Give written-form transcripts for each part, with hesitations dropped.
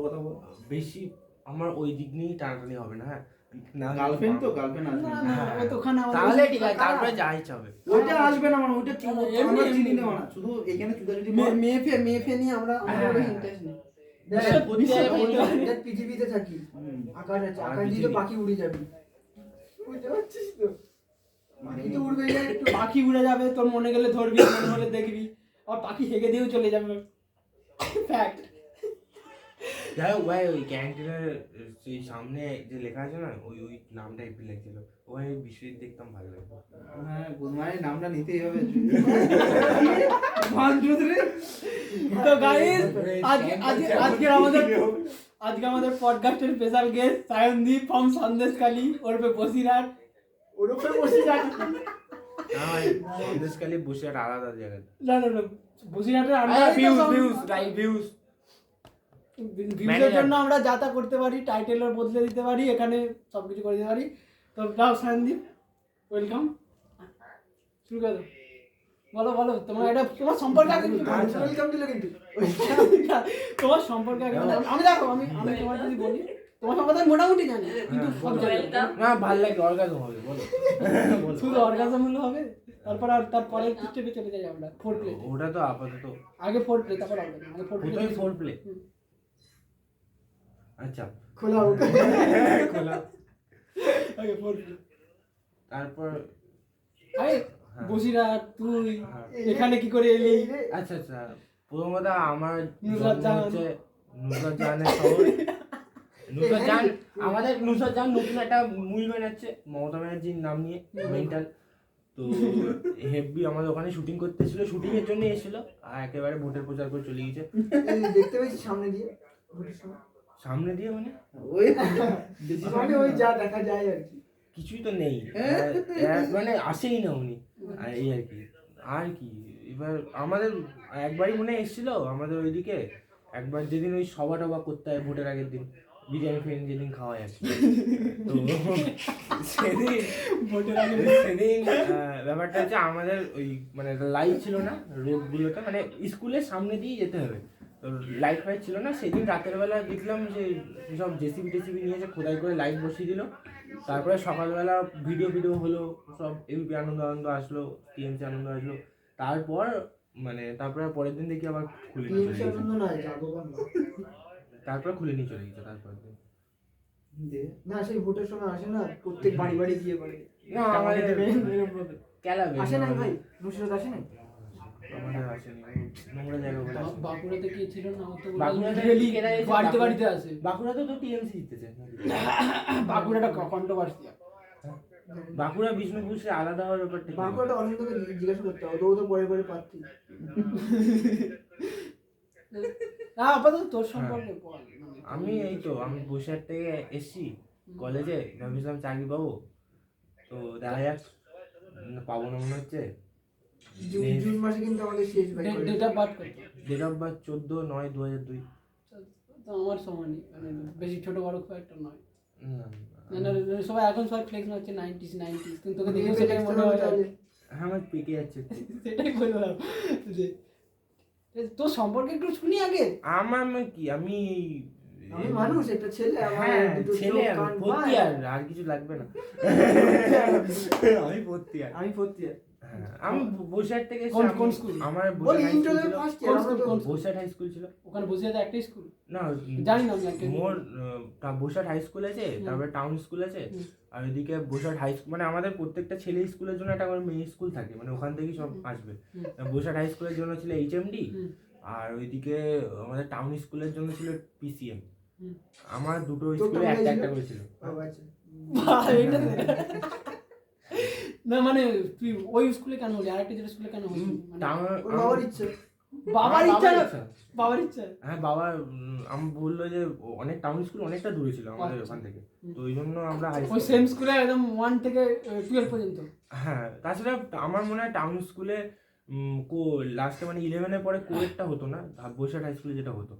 কথা বল বেশি আমার ওই দিক নিয়েই টানাটানি হবে না। হ্যাঁ গার্লফ্রেন্ড আসবে না, তাহলে ঠিক আছে, তারপরে যা ইচ্ছা হবে। ওইটা আসবে না মানে ওইটা আমরা চিনি না মানে শুধু এখানে চুদাচুদি মেয়ে নিয়ে আমরা ইন্টারেস্ট নেই। পৃথিবীতে থাকি, আকাশ আছে, আকাশ দিয়ে তো পাখি উড়ে যাবে, বুঝতে পারছিস তো? পাখি তো উড়বে, একটু পাখি উড়ে যাবে, তোর মনে গেলে ধরবি, মনে হলে দেখবি, আর পাখি হেগে দিয়েও চলে যাবে। ফ্যাক্ট। যাই হোক ভাই, ওই ক্যান্টিনের সেই সামনে যে লেখা আছে না, ওই নামটা একটু লেখছিল, ওই বিশ্বজিৎ দেখতাম ভালো লাগতো। হ্যাঁ গুদমানের নামটা নিতেই হবে। তো গাইস, আজকে আমাদের পডকাস্টের special guest Sayandeep from Sandeshkhali, ওরফে বসিরহাট। না ভাই, সন্দেশখালী বসিরহাট আলাদা জায়গা। না বসিরহাটের আমরা ভিউজের জন্য আমরা যাতা করতে পারি, টাইটেলও বদলে দিতে পারি, এখানে সবকিছু করে দিতে পারি। তো দাও সায়নদীপ, ওয়েলকাম, শুরু করে দাও। বলো তোমার এটা তোমার সম্পর্কে আগে ওয়েলকাম দিল কিন্তু তোমার সম্পর্কে আগে আমি দেখো আমি তোমার যদি বলি, তোমার সম্পর্কে মোটামুটি জানি, কিন্তু সব জানি না। ভালো লাগে, অর্গাজম হবে, বলো। শুধু অর্গাজম হলে হবে? তারপর আর তারপরে স্টেপে চলে যাই আমরা, ফোর প্লে। ওটা তো আপাতত আগে ফোর প্লে, তারপর অর্গাজম। আগে ফোর প্লে। আচ্ছা, খোলা আগে ফোর প্লে, তারপর আরে বসিরহাট তুই এখানে কি করে এলি? আচ্ছা প্রথম কথা, আমার নুসরাত জাহান হচ্ছে নুসরাত জাহানের শহর। নুসরাত জাহান, আমাদের নুসরাত জাহান নতুন একটা মুভি বানাচ্ছে মমতা ব্যানার্জির নাম নিয়ে, মেন্টাল। তো হেভি আমাদের ওখানে শুটিং করতেছিল, শুটিং এর জন্য এসেছিল, আর একেবারে ভোটের প্রচার করে চলে গেছে। দেখতে পেয়েছি সামনে দিয়ে, সামনে দিয়ে মানে ওই মানে ওই যা দেখা যায় আর কি, কিছুই তো নেই, মানে আসেই না উনি, এই আর কি। এবার আমাদের একবারই মনে এসেছিল আমাদের ওইদিকে, একবার যেদিন ওই সভা টভা করতে হয় ভোটের আগের দিন, বিরিয়ানি ফিরিয়ানি যেদিন খাওয়া যায়, তো সেদিন ব্যাপারটা হচ্ছে আমাদের ওই মানে লাইট ছিল না রোডগুলোতে, মানে স্কুলের সামনে দিয়ে যেতে হবে, তো লাইট ফাইট ছিল না। সেদিন রাতের বেলা দেখলাম যে সব জেসিবি টেসিবি নিয়ে এসে খোদাই করে লাইট বসিয়ে দিল। তারপরে সকালবেলা ভিডিও হলো, সব এবিপি আনন্দ আসলো, টিএমসি আনন্দ আসলো। তারপরে পরের দিন দেখি আবার খুলে নিয়ে চলে গেছে। তারপরে খুলে নিয়ে চলে গেছে তারপর দিন। না সেই ভোটের সময় আসে না, প্রত্যেক বাড়ি গিয়ে করে না আমাদের ক্যালাবে আসে না ভাই, নুসরাত আসে না আমাদের আসেনি, নোংরা জায়গা বলে আসেনি। বাঁকুড়াতে কি ছিল না, ও তো বাঁকুড়াতে বাড়িতে আছে। বাঁকুড়াতে তো টিএমসি জিতেছে। বাঁকুড়াটা কন্ট্রোভার্সিয়াল। বাঁকুড়া বিষ্ণুপুর সে আলাদা হওয়ার ব্যাপারটা। বাঁকুড়াটা অনেককে জিজ্ঞাসা করতে হবে, ও তো পরে পাচ্ছি। না আপাতত তোর সম্পর্কে বল। আমি আমি বসিরহাট থেকে এসছি কলেজে, ভেবেছিলাম চাকরি পাবো, তো দেখা যাক পাবো না মনে হচ্ছে। জুন মাসে কিন্তু আমাদের শেষ ভাই। ডেট অফ বার্থ কত? Date of birth 14/9/2002। তো আমার সমানই, মানে বেশি ছোট বড় খুব একটা নয়। না সবাই এখন সবাই ফ্লেক্স হচ্ছে 90s, কিন্তু তোকে দেখে সেটাই মনে হয়। হ্যাঁ আমার পেকে যাচ্ছে। সেটাই বললাম যে তোর সম্পর্কে একটু শুনি আগে। আমার কি, আমি মানুষ, একটা ছেলে, আমার দুটো ছেলে, কান ভর্তি আর কিছু লাগবে না। আমি ভর্তি আমি বসিরহাট থেকে কোন স্কুল? আমার বসিরহাট হাই স্কুল ছিল। ওখানে বসিরহাটে একটাই স্কুল? না জানি না মোর বসিরহাট হাই স্কুল আছে, তারপরে টাউন স্কুল আছে, আর ওইদিকে বসিরহাট হাই স্কুল, মানে আমাদের প্রত্যেকটা ছেলে স্কুলের জন্য একটা করে মেয়ে স্কুল থাকে, মানে ওখান থেকেই সব আসবে। বসিরহাট হাই স্কুলের জন্য ছিল এইচএমডি, আর ওইদিকে আমাদের টাউন স্কুলের জন্য ছিল পিসিএম। আমার দুটো স্কুলে একটা করে ছিল। না মানে তুই ওই স্কুলে কেন হলি, আরেকটা যেটা স্কুলে কেন হলি? বাবার ইচ্ছে। বাবার ইচ্ছা। হ্যাঁ বাবা আমি বললো যে অনেক টাউন স্কুল অনেকটা দূরে ছিল আমাদের ওখান থেকে, তো ওই জন্য আমরা ওই সেম স্কুলে একদম 1 থেকে 12 পর্যন্ত। হ্যাঁ, তাছাড়া আমার মনে হয় টাউন স্কুলে লাস্টে মানে 11-এর পরে কোয়েটটা হতো না, বসিরহাট হাই স্কুলে যেটা হতো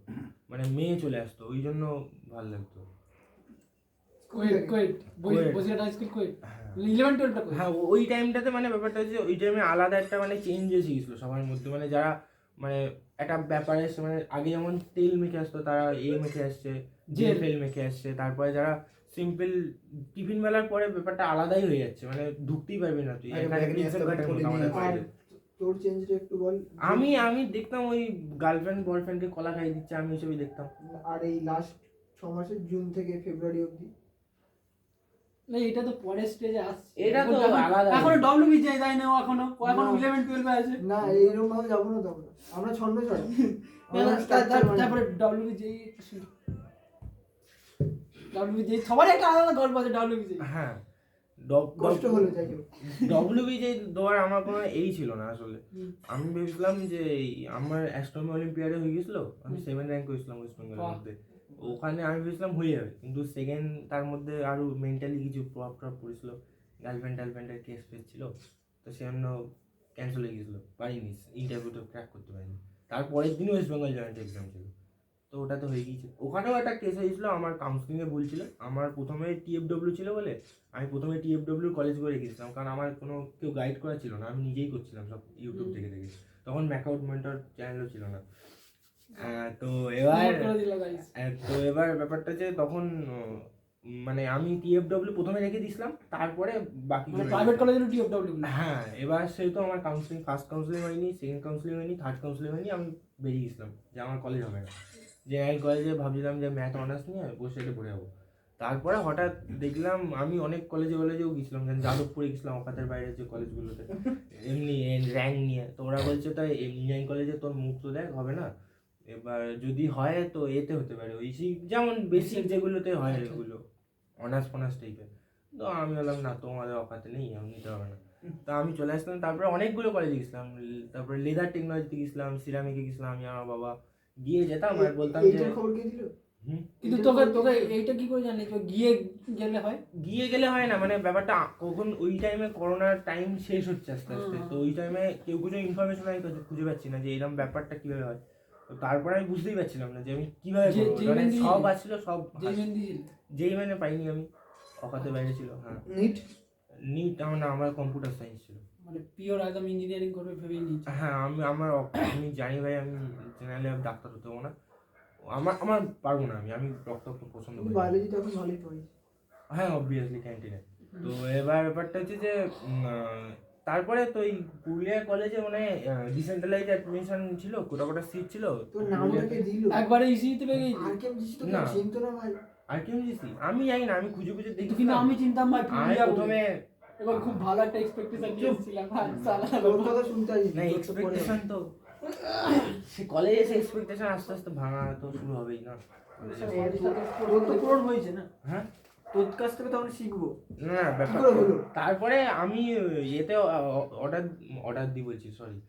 মানে মেয়ে চলে আসতো, ওই জন্য ভালো লাগতো। বসিরহাট হাই স্কুল 11-12 টা। হ্যাঁ ওই টাইমটাতে মানে ব্যাপারটা হচ্ছে ওই টাইমে আলাদা একটা মানে চেঞ্জ এসে গেছিলো সবার মধ্যে, মানে যারা মানে একটা ব্যাপারে মানে আগে যেমন তেল মেখে আসতো তারা মেখে আসছে, জেল ফেল মেখে আসছে, তারপরে যারা সিম্পল টিফিন বেলার পরে ব্যাপারটা আলাদাই হয়ে যাচ্ছে, মানে ঢুকতেই পারবি না তুই আরে এখানে ব্যাগ নিয়ে pizza আসতে hut এর খুলে মতো আমাদের নিয়ে বাইরে। তোর চেঞ্জটা একটু বল। আমি দেখতাম ওই গার্লফ্রেন্ড বয়ফ্রেন্ডকে কলা খাইয়ে দিচ্ছে, আমি ওইসবই দেখতাম। আর এই লাস্ট 6 মাসের জুন থেকে ফেব্রুয়ারি অবধি না এটা তো পরের স্টেজে আসছে, এটা তো আলাদা। এখনো ডব্লিউবিজে যায় না, এখনো 11-12 আছে। না এইরকম ভাবে যাবো না তখন আমরা ছন্দ ছড়া তারপরে ডব্লিউবিজে সবারই একটা আলাদা গল্প আছে ডব্লিউবিজে। হ্যাঁ কষ্ট হলো যাই হোক। ডব্লিউবিজে দেওয়ার আমার কোনো ছিল না আসলে। আমি ভেবেছিলাম যে আমার অ্যাস্ট্রোনমি অলিম্পিয়াডে হয়ে গেছিল, আমি 7 র্যাঙ্ক হয়েছিলাম ওয়েস্ট বেঙ্গলের মধ্যে, ওখানে আমি ভেবেছিলাম হয়ে যাবে, কিন্তু সেকেন্ড তার মধ্যে আরও মেন্টালি কিছু প্রভাব টভাব পড়েছিল, গার্লফ্রেন্ডের কেস ফেস ছিল, তো সেজন্য ক্যান্সেল হয়ে গেছিলো, পারিনি ইন্টারভিউটা ক্র্যাক করতে পারিনি। তারপরের দিনই ওয়েস্ট বেঙ্গল জয়েন্ট এক্সাম ছিল, তো ওটা তো হয়ে গিয়েছে। ওখানেও একটা কেস হয়েছিল, আমার কাউন্সিলিংয়ে ভুল ছিল, আমার প্রথমে TFW ছিল বলে আমি প্রথমে TFW কলেজ করে রেখেছিলাম, কারণ আমার কোনো কেউ গাইড করা ছিল না, আমি নিজেই করছিলাম সব ইউটিউব থেকে দেখে, তখন ম্যাকআউট মেন্টর চ্যানেলও ছিল না। তো এবার ব্যাপারটা যে তখন মানে আমি TFW প্রথমে রেখে দিয়েছিলাম, তারপরে বাকি প্রাইভেট কলেজের TFW। হ্যাঁ, এবার সেহেতু আমার কাউন্সিলিং ফার্স্ট কাউন্সিলিং হয়নি, সেকেন্ড কাউন্সিলিং হয়নি, থার্ড কাউন্সিলিং হয়নি, আমি বেরিয়ে গেছিলাম যে আমার কলেজ হবে না। জেনারেল কলেজে ভাবছিলাম যে ম্যাথ অনার্স নিয়ে বসে এটা পড়ে যাবো। তারপরে হঠাৎ দেখলাম, আমি অনেক কলেজেও গেছিলাম, যেমন যাদবপুরে গেছিলাম, অকাতের বাইরে যে কলেজগুলোতে এমনি র্যাঙ্ক নিয়ে, তো ওরা বলছে তাই ইঞ্জিনিয়ারিং কলেজে তোর মুখ তো দেখ হবে না, এবার যদি হয় তো এতে হতে পারে ওই যেমন বেসিক যেগুলোতে হয় এগুলো অনার্স ফনার্স টাইপের। তো আমি বললাম না, তোমাদের অকাতে নেই, আমি নিতে হবে না। তা আমি চলে আসলাম, তারপরে অনেকগুলো কলেজে গেছিলাম, তারপরে লেদার টেকনোলজিতে গেছিলাম, সিরামিকে গেছিলাম, আমি আমার বাবা গিয়ে যেতাম আর বলতাম যে এইটার খবর কে দিল? কিন্তু তোকে এইটা কি করে জানি গিয়ে গেলে হয় না, মানে ব্যাপারটা কখন ওই টাইমে করোনার টাইম শেষ হচ্ছে আস্তে আস্তে, তো ওই টাইমে কেউ কিছু ইনফরমেশন আমি খুঁজে পাচ্ছি না যে এরকম ব্যাপারটা কিভাবে হয়। তো তারপরে আমি বুঝতেই পারছিলাম না যে আমি কিভাবে করবো, মানে সব আসছিল, সব যেই মানে পাইনি আমি, অকাতে বাইরে ছিল। হ্যাঁ, নিট আমার কম্পিউটার সায়েন্স ছিল, মানে পিওর একদম ইঞ্জিনিয়ারিং করবে ভেবেই নিয়েছি। হ্যাঁ আমি জানি ভাই, আমি জেনারেলি ডাক্তার হতে হবো না, আমার পারবো না, আমি রক্ত পছন্দ করি। বায়োলজি তো এখন ভালোই পড়ি। হ্যাঁ, অবভিয়াসলি ক্যান্টিনে। তো এবার ব্যাপারটা হচ্ছে যে তারপরে তো এই পুরুলিয়া কলেজে মানে ডিসেন্ট্রালাইজ অ্যাডমিশন ছিল, কোটা সিট ছিল। তোর নামটাকে দিল একবারে ইসিতে পেয়ে গেছি। আর কেম জিসি তো না। চিনতো না ভাই। আর কি হয়েছি আমি জানি না, আমি খুঁজে দেখি, কিন্তু আমি চিন্তাম ভাই আমি পুরুলিয়া প্রথমে এবার খুব ভালো একটা এক্সপেকটেশন নিয়েছিলাম ভাই সালা। তোর কথা শুনতে আসি না, এক্সপেকটেশন তো সে কলেজে এসে এক্সপেকটেশন আস্তে আস্তে ভাঙা তো শুরু হবেই না। তোর তো পূরণ হয়েছে না, হ্যাঁ, তোর কাছ থেকে তো আমরা শিখবো। না ব্যাপার কি করে হলো? তারপরে আমি এতে অর্ডার দিই বলছি, সরি,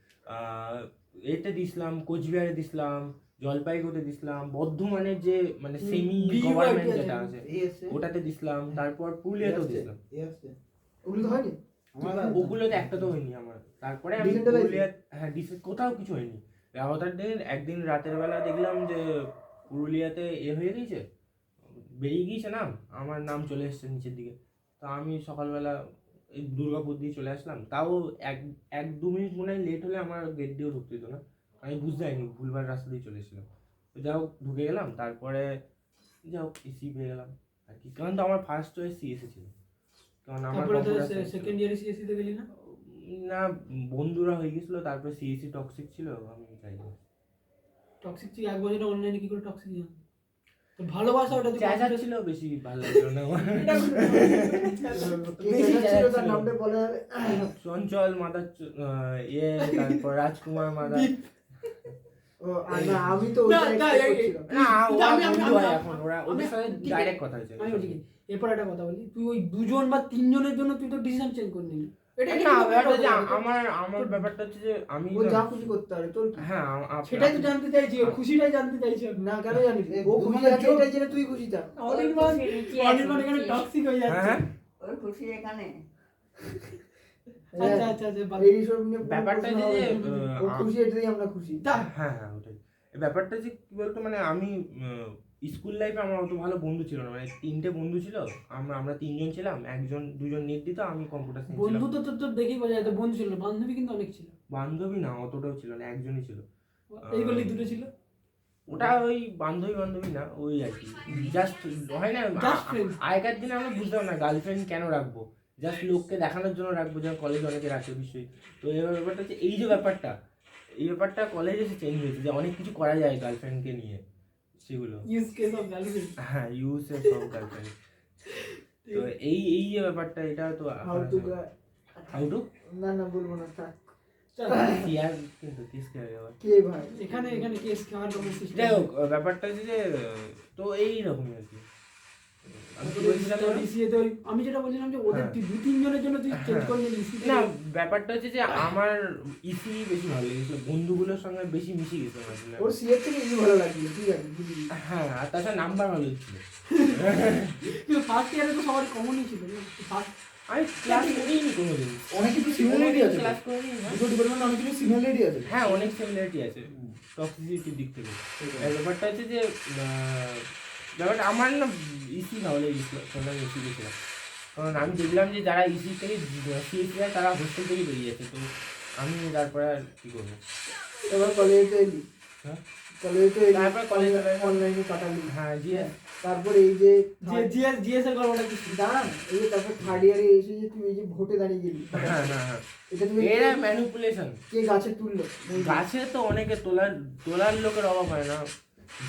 এতে দিছিলাম, কোচবিহারে দিছিলাম, জলপাইগুড়িতে দিছিলাম, বর্ধমানের যে মানে সেমি গভর্নমেন্ট যেটা আছে ওটাতে দিছিলাম, তারপর পুরুলিয়াতেও দিছিলাম। ওগুলো তো হয়নি ওগুলোতে একটা তো হয়নি আমার। তারপরে আমি Decentralized? পুরুলিয়া, হ্যাঁ কোথাও কিছু হয়নি। রাহতার দিন একদিন রাতের বেলা দেখলাম যে পুরুলিয়াতে হয়ে গেছে, বেরিয়ে গিয়েছে নাম, আমার নাম চলে এসছে নিচের দিকে। তো আমি সকালবেলা এই দুর্গাপুর দিয়ে চলে আসলাম, তাও 1-2 মিনিট মনে হয় লেট হলে আমার গেট দিয়েও ঢুকতে দিত না, আমি বুঝতে পারিনি, ভুলভাল রাস্তা দিয়ে চলে এসেছিলাম। তো যাই হোক ঢুকে গেলাম, তারপরে যাই হোক এসি পেয়ে গেলাম আর কি, কারণ তো আমার ফার্স্ট চয়েস সিএসসি ছিল, কারণ আমার সেকেন্ড ইয়ারে সিএসসি তে গেলি না? না, বন্ধুরা হয়ে গেছিল, তারপরে সিএসসি টক্সিক ছিল, আমি চাই না। টক্সিক ছিল এক বছর অনলাইনে কি করে টক্সিক জানো? তো ভালোবাসা ওটা চাচা ছিল, বেশি ভালো লাগলো না আমার। তার নামটা বলা যাবে? চঞ্চল মাদার, তারপর রাজকুমার মাদার। ও না, আমি তো ওটা expect করছিলাম। না, ওরা বন্ধু হয় এখন, ওদের সাথে ডাইরেক্ট কথা হয়েছে। আমি বলছি কি, এরপর একটা কথা বলি, তুই ওই 2জন বা 3জনের জন্য তুই তো ডিসিশন চেঞ্জ করে নিলি। এটা না, ব্যাপারটা যে আমার ব্যাপারটা হচ্ছে যে আমি ও যা খুশি করতে পারে, তোর কি? হ্যাঁ সেটাই তো জানতে চাইছি, ওর খুশিটাই জানতে চাইছি। না কেন জানিস? ও খুশি আছে এটা জেনে তুই খুশি থাক। অনির্বাণ এখানে টক্সিক হয়ে যাচ্ছে। হ্যাঁ ওর খুশি এখানে। আচ্ছা আচ্ছা আচ্ছা এই সব নিয়ে ব্যাপারটা যে ও খুশি এটাই আমরা খুশি। হ্যাঁ ওটাই ব্যাপারটা যে কি বলতো, মানে আমি স্কুল লাইফে আমার অত ভালো বন্ধু ছিল না, মানে 3টে বন্ধু ছিল, আমরা 3জন ছিলাম, 1-2জন নেট দিত, আমি কম্পিউটার সায়েন্স ছিলাম। বন্ধু তো তোর দেখেই বোঝা যায়, বন্ধু ছিল, বান্ধবী কিন্তু অনেক ছিল। বান্ধবী না, অতটাও ছিল না, একজনই ছিল। এইগুলি দুটো ছিল ওটা ওই বান্ধবী না ওই আর কি জাস্ট হয় না Just friend. আগেকার দিনে আমরা বুঝতাম না গার্লফ্রেন্ড কেন রাখবো, জাস্ট লোককে দেখানোর জন্য রাখবো, যেমন কলেজ অনেকে রাখে বিষয়। তো এই ব্যাপারটা হচ্ছে এই যে ব্যাপারটা কলেজে এসে চেঞ্জ হয়েছে, যে অনেক কিছু করা যায় গার্লফ্রেন্ডকে নিয়ে সেগুলো। ইউজ কেস অফ গার্লফ্রেন্ড হ্যাঁ ইউসের সব গার্লফ্রেন্ড। তো এই যে ব্যাপারটা এটা তো হাউ টু না বলবো না থাক। ইয়ার কিন্তু কিস কে আবার কে ভাই এখানে কেস খাওয়ার কোনো সিস্টেম যাই হোক ব্যাপারটা হচ্ছে যে তো এই রকম আর কি। আমি তো বলছিলাম ডিসিএতে আমি যেটা বলছিলাম যে ওদের হ্যাঁ। 2-3 জনের জন্য তুই চেঞ্জ করে নিলি না ব্যাপারটা হচ্ছে যে আমার ইসি বেশি ভালো লেগেছিল, বন্ধুগুলোর সঙ্গে বেশি মিশে গেছিলাম আসলে। ওর সিএর থেকে এই ভালো লাগলো ঠিক আছে বুঝলি হ্যাঁ আর তাছাড়া নাম্বার ভালো ছিল। কিন্তু ফার্স্ট ইয়ারে তো সবার কমনই ছিল ফার্স্ট আমি ক্লাস করিনি কোনোদিন, অনেক কিছু সিমিলারিটি আছে ক্লাস করিনি। দুটো ডিপার্টমেন্টে অনেক কিছু সিমিলারিটি আছে। হ্যাঁ অনেক সিমিলারিটি আছে টক্সিসিটির দিক থেকে। আর ব্যাপারটা হচ্ছে যে ব্যাপারটা আমার না ইসি ভালো লেগেছিল, আমি ইসি গেছিলাম কারণ আমি দেখলাম যে যারা ইসি থেকে সিএসি যায় তারা হোস্টেল থেকে বেরিয়ে যাচ্ছে। তো আমি তারপরে আর কী করবো, এবার কলেজে এলি হ্যাঁ কলেজে তারপর কলেজে অনলাইনে কাটালি হ্যাঁ জি তারপরে এই যে জিএস এর গল্পটা কি দাঁড়ান এই যে তারপর থার্ড ইয়ারে এসে যে তুই এই যে ভোটে দাঁড়িয়ে গেলি হ্যাঁ হ্যাঁ হ্যাঁ এটা তুমি এরা ম্যানিপুলেশন। কে গাছে তুললো গাছে তো অনেকে তোলার লোকের অভাব হয় না,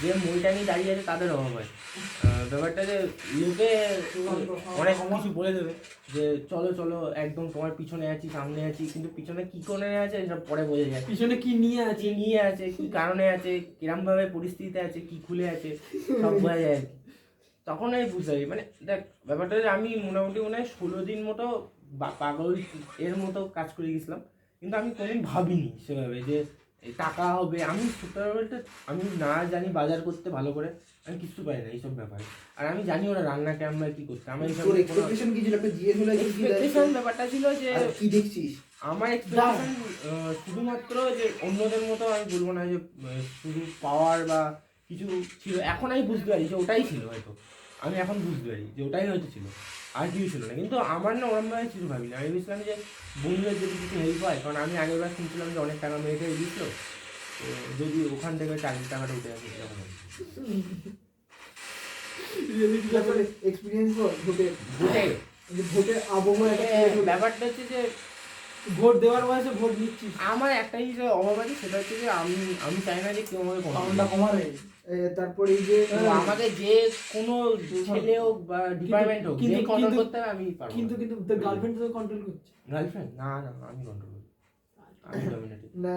যে মইটা নিয়ে দাঁড়িয়ে আছে তাদের অভাব হয়। ব্যাপারটা যে লোকে অনেক কিছু বলে দেবে যে চলো একদম তোমার পিছনে আছি সামনে আছি, কিন্তু পিছনে কি করে আছে এসব পরে বোঝা যায়। পিছনে কি নিয়ে আছে কি নিয়ে আছে, কি কারণে আছে, কিরম ভাবে পরিস্থিতিতে আছে, কি খুলে আছে সব বোঝা যায় আর কি। তখন আমি বুঝতে পারি মানে দেখ ব্যাপারটা যে আমি মোটামুটি মনে হয় 16 দিন মতো পাগল এর মতো কাজ করে গেছিলাম, কিন্তু আমি কোনোদিন ভাবিনি সেভাবে যে এই টাকা হবে। আমি ছোটবেলাটা আমি না জানি বাজার করতে ভালো করে, আমি কিছু পারি না এইসব ব্যাপারে। আর আমি জানি ওরা রান্না কেমন কি করতে, আমার এইসব তোর এক্সপেকটেশন কি ছিল? একটা জিএস হলে কি এক্সপেকটেশন ব্যাপারটা ছিল যে কি দেখছিস? আমার এক্সপেকটেশন শুধুমাত্র যে অন্যদের মতো আমি বলবো না যে শুধু পাওয়ার বা কিছু ছিল। এখন আমি বুঝতে পারি যে ওটাই ছিল হয়তো, আমি এখন বুঝতে পারি যে ওটাই হয়তো ছিল, আর কিছু ছিল না। কিন্তু আমার না ওরমভাবে কিছু ভাবিনি, আমি ভেবেছিলাম যে বন্ধুদের যদি কিছু হেল্প হয়, কারণ আমি আগের বার শুনছিলাম যে অনেক টাকা মেয়েটাই দিচ্ছিল, তো যদি ওখান থেকে চাকরির টাকাটা উঠে আসে এরকম আর কি। তারপরে এক্সপিরিয়েন্স বল ভোটে ভোটে ভোটের আবহাওয়া একটা ব্যাপারটা হচ্ছে যে ভোট দেওয়ার বয়সে ভোট নিচ্ছিস আমার একটাই জিনিস অভাব আছে, সেটা হচ্ছে যে আমি চাই না যে কেউ আমাকে সাউন্ডটা কমাবে। তারপরে এই যে তো আমাকে যে কোনো ছেলে হোক বা ডিপার্টমেন্ট হোক যে কন্ট্রোল করতে হবে আমি পারবো। কিন্তু তোর গার্লফ্রেন্ড তো কন্ট্রোল করছে গার্লফ্রেন্ড না আমি কন্ট্রোল করি, আমি ডমিনেটিং। না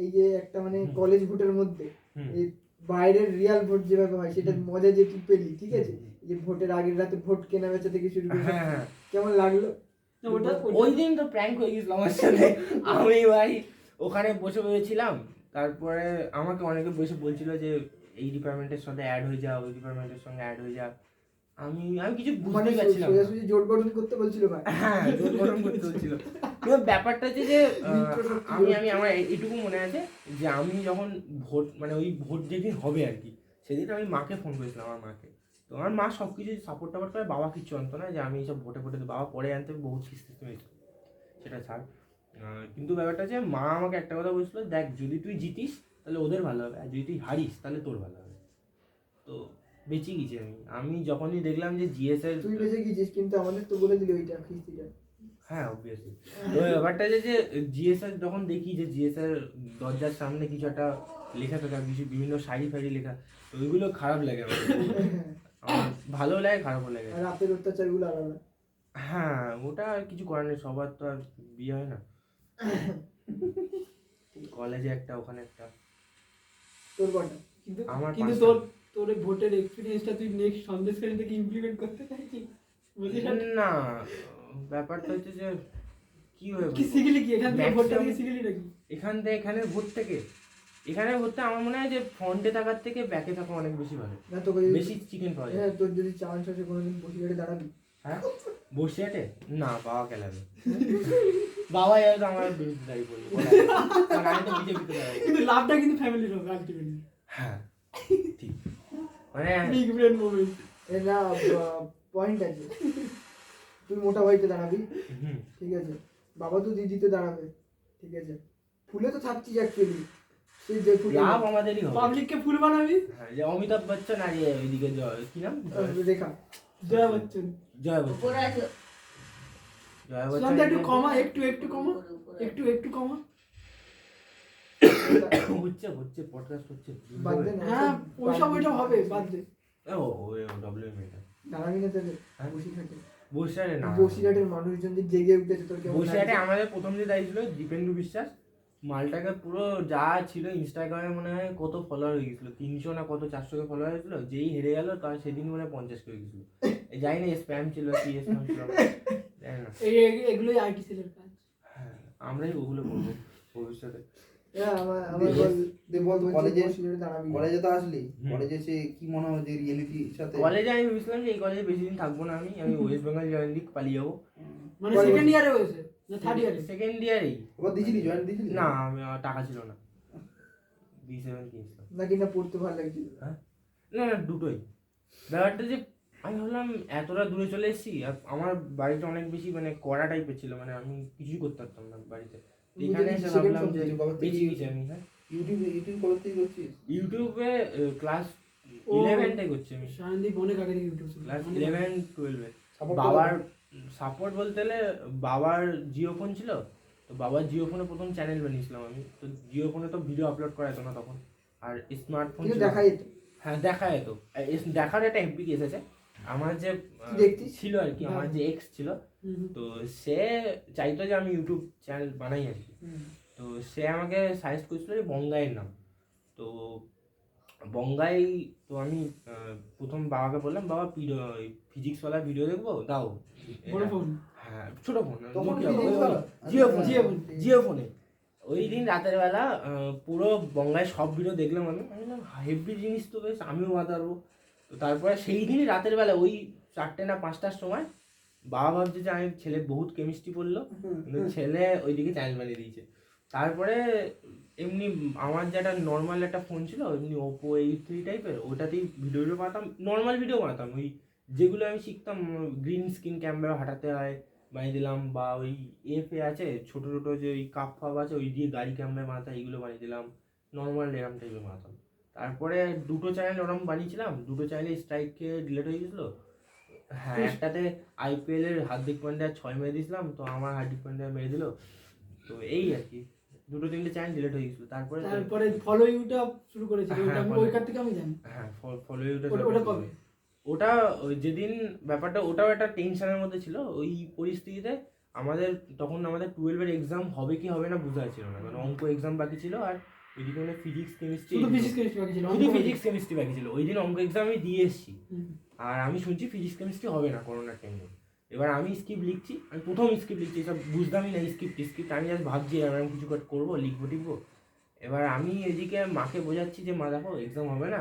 এই যে একটা মানে কলেজ ভোটের মধ্যে হুম। এই বাইরের রিয়াল ভোট যেভাবে হয় সেটা মজা যে তুই পেলি ঠিক আছে এই যে ভোটের আগের রাতে ভোট কেনা বেচা থেকে শুরু করে হ্যাঁ হ্যাঁ কেমন লাগলো না, ওটা ওই দিন তো প্র্যাঙ্ক হয়ে গেছিল আমার সাথে। আমি ভাই ওখানে বসে ছিলাম, তারপরে আমাকে অনেকে বসে বলছিল যে এই ডিপার্টমেন্টের সাথে অ্যাড হয়ে যা, ওই ডিপার্টমেন্টের সঙ্গে অ্যাড হয়ে যা। আমি কিছু মানে বুঝতে পারছিলাম না। সোজাসুজি জোট গঠন করতে বলছিল ভাই হ্যাঁ জোর গরম করতে হচ্ছিল। কিন্তু ব্যাপারটা হচ্ছে যে আমি আমার এইটুকু মনে আছে যে আমি যখন ভোট মানে ওই ভোট যেদিন হবে আর কি, সেদিন আমি মাকে ফোন করেছিলাম, আমার মাকে। তো আমার মা সব কিছু সাপোর্ট টাপোর্ট করে, বাবা কিচ্ছু আনতো না যে আমি এইসব ভোটে বাবা পরে আনতে বহুত কিস্তি হয়েছে সেটা ছাড়। কিন্তু ব্যাপারটা হচ্ছে মা আমাকে একটা কথা বলছিল, দেখ যদি তুই জিতিস তাহলে ওদের ভালো হবে, আর যদি তুই হারিস তাহলে তোর ভালো হবে। তো বেঁচে গেছি আমি যখনই দেখলাম যে জিএসএর তুই বেঁচে গেছিস কিন্তু আমাদের তো বলে দিলি ওইটা কিস্তিটা হ্যাঁ অবভিয়াসলি। তো ব্যাপারটা যে জিএসএর যখন দেখি যে জিএসএর দরজার সামনে কিছু একটা লেখা থাকা, কিছু বিভিন্ন শাড়ি ফাড়ি লেখা, তো ওইগুলো খারাপ লাগে আমার। আমার ভালো লাগে খারাপও লাগে। আর রাতের অত্যাচারগুলো আলাদা হ্যাঁ ওটা আর কিছু করার নেই, সবার তো আর বিয়ে হয় না। কলেজে একটা ওখানে একটা তোর কটা কিন্তু আমার কিন্তু পাঁচটা। তোর এই ভোটের এক্সপিরিয়েন্সটা তুই নেক্সট সন্দেশকারী থেকে ইমপ্লিমেন্ট করতে চাইছিস বুঝিস না ব্যাপারটা হচ্ছে যে কি হয়ে কি শিখলি কি এখান থেকে ভোটটা Maximum- থেকে শিখলি নাকি এখান থেকে এখানে ভোটটা আমার মনে হয় যে ফ্রন্টে থাকার থেকে ব্যাকে থাকা অনেক বেশি ভালো, না তোকে যদি বেশি চিকেন পাওয়া যায়। হ্যাঁ তোর যদি চান্স আছে কোনোদিন বসিরহাটে দাঁড়াবি হ্যাঁ বসিয়াটে না, বাবা খেলাবে। বাবা এর আমার বিরুদ্ধে দাঁড়িয়ে পড়লো, কারণ আমি তো বিজেপিতে দাঁড়াবো। কিন্তু লাভটা কিন্তু ফ্যামিলির হবে আলটিমেটলি হ্যাঁ ঠিক, মানে বিগ ব্রেন মুভমেন্ট এটা পয়েন্ট আছে তুই মোটা ভাইতে দাঁড়াবি হুম, ঠিক আছে বাবা তো দিদিতে দাঁড়াবে ঠিক আছে ফুলে তো থাকছিস অ্যাকচুয়ালি সেই যে ফুল লাভ আমাদেরই হবে। পাবলিককে ফুল বানাবি, হ্যাঁ, যে অমিতাভ বচ্চন আর ইয়ে ওইদিকে কি নাম, দেখা জয়া বচ্চন। জয়া বচ্চন। উপরে আছে জয়া সুশান্ত বচ্চন একটু কমা, একটু কমা, একটু কমা। হচ্ছে পডকাস্ট হচ্ছে। বাদ দে না। হ্যাঁ ওইসব হবে, বাদ দে। ও ওই ডব্লিউএম এটা দাঁড়াবি না তাহলে হ্যাঁ? বসিরহাটে। বসিরহাটে না, বসিরহাটের মানুষজন যে জেগে উঠেছে তোর কেমন বসিরহাটে লাগছে? আমাদের প্রথম যে দাঁড়িয়েছিল দীপেন্দু বিশ্বাস, মালটাকে পুরো যা ছিল ইনস্টাগ্রামে মনে হয় কত ফলোয়ার হয়ে গেছিল, 300 না কত 400 কে ফলোয়ার হয়েছিল, যেই হেরে গেল তার সেদিন মনে হয় 50 করে গেছিল। জানি না স্প্যাম ছিল কি স্প্যাম ছিল জানি না। এগুলোই আইটি সেলের কাজ। হ্যাঁ, আমরাই ওগুলো করবো ভবিষ্যতে। আমার বল কলেজে বসিরহাটে দাঁড়াবি না। কলেজে তো আসলি, কলেজে এসে কি মনে হয় যে রিয়েলিটির সাথে কলেজে আমি ভেবেছিলাম যে এই কলেজে বেশি দিন থাকবো না, আমি ওয়েস্ট বেঙ্গল জয়েন দিক পালিয়ে যাবো। মানে সেকেন্ড ইয়ারে হয়েছে না থার্ড ইয়ারে? সেকেন্ড ইয়ারেই। ওবার দিছিলি জয়েন দিছিলি না আমি টাকা ছিল না, B7 কিনছিলাম। নাকি না পড়তে ভালো লাগছিল? না না দুটোই। ব্যাপারটা যে আমি ভাবলাম এতটা দূরে চলে এসেছি, আর আমার বাড়িটা অনেক বেশি মানে কড়া টাইপের ছিল, মানে আমি কিছুই করতে পারতাম না বাড়িতে। এখানে এসে ভাবলাম যে বেশি কিছু আমি হ্যাঁ ইউটিউব কবে থেকে করছিস? ইউটিউবে ক্লাস ও। 11 করছি আমি, শায়নদীপ অনেক আগে থেকে ইউটিউব ক্লাস 11-12 Support বাবার সাপোর্ট বলতে গেলে বাবার জিও ফোন ছিল, তো বাবার জিও ফোনে প্রথম চ্যানেল বানিয়েছিলাম আমি। তো জিও ফোনে তো ভিডিও আপলোড করা যেত না তখন, আর স্মার্টফোন কিন্তু ছিল। দেখা যেত। হ্যাঁ দেখা যেত, দেখার একটা এফবি কেস আছে। আমার যে কি দেখতিস? ছিল আর কি, আমার যে এক্স ছিল, হুম। তো সে চাইতো যে আমি ইউটিউব চ্যানেল বানাই আর কি। তো সে আমাকে সাজেস্ট করেছিল যে বঙ্গাইয়ের নাম। তো বঙ্গাই, তো আমি প্রথম বাবাকে বললাম বাবা ফিজিক্সওয়ালা ভিডিও দেখবো দাও। বড় ফোন। হ্যাঁ ছোট ফোন, তখন Nokia, physics ওয়ালা? Jio phone, Jio phone. জিও ফোনে। ওই দিন রাতের বেলা পুরো বঙ্গায় সব ভিডিও দেখলাম আমি বললাম হেভি জিনিস তো বেশ, আমিও বাতাবো। তো তারপরে সেই দিনই রাতের বেলা ওই 4টে না 5টার সময় বাবা ভাবছে যে আমি ছেলে বহুত কেমিস্ট্রি পড়লো, কিন্তু ছেলে ওইদিকে চ্যানেল বানিয়ে দিয়েছে। তারপরে এমনি আমার যেটা নর্মাল একটা ফোন ছিল এমনি ওপো A3 টাইপের, ওটাতেই ভিডিও বানাতাম, নর্মাল ভিডিও বানাতাম। ওই যেগুলো আমি শিখতাম গ্রিন স্ক্রিন ক্যামেরা হাঁটাতে হয় বানিয়ে দিলাম, বা ওই এফে আছে ছোটো ছোটো যে ওই কাপ ফাপ আছে ওই দিয়ে গাড়ি ক্যামেরা বানাতে হয়, এইগুলো বানিয়ে দিলাম, নর্মাল এরম টাইপের বানাতাম। তারপরে 2টো চ্যানেল ওরম বানিয়েছিলাম, 2টো চ্যানেলে স্ট্রাইক খেয়ে ডিলেট হয়ে গেছিলো। হ্যাঁ একটাতে IPL এর হার্দিক পান্ডিয়া 6 মেরে দিয়েছিলাম, তো আমার হার্দিক পান্ডিয়া মেরে দিল। তো এই আর কি 2-3টে চ্যানেল ডিলেট হয়ে গেছিলো। তারপরে ফলো ইউটা শুরু করেছিল, ওটা আমি ওইখান থেকে আমি জানি। হ্যাঁ ফলো ইউটা ওটা কবে? ওটা ওই যেদিন ব্যাপারটা ওটাও একটা টেনশনের মধ্যে ছিল। ওই পরিস্থিতিতে আমাদের 12-এর এক্সাম হবে কি হবে না বোঝা ছিল না, কারণ অঙ্ক এক্সাম বাকি ছিল, আর ওইদিকে মানে ফিজিক্স কেমিস্ট্রি, শুধু ফিজিক্স কেমিস্ট্রি বাকি ছিল। শুধু ফিজিক্স কেমিস্ট্রি বাকি ছিল। ওই দিন অঙ্ক এক্সাম আমি দিয়ে এসেছি, হুম। আর আমি শুনছি ফিজিক্স কেমিস্ট্রি হবে না করোনার টাইমে। এবার আমি স্ক্রিপ্ট লিখছি, আমি প্রথম স্ক্রিপ্ট লিখছি, সব বুঝতামই না স্ক্রিপ্ট, আমি জাস্ট ভাবছি আমি কিছু করবো লিখবো। এবার আমি এদিকে মাকে বোঝাচ্ছি যে মা দেখো এক্সাম হবে না,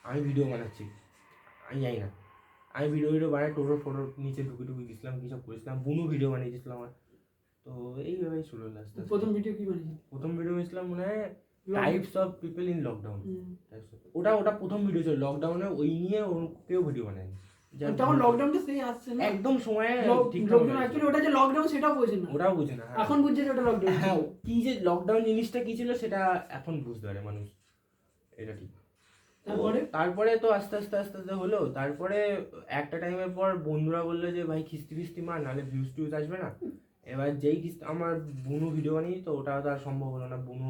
আমি ভিডিও বানাচ্ছি, আমি জানি না, আমি ভিডিও বানাই টোটোর ফটোর নিচে ঢুকে গেছিলাম, কী সব করেছিলাম, বুনু ভিডিও বানিয়েছিলাম আমার। তো এইভাবে শুরু হলো আস্তে আস্তে। প্রথম ভিডিও কি বানিয়েছিস? প্রথম ভিডিও হয়েছিলাম মনে হয় types of people in lockdown. Hmm. ওটা প্রথম ভিডিও ছিল লকডাউনে, ওই নিয়ে কেউ ভিডিও বানায়নি। তখন লকডাউনটা সেই আসছে না একদম সময়ে ঠিক লকডাউন, অ্যাকচুয়ালি ওটা যে লকডাউন সেটাও বোঝে না, ওটাও বুঝে না। এখন বুঝছে যে ওটা লকডাউন। হ্যাঁ কি যে লকডাউন জিনিসটা কি ছিল সেটা এখন বুঝতে পারে মানুষ, এটা ঠিক। তারপরে তো আস্তে আস্তে হলো। তারপরে একটা টাইমের পর বন্ধুরা বললো যে ভাই খিস্তি মার, নাহলে ভিউজ টিউজ আসবে না। এবার যেই আমার বুনু ভিডিও বানিয়ে, তো ওটা তো আর সম্ভব হলো না। বুনু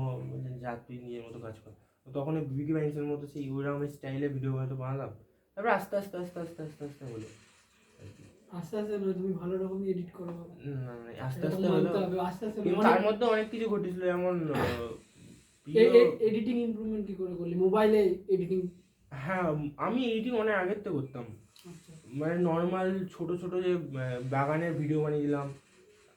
যা তুই নিজের মতো কাজ কর, তো তখন বিবিকি বাইন্সের মতো সেই ওইরকম স্টাইলে ভিডিও হয়তো বানালাম। তারপরে আস্তে আস্তে হলো আস্তে আস্তে নয়, তুমি ভালো রকম এডিট করো বাবা। আস্তে আস্তে হলো। আস্তে আস্তে কিন্তু তার মধ্যে অনেক কিছু ঘটেছিল, যেমন এডিটিং ইমপ্রুভমেন্ট কি করে করলি মোবাইলে এডিটিং? হ্যাঁ আমি এডিটিং অনেক আগের থেকে করতাম, মানে নর্মাল ছোট যে বাগানের ভিডিও বানিয়ে দিলাম।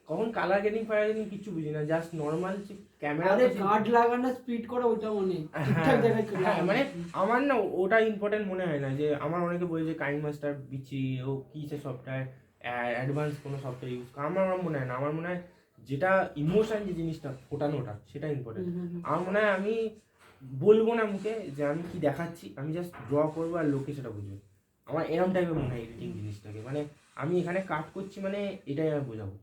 কখন কালার গ্রেডিং কিছু বুঝি না, জাস্ট নর্মাল ক্যামেরা কার্ড লাগানো স্পিড করা ওটা অনেক ঠিকঠাক জায়গায় হ্যাঁ মানে আমার না ওটা ইম্পর্টেন্ট মনে হয় না। যে আমার অনেকে বলে যে কাইন মাস্টার বিচি ও কি সে সফটওয়্যার অ্যাডভান্স কোনো সফটওয়্যার ইউজ করা, আমার মনে হয় না। আমার মনে হয় যেটা ইমোশন, যে জিনিসটা ফোটানোটা সেটা ইম্পর্টেন্ট। আমার মনে হয় আমি বলবো না মুখে যে আমি কি দেখাচ্ছি, আমি জাস্ট ড্র করবো আর লোকে সেটা বুঝবে। আমার এরম টাইপের মনে হয় এডিটিং জিনিসটাকে, মানে আমি এখানে কাট করছি মানে এটাই আমি বোঝাবো।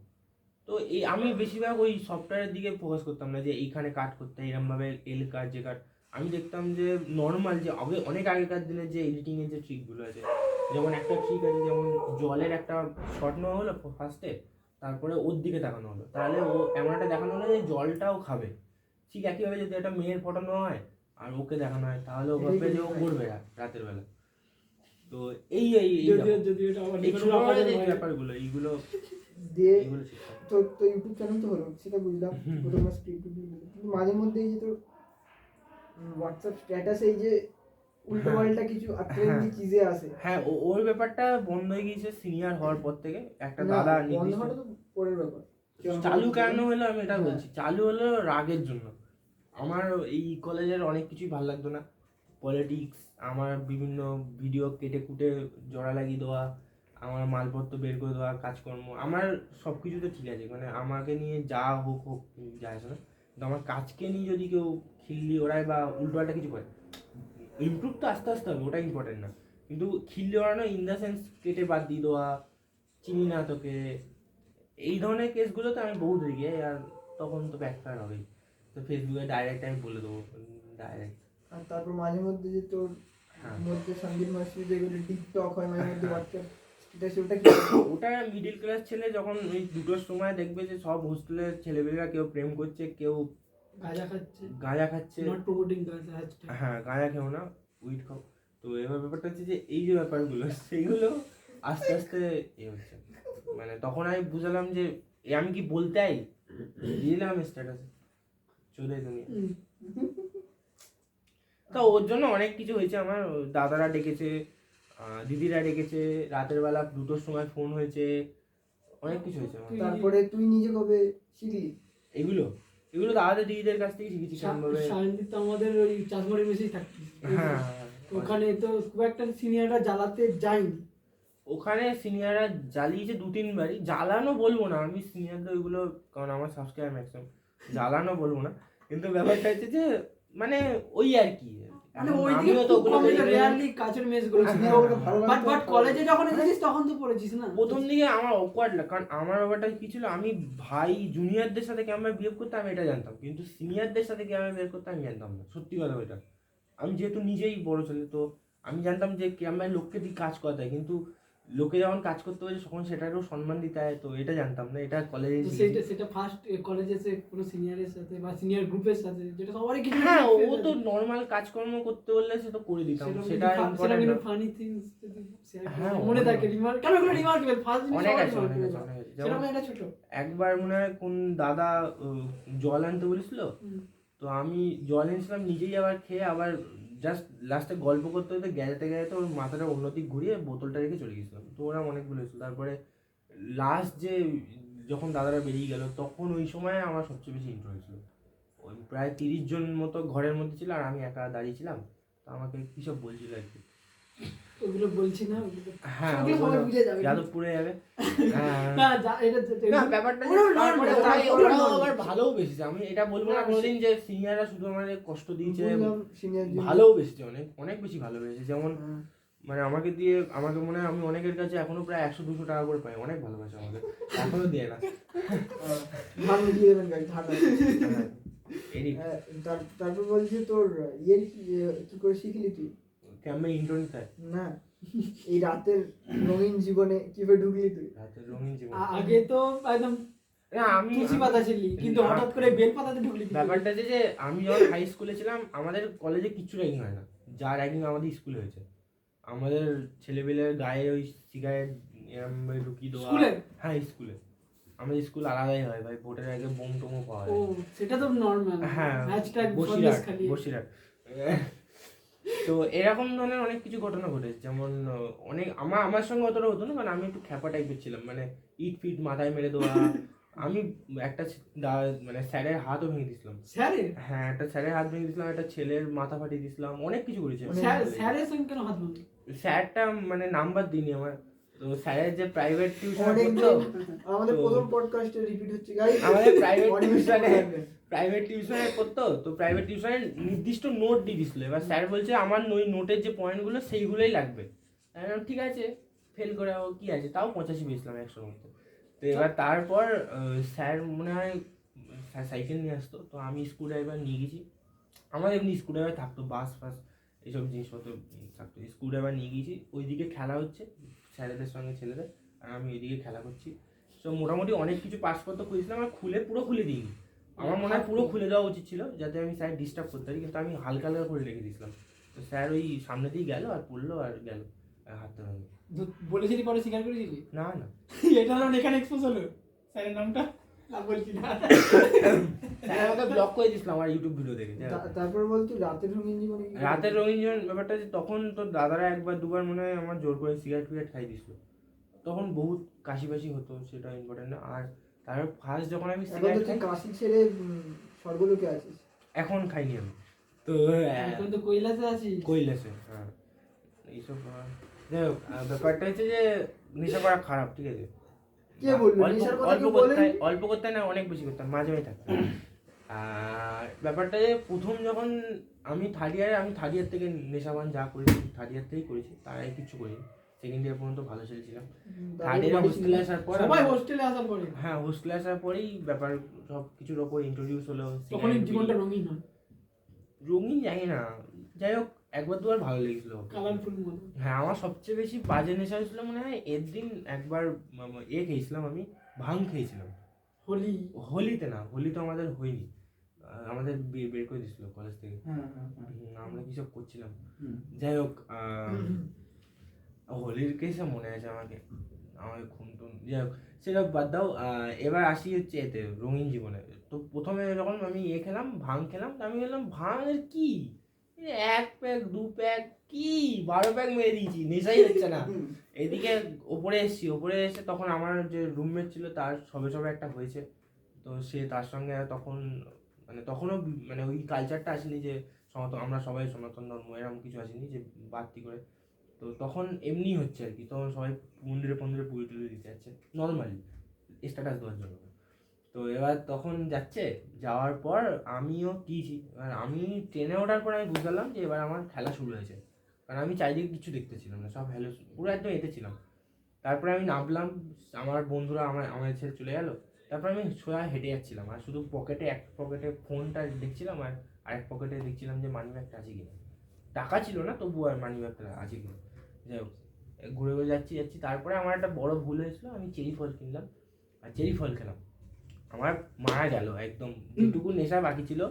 তো এই আমি বেশিরভাগ ওই সফটওয়্যারের দিকে ফোকাস করতাম না, যে এইখানে কাট করতে হয় এরমভাবে এল কাট যে কাট, আমি দেখতাম যে নর্মাল যে অনেক আগেকার দিনে যে এডিটিংয়ের যে ট্রিকগুলো আছে, যেমন একটা ট্রিক আছে, যেমন জলের একটা শট নেওয়া হলো ফার্স্টে, তারপরে ওর দিকে তাকানো হলো, তাহলে ও এমন একটা দেখানো হলো যে জলটাও খাবে। ঠিক একইভাবে যদি একটা মেয়ের ফটো নেওয়া হয় আর ওকে দেখানো হয়, তাহলে ও ভাববে যে ও ঘুরবে রাতের বেলা। তো এই এই যদি এটা আমার এই ছোট ব্যাপারগুলো এইগুলো দিয়ে এইগুলো শিখতে হবে। তো তো ইউটিউব চ্যানেল তো হলো, সেটা বুঝলাম, প্রথম মাস ইউটিউব, কিন্তু মাঝে মধ্যে এই যে তোর হোয়াটসঅ্যাপ স্ট্যাটাস এই যে উল্টো পাল্টা কিছু ট্রেন্ডি চিজে আসে। হ্যাঁ, ওর ব্যাপারটা বন্ধ হয়ে গিয়েছে সিনিয়র হওয়ার পর থেকে। একটা না, দাদা বন্ধ নির্দিষ্ট হওয়াটা তো পরের ব্যাপার। চালু কেন হলো আমি এটা বলছি। চালু হলো রাগের জন্য। আমার এই কলেজের অনেক কিছুই ভালো লাগতো না, পলিটিক্স, আমার বিভিন্ন ভিডিও কেটে কুটে জোড়া লাগিয়ে দেওয়া, আমার মালপত্র বের করে দেওয়া, কাজকর্ম, আমার সব কিছু তো ঠিক আছে, মানে আমাকে নিয়ে যা হোক হোক যায় আসে না, কিন্তু আমার কাজকে নিয়ে যদি কেউ খিল্লি ওড়ায় বা উল্টোপাল্টা কিছু করে, ইমপ্রুভ তো আস্তে আস্তে হবে, ওটা ইম্পর্টেন্ট না, কিন্তু খিল্লি ওড়ানো ইন দ্য সেন্স কেটে বাদ দিয়ে দেওয়া, চিনি না তোকে, এই ধরনের কেসগুলোতে আমি বহুত রেগে যাই। আর তখন তো ব্যাকফায়ার হবেই, তো ফেসবুকে ডাইরেক্ট আমি বলে দেবো ডাইরেক্ট। আর তারপর মাঝে মধ্যে যে তোর হ্যাঁ, মধ্যে সঙ্গীত মাসি যেগুলো টিকটক হয় মাঝে মধ্যে হোয়াটসঅ্যাপ স্ট্যাটাস, ওটা কি? ওটা মিডিল ক্লাস ছেলে যখন ওই দুটোর সময় দেখবে যে সব হোস্টেলের ছেলেমেয়েরা কেউ প্রেম করছে, কেউ গাঁজা খাচ্ছে, নট প্রমোটিং গাঁজা হ্যাশট্যাগ। হ্যাঁ গাঁজা খেও না, উইড খাও। তো এবার ব্যাপারটা হচ্ছে যে এই যে ব্যাপারগুলো সেইগুলো আস্তে আস্তে এ হচ্ছে, মানে তখন আমি বুঝলাম যে আমি কি বলতে দিলাম স্ট্যাটাসে চলে তুমি। তা ওর জন্য অনেক কিছু হয়েছে, আমার দাদারা ডেকেছে, দিদিরা ডেকেছে, রাতের বেলা দুটোর সময় ফোন হয়েছে, অনেক কিছু হয়েছে আমার। তারপরে তুই নিজে কবে শিখলি এগুলো এগুলো দাদাদের দিদিদের কাছ থেকে শিখেছি কেমনভাবে। সায়নদীপ তো আমাদের ওই চাষবাড়ির মেসেই থাকতো, হ্যাঁ, ওখানে তো খুব একটা সিনিয়ররা জ্বালাতে যায়নি। ওখানে সিনিয়ররা জ্বালিয়েছে 2-3 বারই, জ্বালানো বলবো না আমি সিনিয়রদের ওইগুলো, কারণ আমার সাবস্ক্রাইব ম্যাক্সিমাম, জ্বালানো বলবো না, কিন্তু ব্যাপারটা হচ্ছে যে মানে ওই আর কি, মানে ওইদিকে খুব কম, রেয়ারলি কাছের মেসগুলো ছিল, বাট কলেজে যখন এসেছিস তখন তো পড়েছিস না। প্রথম দিকে আমার অকওয়ার্ড লাগে, কারণ আমার ব্যাপারটা কি ছিল, আমি ভাই জুনিয়রদের সাথে কেমন বিহেভ করতে আমি এটা জানতাম, কিন্তু সিনিয়রদের সাথে কেমন বিহেভ করতে আমি জানতাম না, সত্যি কথা ওইটা। আমি যেহেতু নিজেই বড় ছেলে, তো আমি জানতাম যে কেমন লোককে দিয়ে কাজ করাতে হয়, কিন্তু লোকে যখন কাজ করতে পারে তখন সেটারও সম্মান দিতে হয়, তো এটা জানতাম না, এটা কলেজে সেটা ফার্স্ট কলেজে এসে কোনো সিনিয়রের সাথে বা সিনিয়র গ্রুপের সাথে, যেটা সবারই কিছু না হ্যাঁ, কিছু ও তো নর্মাল কাজকর্ম করতে বললে সে তো করে দিতাম, সেটা সেটা important কিন্তু না। ফানি থিংস শেয়ার হ্যাঁ, মনে অনেক। থাকে, রিমার্ক কেন এগুলো রিমার্কেবল ফার্স্ট জিনিস অনেক সবাই আছে, অনেক আছে, remarkable। অনেক আছে। সেরকম যেমন একটা ছোট একবার মনে হয় কোন দাদা জল আনতে বলেছিল, তো আমি জল এনেছিলাম নিজেই, আবার খেয়ে আবার জাস্ট লাস্টে গল্প করতে করতে গেজাতে গেজাতে ওর মাথাটা অন্যদিক ঘুরিয়ে বোতলটা রেখে চলে গেছিলাম, তো ওরা অনেক বলেছিল। তারপরে লাস্ট যে যখন দাদারা বেরিয়ে গেল, তখন ওই সময় আমার সবচেয়ে বেশি ইন্টারেস্ট হয়েছিল। ওই প্রায় 30 জন মতো ঘরের মধ্যে ছিল, আর আমি একা দাঁড়িয়েছিলাম, তো আমাকে কী সব বলছিল আর কি। ওগুলো বলছি না, ওগুলো হ্যাঁ, ওগুলো সবাই বুঝে যাবে। যাদবপুরে যাবে। হ্যাঁ, না এটা না, ব্যাপারটা ওরা যে তারপরে normal, ওরাও normal। আবার ভালোও বেশিছে, আমি এটা বলবো না কোনোদিন যে সিনিয়ররা শুধু আমাদের কষ্ট দিয়েছে, সিনিয়র ভালোও বেশিছে, অনেক অনেক বেশি ভালোবেসেছে। যেমন মানে আমাকে দিয়ে, আমাকে মনে হয় আমি অনেকের কাছে এখনো প্রায় 100-200 টাকা করে পাই, অনেক ভালোবাসে আমাকে, এখনো দিয়ে না। ধান দিয়ে দেবেন গাড়ি ধান হ্যাঁ, এরই তারপর বলছি তোর ইয়ের কি করে শিখলি তুই? ক্যাম্পে ইন্টার্ন নিতে না, এই রাতের রঙিন জীবনে কিভাবে ঢুকলি তুই? রাতের রঙিন জীবন। আগে তো একদম না, আমি তুলসী পাতা ছিলি, কিন্তু হঠাৎ করে বেল পাতাতে ঢুকলি। ব্যাপারটা যে আমি যখন হাই স্কুলে ছিলাম, আমাদের কলেজে কিচ্ছু র্যাগিং হয় না, যা র্যাগিং আমাদের স্কুলে হয়েছে। আমাদের ছেলেপেলের গায়ে ওই সিগারেট ঢুকিয়ে দেওয়া। স্কুলে? হ্যাঁ, স্কুলে। আমাদের স্কুল আলাদাই হয় ভাই, ভোটের আগে বোম টোমও পাওয়া ও যায়। সেটা তো নরমাল। হ্যাঁ, হ্যাশট্যাগ বসিরহাট খালি। বসিরহাট। তো এরকম ধরনের অনেক কিছু ঘটনা ঘটেছে, যেমন অনেক আমার সঙ্গে অতটা হতো না, কারণ আমি একটু খ্যাপা টাইপের ছিলাম, মানে ইট ফিট মাথায় মেরে দেওয়া। আমি একটা মানে স্যারের হাতও ভেঙে দিয়েছিলাম। স্যারের? হ্যাঁ, একটা স্যারের হাত ভেঙে দিয়েছিলাম, একটা ছেলের মাথা ফাটিয়ে দিয়েছিলাম, অনেক কিছু করেছি। স্যারের সঙ্গে কেন হাত ভাঙলি? স্যারটা মানে নাম্বার দিইনি আমার, তো স্যারের যে প্রাইভেট টিউশন আমাদের প্রথম পডকাস্টে রিপিট হচ্ছে গাইস, আমাদের প্রাইভেট টিউশনে করতো, তো প্রাইভেট টিউশনে নির্দিষ্ট নোট দিয়ে দিছিল। এবার স্যার বলছে আমার ওই নোটের যে পয়েন্টগুলো সেইগুলোই লাগবে। আমি বললাম ঠিক আছে, ফেল করে কি আছে, তাও 85 পেয়েছিলাম 100-র মধ্যে। তো এবার তারপর স্যার মনে হয় সাইকেল নিয়ে আসতো, তো আমি স্ক্রু ড্রাইভার নিয়ে গেছি, আমার এমনি স্ক্রুড্রাইভার থাকতো, বাস ফাস এইসব জিনিসপত্র থাকতো, স্ক্রুড্রাইভার নিয়ে গিয়েছি, ওইদিকে খেলা হচ্ছে স্যারেদের সঙ্গে ছেলেদের, আর আমি ওইদিকে খেলা করছি। তো মোটামুটি অনেক কিছু পাসপত্র খুলেছিলাম, আর পুরো খুলে দিইনি, আমার মনে হয় পুরো খুলে দেওয়া উচিত ছিল যাতে আমি স্যার ডিস্টার্ব করতে পারি, কিন্তু আমি হালকা হালকা করে রেখে দিয়েছিলাম। তো স্যার ওই সামনে দিয়ে গেল আর পড়লো আর গেল, আর হাতটা ভাঙে। বলেছিলি পরে স্বীকার করেছিলি? না না এটা নাম এখানে এক্সপোজ হলো, স্যারের নামটা আর বলছি না। স্যার আমাকে ব্লক করে দিয়েছিল আমার ইউটিউব ভিডিও দেখে। তারপর বলতো রাতের রঙিন জীবনে কি- রাতের রঙিন জীবন ব্যাপারটা যে তখন তো দাদারা একবার দুবার মনে হয় আমার জোর করে সিগারেট ফিগারেট খাই দিছিল, তখন বহুত কাশি বাসি হতো, সেটা ইম্পর্টেন্ট না। আর তারপর ফার্স্ট যখন আমি এখন সিগারেট তো তুই খাই, কাশি ছেড়ে স্বর্গলোকে আছিস। এখন খাইনি আমি তো এখন তো কৈলাসে আছিস। কৈলাসে। হ্যাঁ এইসব যাই হোক, ব্যাপারটা হচ্ছে যে নেশা করা খারাপ, ঠিক আছে? কে বললো নেশার কথা? কেউ বলেনি? অল্প করতে না, অনেক বেশি করতাম, মাঝে মাঝে থাকতাম। আর ব্যাপারটা যে প্রথম যখন আমি থার্ড ইয়ার থেকে নেশাবান যা করেছি থার্ড ইয়ার থেকেই করেছি, তার আগে কিছু করিনি। সেকেন্ড ইয়ার পর্যন্ত ভালো ছেলেছিলাম। থার্ড ইয়ারে হোস্টেলে আসার পর সবাই হোস্টেলে আসার পরে হ্যাঁ হোস্টেলে আসার পরেই ব্যাপার সব কিছুর ওপর ইন্ট্রোডিউস হলো। তখনই জীবনটা রঙিন হয়, রঙিন জানি না, যাই হোক একবার দুবার ভালো লেগেছিল। কালারফুল মনে। হ্যাঁ আমার সবচেয়ে বেশি বাজে নেশা হয়েছিল মনে হয় এর দিন একবার খেয়েছিলাম, আমি ভাং খেয়েছিলাম। হোলিতে না, হোলি তো আমাদের হয়নি, আমাদের বের করে দিয়েছিল কলেজ থেকে। আমরা কি সব করছিলাম, যাই হোক হোলির কেসে মনে আছে আমাকে খুন টুন, যাই হোক সেটা বাদ দাও। এবার আসি হচ্ছে এতে রঙিন জীবনে। তো প্রথমে যখন আমি ভাং খেলাম, তো আমি বললাম ভাঙের কি, 1 প্যাক 2 প্যাক কি 12 প্যাক মেরে দিয়েছি, নেশাই হচ্ছে না। এদিকে ওপরে এসে তখন আমার যে রুমমেট ছিল তার সবে একটা হয়েছে, তো সে তার সঙ্গে তখন তখনও ওই কালচারটা আসেনি যে আমরা সবাই সনাতন ধর্ম, এরকম কিছু আসেনি যে বাড়তি করে। তো তখন এমনি হচ্ছে আর কি, তখন সবাই মন্দিরে পুজো টুজো দিতে যাচ্ছে নর্মালি স্ট্যাটাস দেওয়ার জন্য। তো এবার তখন যাওয়ার পর আমিও গিয়েছি, এবার আমি ট্রেনে ওঠার পর আমি বুঝতে পারলাম যে এবার আমার খেলা শুরু হয়েছে, কারণ আমি চারিদিকে কিছু দেখতেছিলাম না, সব হ্যালো পুরো একদম এতে ছিলাম। তারপরে আমি নামলাম, আমার বন্ধুরা আমার ছেড়ে চলে গেল, তারপর আমি সোজা হেঁটে যাচ্ছিলাম, আর শুধু এক পকেটে ফোনটা দেখছিলাম, আর আরেক পকেটে দেখছিলাম যে মানি ব্যাগটা আছে কিনা। টাকা ছিল না তবুও আর মানি ব্যাগটা আছে কিনা। যাই হোক ঘুরে যাচ্ছি, তারপরে আমার একটা বড় ভুল হয়েছিল, আমি চেরি ফল কিনলাম আর চেরি ফল খেলাম, আমার মারা গেল একদম, যেটুকু নেশা বাকি ছিল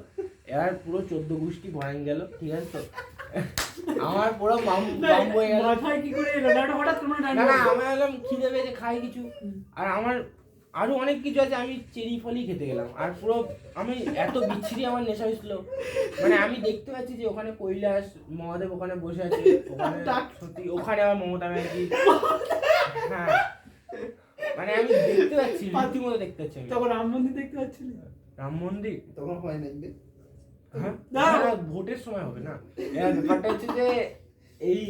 এবার পুরো 14 গোষ্ঠী ভরান গেল, ঠিক আছে? তো আমার পুরো বাম হয়ে গেল। মাথায় কি করে এলো না হঠাৎ করে না আমি বললাম খিদে পেয়েছে খাই কিছু, আর আমার আরো অনেক কিছু আছে, আমি চেরি ফলই খেতে গেলাম, আর পুরো আমি এত বিচ্ছিরি আমার নেশা হয়েছিল, আমি দেখতে পাচ্ছি যে ওখানে কৈলাস মহাদেব ওখানে বসে আছে, ওখানে সত্যি ওখানে আমার মমতা ব্যানার্জি, হ্যাঁ আমি দেখতে পাচ্ছি, রীতিমতো দেখতে পাচ্ছি। তখন রাম মন্দির দেখতে পাচ্ছিলি? রাম মন্দির তখন হয় নাকি? হ্যাঁ ভোটের সময় হবে না। ব্যাপারটা হচ্ছে যে এই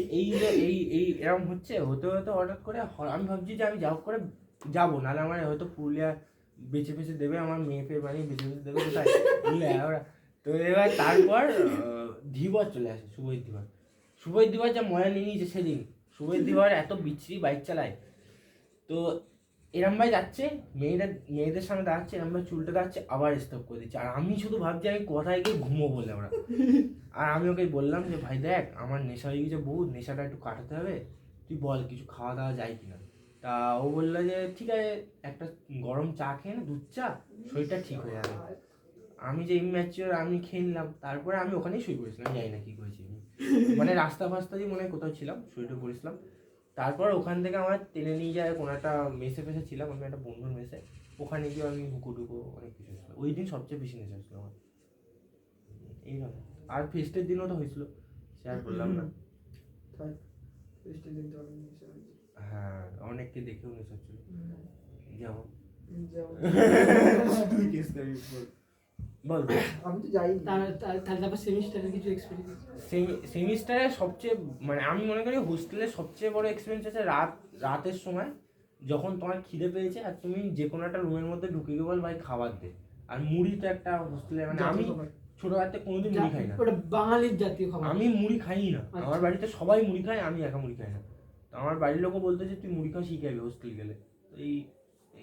এরকম হতে হঠাৎ করে আমি ভাবছি যে আমি করে যাবো, নাহলে আমার হয়তো পুরুলিয়া বেঁচে দেবে, আমার মেয়ে ফেয়ে বানিয়ে বেঁচে দেবে কোথায় বুঝলে ওরা। তো এবার তারপর ধীবর চলে আসে, শুভজিৎ ধীবর যা মজা নিয়ে নিয়েছে সেদিন। শুভজিৎ ধীবর এত বিচ্ছিরি বাইক চালায়, তো এরম ভাই যাচ্ছে মেয়েদের সামনে দাঁড়াচ্ছে, এরম ভাই চুলটা দাঁড়াচ্ছে, আবার স্টপ করে দিচ্ছে, আর আমি শুধু ভাবছি আমি কোথায় গিয়ে ঘুমো বলে ওরা। আর আমি ওকে বললাম যে ভাই দেখ আমার নেশা হয়ে গেছে বহুত, নেশাটা একটু কাটাতে হবে, তুই বল কিছু খাওয়া দাওয়া যায় কিনা। তা ও বললো যে ঠিক আছে একটা গরম চা খেয়ে না, দুধ চা, শরীরটা ঠিক হয়ে যাবে। আমি যে ইম্যাচিওর আমি খেয়ে নিলাম, তারপরে আমি ওখানেই শুয়ে পড়েছিলাম, জানি না কি করেছি আমি, রাস্তা ফাস্তা দিয়ে মনে হয় কোথাও ছিলাম, শুয়ে পড়েছিলাম। তারপর ওখান থেকে আমার টেনে নিয়ে যায় কোনো একটা মেসে ছিলাম, আমি একটা বন্ধুর মেসে, ওখানে গিয়ে আমি হুকো অনেক কিছু ছিল। ওই দিন সবচেয়ে বেশি নেশা ছিল আমার এইভাবে। আর ফেস্টের দিনও তো হয়েছিল, শেয়ার করলাম না। হ্যাঁ অনেককে দেখেও নেশা ছিল, যেমন বল। আমি তো যাই তারপর সেমিস্টারের কিছু এক্সপেরিয়েন্স? সেমিস্টারে সবচেয়ে আমি মনে করি হোস্টেলের সবচেয়ে বড় এক্সপিরিয়েন্স আছে রাতের সময়, যখন তোমার খিদে পেয়েছে আর তুমি যে কোনো একটা রুমের মধ্যে ঢুকে গিয়ে বল ভাই খাবার দে। আর মুড়ি তো একটা হোস্টেলে, আমি ছোটবেলাতে কোনোদিন মুড়ি খাই না, ওটা বাঙালির জাতীয় খাবার, আমি মুড়ি খাই না। আমার বাড়িতে সবাই মুড়ি খায়, আমি একা মুড়ি খাই না। তো আমার বাড়ির লোকও বলতে যে তুই মুড়ি খাওয়া শিখে যাবি হোস্টেল গেলে। এই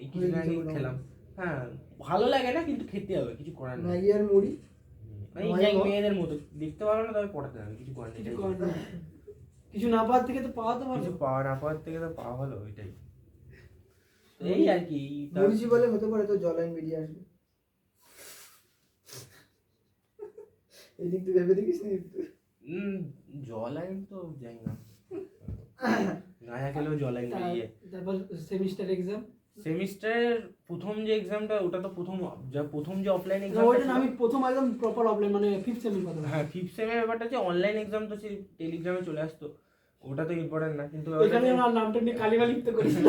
কিছুদিন আগে খেলাম, হ্যাঁ ভালো লাগে না কিন্তু খেতে হবে, কিছু করার নেই। ম্যাগি আর মুড়ি এই মেয়েদের মতো দেখতে পারো না, তবে পড়াতে হবে, কিছু করার নেই। কিছু করার নেই। কিছু না পাওয়ার থেকে তো পাওয়া তো ভালো। কিছু পাওয়া না পাওয়ার থেকে তো পাওয়া হলো, ওইটাই। এই আর কি। মরিচি বলে হতে পারে তো জলাইন বেরিয়ে আসবে। এই দিক থেকে ভেবে দেখিস নি? জল আইন তো যাই না, গাঁজা খেলেও জল আইন বেরিয়ে। তারপর সেমিস্টার এক্সাম। সেমিস্টারের প্রথম যে এক্সামটা, ওটা তো প্রথম যে অফলাইন এক্সাম, ওইটা না, আমি প্রথম একদম প্রপার অফলাইন মানে 5th সেমের কথা। হ্যাঁ 5th সেমের ব্যাপারটা যে অনলাইন এক্সাম তো সেই টেলিগ্রামে চলে আসতো, ওটা তো ইম্পর্টেন্ট না, কিন্তু এখানে আমার নামটা নিয়ে কালিমা লিখতে করেছিল।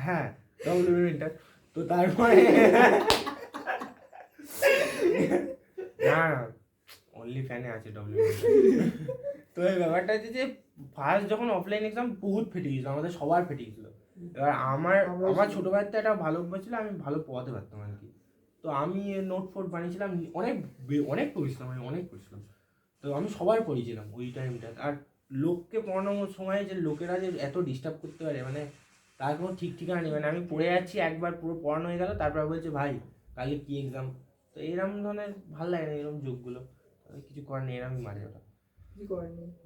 হ্যাঁ ডব্লিউবিটা তো তারপরে না অনলি ফ্যানে আছে ডব্লিউবি। তো এই ব্যাপারটা হচ্ছে যে ফার্স্ট যখন অফলাইন এক্সাম বহুত ফেটে গেছিল, আমাদের সবার ফেটে গেছিল। এবার আমার ছোট ভাইতে একটা ভালো অভ্যাস ছিল, আমি ভালো পড়াতে পারতাম আর কি। তো আমি নোট ফোট বানিয়েছিলাম, অনেক পড়েছিলাম, আমি অনেক পড়েছিলাম। তো আমি সবার পড়িয়েছিলাম ওই টাইমটা। আর লোককে পড়ানোর সময় যে লোকেরা যে এত ডিস্টার্ব করতে পারে, মানে তার কোনো ঠিক ঠিকানা নেই। মানে আমি পড়ে যাচ্ছি, একবার পুরো পড়ানো হয়ে গেল, তারপর বলছে ভাই কালকে কি এক্সাম। তো এরকম ধরনের ভালো লাগে না এরকম যোগগুলো। কিছু করার নেই, এরকমই মারে ওটা,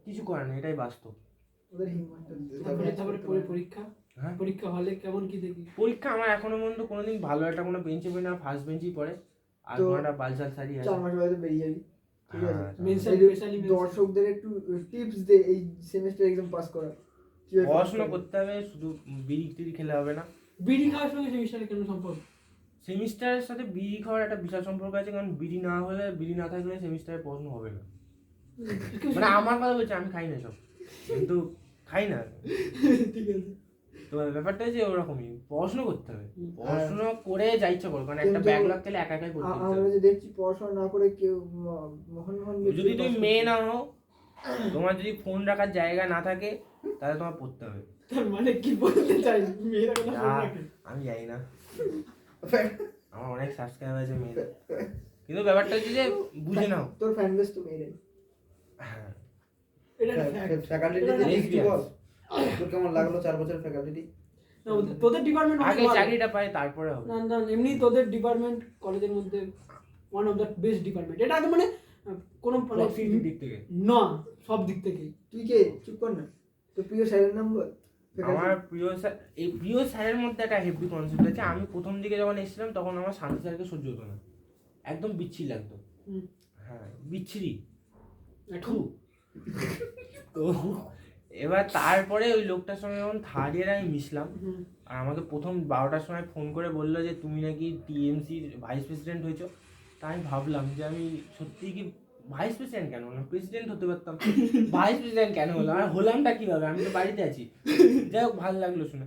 কিছু করার নেই, এটাই বাস্তব। ওদের হিম্মতটা তারপরে পরীক্ষা। হ্যাঁ পরীক্ষা হলে কেমন কি দেখি? পরীক্ষা আমার এখনো পর্যন্ত কোনোদিন ভালো একটা কোনো বেঞ্চে বই না, ফার্স্ট বেঞ্চই পড়ে। আর তো কোনোটা বালচাল সারি আছে। 4 মাস বাদে বেরিয়ে যাবি, ঠিক আছে? হ্যাঁ, মেন্সাল এই স্পেশালি দর্শকদের একটু টিপস দে এই সেমিস্টার এক্সাম পাস করা। কিভাবে pass পড়াশোনা করবে? করতে হবে, শুধু বিড়ি টিড়ি খেলে হবে না। বিড়ি খাওয়ার সঙ্গে সেমিস্টারে কেন সম্পর্ক? সেমিস্টারের সাথে বিড়ি খাওয়ার একটা বিশাল সম্পর্ক আছে, কারণ বিড়ি না থাকলে সেমিস্টারে পড়াশোনা হবে না। মানে আমার কথা বলছি, আমি খাই না সব, কিন্তু খাই না। ঠিক আছে। তো ব্যাপারটা যে ওরকমই, পড়াশোনা করতে হবে, পড়াশোনা করে যা ইচ্ছা করো, কারণ একটা ব্যাকলগ খেলে একা একাই করতে আমরা হবে। যে দেখছি পড়াশোনা না করে কেউ মোহন যদি তুমি মেয়ে না হও, তোমার যদি ফোন রাখার জায়গা না থাকে, তাহলে তোমার পড়তে হবে। তার মানে কি বলতে চাই? মেয়েরা কোনো ফোন রাখে? আমি জানি না, আমার অনেক সাবস্ক্রাইবার আছে মেয়েদের, কিন্তু ব্যাপারটা হচ্ছে যে বুঝে নাও। তোর ফ্যান বেস তো মেয়ে। হ্যাঁ এটা একটা fact। ফ্যাকাল্টি কিছু বল, তোর কেমন লাগলো 4 বছরের ফ্যাকাল্টি? না, তোদের ডিপার্টমেন্ট আগে চাকরিটা পাই তারপরে হবে। না না, এমনি তোদের ডিপার্টমেন্ট কলেজের মধ্যে one of the best department. এটা একদম মানে কোনো মানে প্রক্সিমিটির দিক থেকে না, সব দিক থেকেই। তুই কে চুপ কর না, তোর প্রিয় স্যারের নাম বল। আমার প্রিয় স্যারের মধ্যে একটা হেভি কনসেপ্ট আছে। আমি প্রথম দিকে যখন এসেছিলাম তখন আমার শান্তি স্যারকে সহ্য হতো না, একদম বিচ্ছিরি লাগতো। হ্যাঁ বিচ্ছিরি এখন তো এবার তারপরে ওই লোকটার সঙ্গে যখন থার্ড ইয়ারে আমি মিশলাম, আর আমাকে প্রথম 12টার সময় ফোন করে বললো যে তুমি নাকি টিএমসির ভাইস প্রেসিডেন্ট হয়েছো। তাই আমি ভাবলাম যে আমি সত্যিই কি ভাইস প্রেসিডেন্ট কেন হলাম, প্রেসিডেন্ট হতে পারতাম, ভাইস প্রেসিডেন্ট কেন হলাম, আর হলামটা কীভাবে, আমি তো বাড়িতে আছি। যাই হোক ভালো লাগলো শুনে।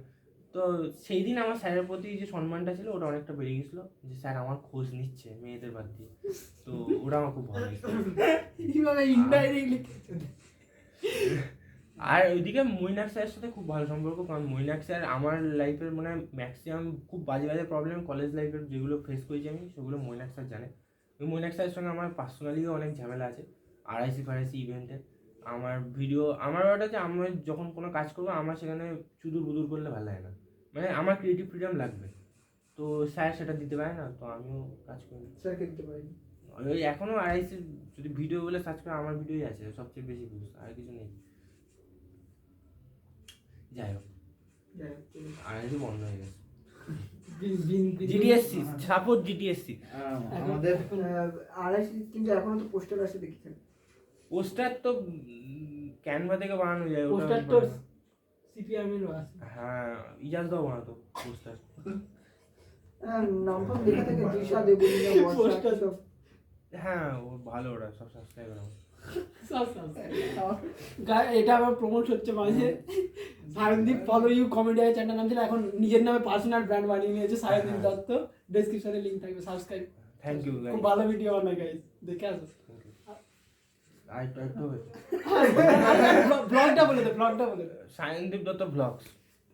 তো সেই দিন আমার স্যারের প্রতি যে সম্মানটা ছিল ওটা অনেকটা বেড়ে গেছিলো, যে স্যার আমার খোঁজ নিচ্ছে মেয়েদের বাদ দিয়ে। তো ওটা আমার খুব ভালো লাগছে। এইভাবে ইনডাইরেক্টলি। আর ওইদিকে মৈনাক স্যারের সাথে খুব ভালো সম্পর্ক, কারণ মৈনাক স্যার আমার লাইফের মানে ম্যাক্সিমাম খুব বাজে বাজে প্রবলেম কলেজ লাইফের যেগুলো ফেস করেছি আমি, সেগুলো মৈনাক স্যার জানে। ওই মৈনাক স্যারের সঙ্গে আমার পার্সোনালিও অনেক ঝামেলা আছে আরআইসি ইভেন্টে। আমার ওটা যে আমি যখন কোনো কাজ করবো আমার সেখানে চুদুর বুদুর করলে ভালো লাগে না, মানে আমার ক্রিয়েটিভ ফ্রিডম লাগবে। তো স্যার সেটা দিতে পারে না, তো আমিও কাজ করি। স্যারকে দিতে পারি ওই এখনও আরআইসি যদি ভিডিও বলে সার্চ করে আমার ভিডিওই আছে সবচেয়ে বেশি ভিউজ, আর কিছু নেই। যাই হোক আরআইসি বন্ধ হয়ে গেছে। জিডিএসসি সাপোর্ট জিডিএসসি আমাদের আড়াইশি, কিন্তু এখনো তো পোস্টার আসে দেখি। পোস্টার তো ক্যানভা থেকে বানানো যায়, ওটা পোস্টার তো সিপিআরএম এর আছে। হ্যাঁ ইজাজ দাও বানাতো পোস্টার। নাম ফাম লেখা থাকে দিশা দেবুলিনা পোস্টার সব। হ্যাঁ ও ভালো, ওরা সব সাবস্ক্রাইবার আমার। এটা আবার প্রমোট হচ্ছে মাঝে। Sayandeep follow you comedy channel নাম ছিল, এখন নিজের নামে পার্সোনাল ব্র্যান্ড বানিয়ে নিয়েছে সায়নদীপ দত্ত। ডেসক্রিপশনে লিংক থাকবে, সাবস্ক্রাইব। থ্যাংক ইউ গাইস, খুব ভালো ভিডিও বানায় গাইস, দেখে আসো। আই ট্রাই টু ব্লগটা বলে দে, ব্লগটা বলে দে। সায়নদীপ দত্ত ব্লগস,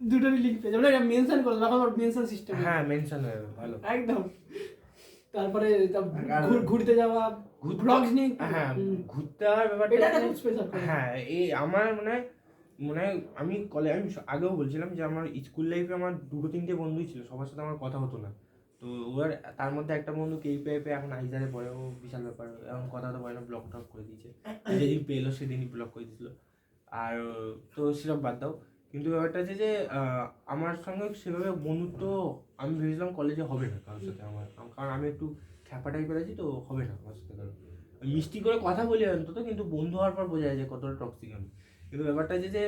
দুটোরই লিংক পেয়ে যাবে, মেনশন করে রাখো, মেনশন সিস্টেম। হ্যাঁ মেনশন হয়ে যাবে, ভালো একদম। তারপরে ঘুরতে যাওয়া, ব্লগস নিয়ে। হ্যাঁ ঘুরতে যাওয়ার ব্যাপারটা এটা খুব স্পেশাল। হ্যাঁ এই আমার মনে হয় আমি আগেও বলছিলাম যে আমার স্কুল লাইফে আমার 2-3টে বন্ধুই ছিল, সবার সাথে আমার কথা হতো না। তো ওর তার মধ্যে একটা বন্ধু KPIP এখন আইজারে পড়ে, ও বিশাল ব্যাপার, এখন কথা তো বলে না, ব্লক টক করে দিয়েছে, যেদিন পেলো সেদিনই ব্লক করে দিয়েছিল। আর তো সেসব বাদ দাও, কিন্তু ব্যাপারটা হচ্ছে যে আমার সঙ্গে সেভাবে বন্ধুত্ব আমি ভেবেছিলাম কলেজে হবে না কারোর সাথে আমার, কারণ আমি একটু খ্যাপা টাইপের আছি, তো হবে না আমার সাথে কারো। মিষ্টি করে কথা বলি অন্তত, কিন্তু বন্ধু হওয়ার পর বোঝা যায় যে কতটা টক্সিক আমি। কিন্তু ব্যাপারটা হচ্ছে যে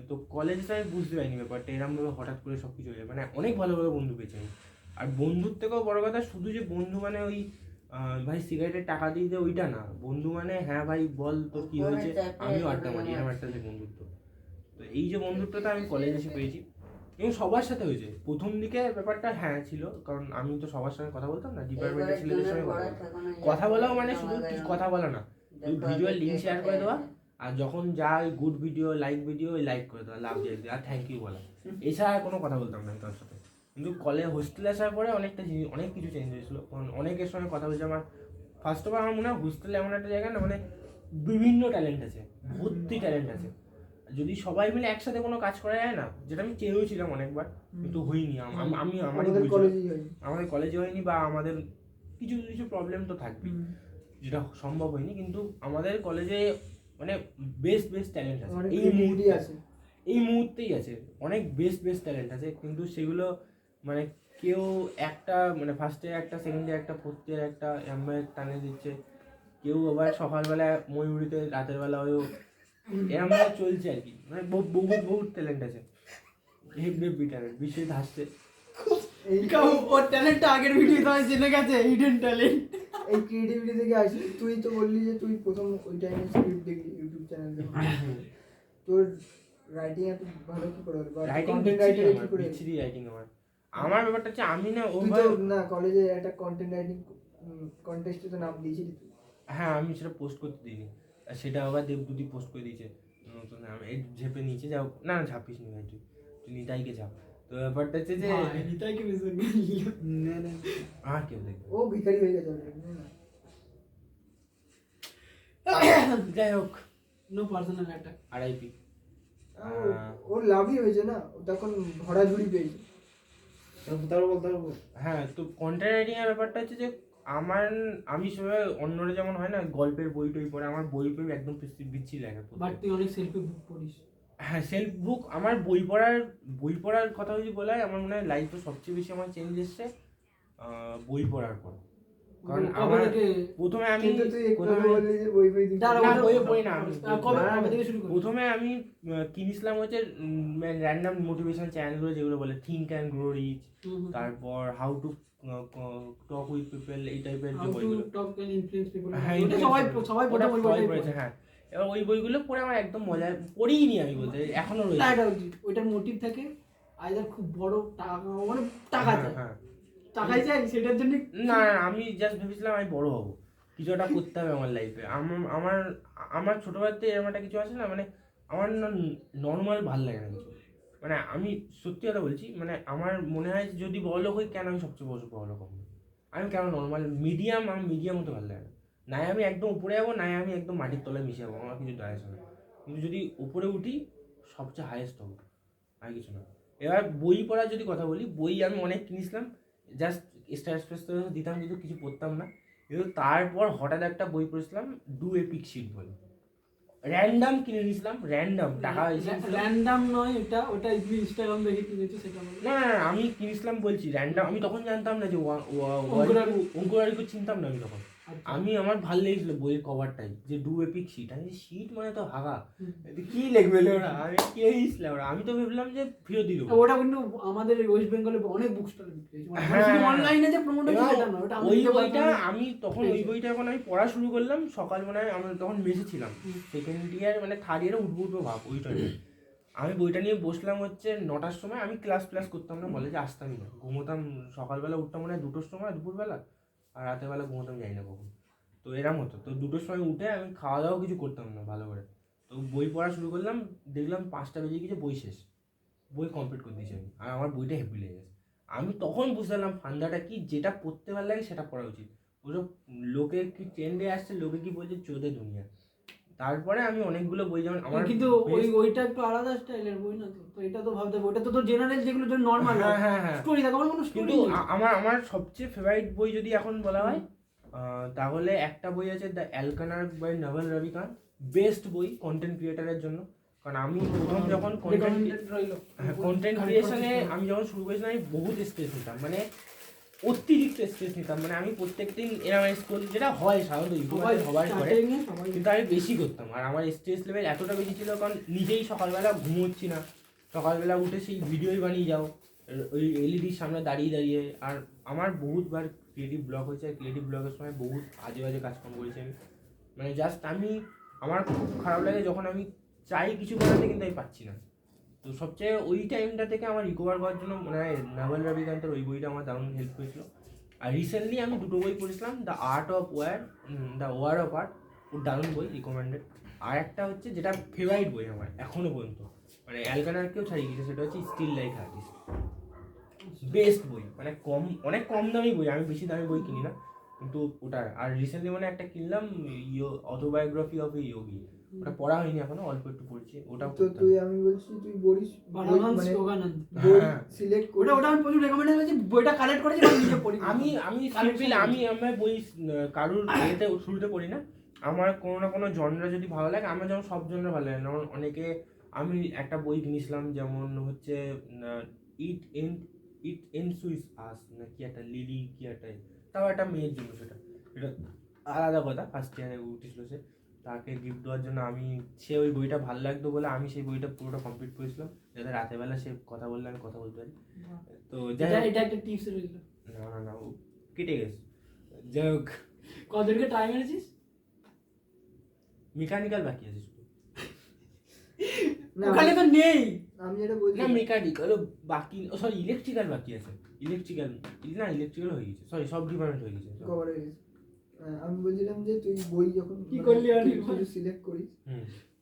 তো কলেজে আমি বুঝতে পারিনি ব্যাপারটা এরকমভাবে হঠাৎ করে সব কিছু হয়ে যায়, মানে অনেক ভালোভাবে বন্ধু পেয়েছি আমি। আর বন্ধুর থেকেও বড় কথা, শুধু যে বন্ধু মানে ওই ভাই সিগারেটের টাকা দিয়ে দে ওইটা না, বন্ধু মানে হ্যাঁ ভাই বল তোর কি হয়েছে, আমিও আড্ডা মারি, এরকম একটা যে বন্ধুত্ব। তো এই যে বন্ধুত্বটা আমি কলেজে এসে পেয়েছি, এবং সবার সাথে হয়েছে। প্রথম দিকে ব্যাপারটা হ্যাঁ ছিল, কারণ আমি তো সবার সঙ্গে কথা বলতাম না, ডিপার্টমেন্টের ছেলেদের সঙ্গে কথা বলাও মানে শুধু কিছু কথা বলা না, ভিডিও লিঙ্ক শেয়ার করে দেওয়া, আর যখন যা ওই গুড ভিডিও লাইক করে দেওয়া, লাভ দিয়ে দেওয়া, আর থ্যাংক ইউ বলা, এছাড়া কোনো কথা বলতাম না তার সাথে। কিন্তু হোস্টেলে আসার পরে অনেক কিছু চেঞ্জ হয়েছিল, কারণ অনেকের সঙ্গে কথা বলছে। আমার ফার্স্ট অফ অল আমার মনে হয় হোস্টেলে এমন একটা জায়গা না, মানে বিভিন্ন ট্যালেন্ট আছে, ভর্তি ট্যালেন্ট আছে। যদি সবাই মিলে একসাথে কোনো কাজ করা যায় না, যেটা আমি চেয়েছিলাম অনেকবার, কিন্তু হয়নি। আমি আমাদের কলেজে হয়নি, বা আমাদের কিছু কিছু প্রবলেম তো থাকবেই, যেটা সম্ভব হয়নি। কিন্তু আমাদের কলেজে মানে বেস্ট ট্যালেন্ট আছে, এই মুহূর্তেই আছে, অনেক বেস্ট ট্যালেন্ট আছে, কিন্তু সেগুলো মানে কেউ একটা মানে ফার্স্ট ইয়ার একটা, সেকেন্ড ইয়ার একটা, ফোর্থ ইয়ার একটা এমএ টানে দিচ্ছে, কেউ আবার সকালবেলা ময়ূরীতে, রাতের বেলা হয়েও এরকম চলছে আর কি। মানে বহুত ট্যালেন্ট আছে, হেভি ট্যালেন্ট, বিশ্বজিৎ হাসছে। ওর ট্যালেন্টটা আগের ভিডিওতে আমি জেনে গেছে, হিডেন ট্যালেন্ট। এই ক্রিয়েটিভিটি থেকে আসি। তুই তো বললি যে তুই প্রথম ওই টাইমে স্ক্রিপ্ট দেখলি ইউটিউব চ্যানেলে, তোর রাইটিং এত ভালো কি করে হলো? রাইটিং কি করে রাইটিং আমার ব্যাপারটা হচ্ছে আমি না তুই তো না কলেজে একটা কন্টেন্ট রাইটিং কন্টেস্টে তো নাম দিয়েছিলি তুই। হ্যাঁ, আমি সেটা পোস্ট করতে দিইনি, আর সেটা আবার দেবদুতি পোস্ট করে দিয়েছে নতুন। আমি এই ঝেপে নিচে যাও না, ঝাপিস নি ভাই, তুই নিতাইকে ঝাপ। তো ব্যাপারটা হচ্ছে যে নিতাইকে মিশন না না আর কেউ দেখবে, ও ভিখারি হয়ে গেছে অলরেডি। না যাই হোক, নো পার্সোনাল অ্যাটাক। RIP। ওর লাভই হয়েছে না, ও তখন ভরাঝুরি পেয়েছে। হ্যাঁ, তো কন্টেন্ট রাইটিং এর ব্যাপারটা হচ্ছে যে আমি সেভাবে অন্যরা যেমন হয় না গল্পের বই টই পড়ে, আমার বই একদম বিচ্ছিরি লাগে। বাট তুই অনেক সেলফি বুক পড়িস। হ্যাঁ, সেলফ বুক, আমার বই পড়ার কথা যদি বলা হয়, আমার মনে হয় লাইফে সবচেয়ে বেশি আমার চেঞ্জ এসছে বই পড়ার পর। কারণ আমার প্রথমে আমি কিনেছিলাম হচ্ছে র্যান্ডম মোটিভেশন চ্যানেলগুলো, যেগুলো বলে থিঙ্ক অ্যান্ড গ্রো রিচ, তারপর how to talk with people, এই টাইপের যে বইগুলো। হ্যাঁ, এবার ওই বইগুলো পড়ে আমার একদম মজা, পড়িনি আমি বলতে, এখনো রয়েছে। ওইটার মোটিভ থাকে আইদার খুব বড় টাকা, মানে টাকা চাই, টাকাই চাই, সেটার জন্য না, আমি জাস্ট ভেবেছিলাম আমি বড় হবো, কিছু একটা করতে হবে আমার লাইফে। আমার ছোটবেলাতে এরকম একটা কিছু আছে না, মানে আমার না নর্মাল ভাল লাগে না কিছু, মানে আমি সত্যি কথা বলছি, মানে আমার মনে হয় যদি বড়লোক হই, কেন আমি সবচেয়ে বড়লোক হবো, আমি কেন নর্মাল আমার মিডিয়াম হতে ভালো লাগে না। নাই আমি একদম উপরে যাবো, নাই আমি একদম মাটির তলায় মিশে যাবো, আমার কিছু দায় আসে না। কিন্তু যদি উপরে উঠি, সবচেয়ে হাইয়েস্ট হবো, আর কিছু না। এবার বই পড়ার যদি কথা বলি, বই আমি অনেক কিনেছিলাম, জাস্ট স্ট্যাটাস দিতাম, কিন্তু কিছু পড়তাম না। কিন্তু তারপর হঠাৎ একটা বই পড়েছিলাম, ডু এপিক শিট বলে, র্যান্ডম কিনে নিয়েছিলাম, র্যান্ডম টাকা র্যান্ডম নয়, ওটা ইনস্টাগ্রাম দেখে কিনেছি, সেটা না, আমি কিনেছিলাম বলছি র্যান্ডম। আমি তখন জানতাম না যে অঙ্কুরারিকু চিনতাম না আমি তখন। আমি আমার ভাল লেগেছিল বইয়ের কভারটাই, যে ডু এপিক শিট। আমি শিট মানে তো হাগা, কি লিখবে ওরা, আমি কে দিয়েছিলাম ওরা, আমি তো ভেবলাম যে ফেরত দিল। ওটা কিন্তু আমাদের ওয়েস্ট বেঙ্গলে অনেক বুক স্টলে বিক্রি হয়েছে, অনলাইনে যে প্রমোট হচ্ছে সেটা না, ওটা ওই বইটা আমি তখন ওই বইটা যখন আমি পড়া শুরু করলাম সকাল, মানে আমি তখন বেঁচে ছিলাম, সেকেন্ড ইয়ার মানে থার্ড ইয়ারে উঠবো ভাব ওই টাইমে। আমি বইটা নিয়ে বসলাম হচ্ছে 9টার সময়। আমি ক্লাস করতাম না, বলে যে আসতামই না, ঘুমোতাম। সকালবেলা উঠতাম মনে হয় 2টোর সময়, দুপুরবেলা, আর রাতের বেলা ঘুমোতাম, যাই না কখন। তো এরম হতো। তো 2টোর সময় উঠে আমি খাওয়া দাওয়া কিছু করতাম না ভালো করে। তো বই পড়া শুরু করলাম, দেখলাম 5টা বেজে গেছে, বই শেষ, বই কমপ্লিট করে দিয়েছি আমি। আর আমার বইটা হেভি লেগে গেছে। আমি তখন বুঝতে পারলাম ফান্ডাটা কি, যেটা পড়তে ভালো লাগে সেটা পড়া উচিত। ওসব লোকে কি ট্রেন্ডে আসছে, লোকে কি বলছে, চোদে দুনিয়া, তারপরে আমি অনেকগুলো বই যেমন আমার কিন্তু ওইটা একটু আলাদা স্টাইলের বই না তো এটা তো ভাবতে হবে ওটা তো তোর জেনারেল যেগুলো তোর নর্মাল হ্যাঁ স্টোরি থাকে কোনো স্টোরি কিন্তু আমার সবচেয়ে ফেভারিট বই যদি এখন বলা হয় তাহলে একটা বই আছে the almanack by Naval Ravikant, best বই কন্টেন্ট ক্রিয়েটারের জন্য। কারণ আমি প্রথম যখন কন্টেন্ট ক্রিয়েশনে আমি যখন শুরু করেছিলাম আমি বহুত স্ট্রেস নিতাম, মানে অতিরিক্ত স্ট্রেস নিতাম, মানে আমি প্রত্যেকদিন এরকম করি যেটা হয় সাধারণত সবাই করে, কিন্তু আমি বেশি করতাম। আর আমার স্ট্রেস লেভেল এতটা বেশি ছিল কারণ নিজেই সকালবেলা ঘুমোচ্ছি না, সকালবেলা উঠে সেই ভিডিওই বানিয়ে যাও ওই এলইডির সামনে দাঁড়িয়ে দাঁড়িয়ে। আর আমার বহুতবার ক্রিয়েটিভ ব্লগ হয়েছে, আর ক্রিয়েটিভ ব্লগের সময় বহুত আজে বাজে কাজকর্ম করেছি আমি, মানে জাস্ট আমার খুব খারাপ লাগে যখন আমি চাই কিছু করাতে কিন্তু আমি পাচ্ছি না। তো সবচেয়ে ওই টাইমটা থেকে আমার রিকভার করার জন্য মানে নাভাল রবিকান্তের ওই বইটা আমার দারুণ হেল্প করেছিল। আর রিসেন্টলি আমি দুটো বই পড়েছিলাম, দ্য ওয়ার অফ আর্ট, খুব দারুণ বই, রিকমেন্ডেড। আর একটা হচ্ছে যেটা ফেভারিট বই আমার এখনো পর্যন্ত, মানে অ্যালকানারকেও ছাড়িয়ে গেছে, সেটা হচ্ছে স্টিল লাইফ আর্টিস্ট। বেস্ট বই, মানে অনেক কম দামি বই, আমি বেশি দামি বই কিনি না কিন্তু ওটা। আর রিসেন্টলি মানে একটা কিনলাম অটোবায়োগ্রাফি অফ এ যোগী, ওটা পড়া হয়নি এখনো, অল্প একটু পড়ছি ওটাও। তো তুই আমি বলছি তুই বলিস মানে বই সিলেক্ট করে ওটা আমি প্রচুর রেকমেন্ড করেছি, বইটা কালেক্ট করেছি আমি নিজে পড়ি। আমি আমার বই কারুর এতে শুরুতে পড়ি না, আমার কোনো না কোনো জনরা যদি ভালো লাগে, আমার যেমন সব জনরা ভালো লাগে, যেমন অনেকে আমি একটা বই কিনেছিলাম যেমন হচ্ছে ইট এন্ড সুইস আস না কি একটা লিলি কি একটা, তাও একটা মেয়ের জন্য, সেটা আলাদা কথা। ফার্স্ট ইয়ারে উঠেছিল সে, তাকে গিফট দেওয়ার জন্য সে ওই বইটা ভালো লাগতো বলে আমি সেই বইটা পুরোটা কমপ্লিট করেছিলাম, যাতে রাতের বেলা সে কথা বললে আমি কথা বলতে পারি। তো এটা একটা টিপস রইল। না ও কেটে গেছে। যাই হোক, কতদিনকে ট্রাই মেরেছিস? মেকানিক্যাল বাকি আছে শুধু, ওখানে তো নেই। আমি যেটা বলছি না মেকানিক্যাল বাকি, সরি ইলেকট্রিক্যাল বাকি আছে, ইলেকট্রিক্যাল হয়ে গেছে, সরি সব ডিপার্টমেন্ট হয়ে গেছে, কভার হয়ে গেছে। আমি বলছিলাম যে তুই বই যখন কি করলি কিছু সিলেক্ট করিস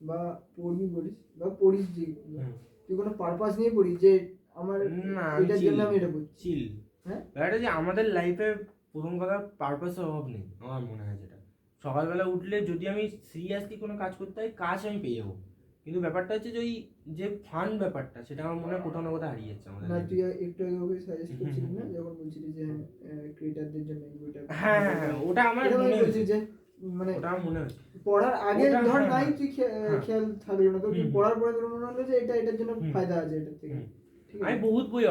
বা পড়বি বলিস বা পড়িস, যে তুই কোনো পারপাস নিয়ে পড়িস যে আমার এটার জন্য আমি এটা পড়ছি। চিল, হ্যাঁ ব্যাপারটা যে আমাদের লাইফে প্রথম কথা পারপাসের অভাব নেই আমার মনে হয়, যেটা সকালবেলা উঠলে যদি আমি সিরিয়াসলি কোনো কাজ করতে হয় কাজ আমি পেয়ে যাবো, কিন্তু ব্যাপারটা হচ্ছে যে ওই যে ফান ব্যাপারটা সেটা আমার মনে হয় কোথাও না কোথাও হারিয়ে যাচ্ছে আমাদের। না তুই একটু আগে ওকে সাজেস্ট করছিলি না যখন বলছিলি যে ক্রিয়েটারদের জন্য এই বইটা, হ্যাঁ ওটা আমার মনে হচ্ছে যে মানে ওটা আমার মনে হচ্ছে পড়ার আগে ধর নাই তুই খেয়াল থাকলো না, তো তুই পড়ার পরে তোর মনে হলো যে এটার জন্য ফায়দা আছে এটার থেকে। আমি বহুত বই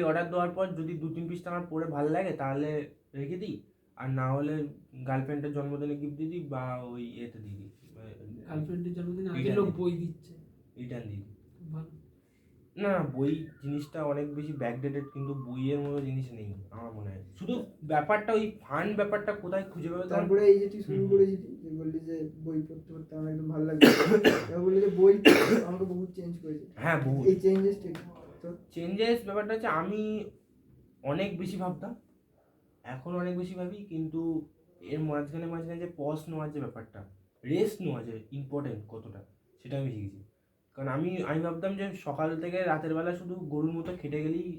অর্ডার দেওয়ার পর যদি 2-3 পৃষ্ঠা আমার পড়ে ভালো লাগে তাহলে রেখে দিই, আর না হলে গার্লফ্রেন্ডের জন্মদিনে গিফট দিয়ে দিই বা ওই এতে দিয়ে দিই, গার্লফ্রেন্ডের জন্মদিনে আগে লোক বই দিচ্ছে, রিটার্ন দিই। ভালো না বই জিনিসটা অনেক বেশি ব্যাকডেটেড, কিন্তু বইয়ের মতো জিনিস নেই আমার মনে হয়, শুধু ব্যাপারটা ওই ফান ব্যাপারটা কোথায় খুঁজে পাবে। তারপরে এই যে তুই শুরু করেছিলি যে বললি যে বই পড়তে পড়তে আমার একদম ভালো লাগে, এবার বললি যে বই আমাকে বহুত চেঞ্জ করেছে। হ্যাঁ বহুত এই চেঞ্জেসটা তো চেঞ্জেস ব্যাপারটা হচ্ছে আমি অনেক বেশি ভাবতাম, এখন অনেক বেশি ভাবি, কিন্তু এর মাঝখানে যে পজ নেওয়ার যে ব্যাপারটা, রেস্ট নেওয়া যে ইম্পর্টেন্ট কতটা, সেটা আমি শিখেছি। কারণ আমি ভাবতাম যে সকাল থেকে রাতের বেলা শুধু গরুর মতো খেটে গেলেই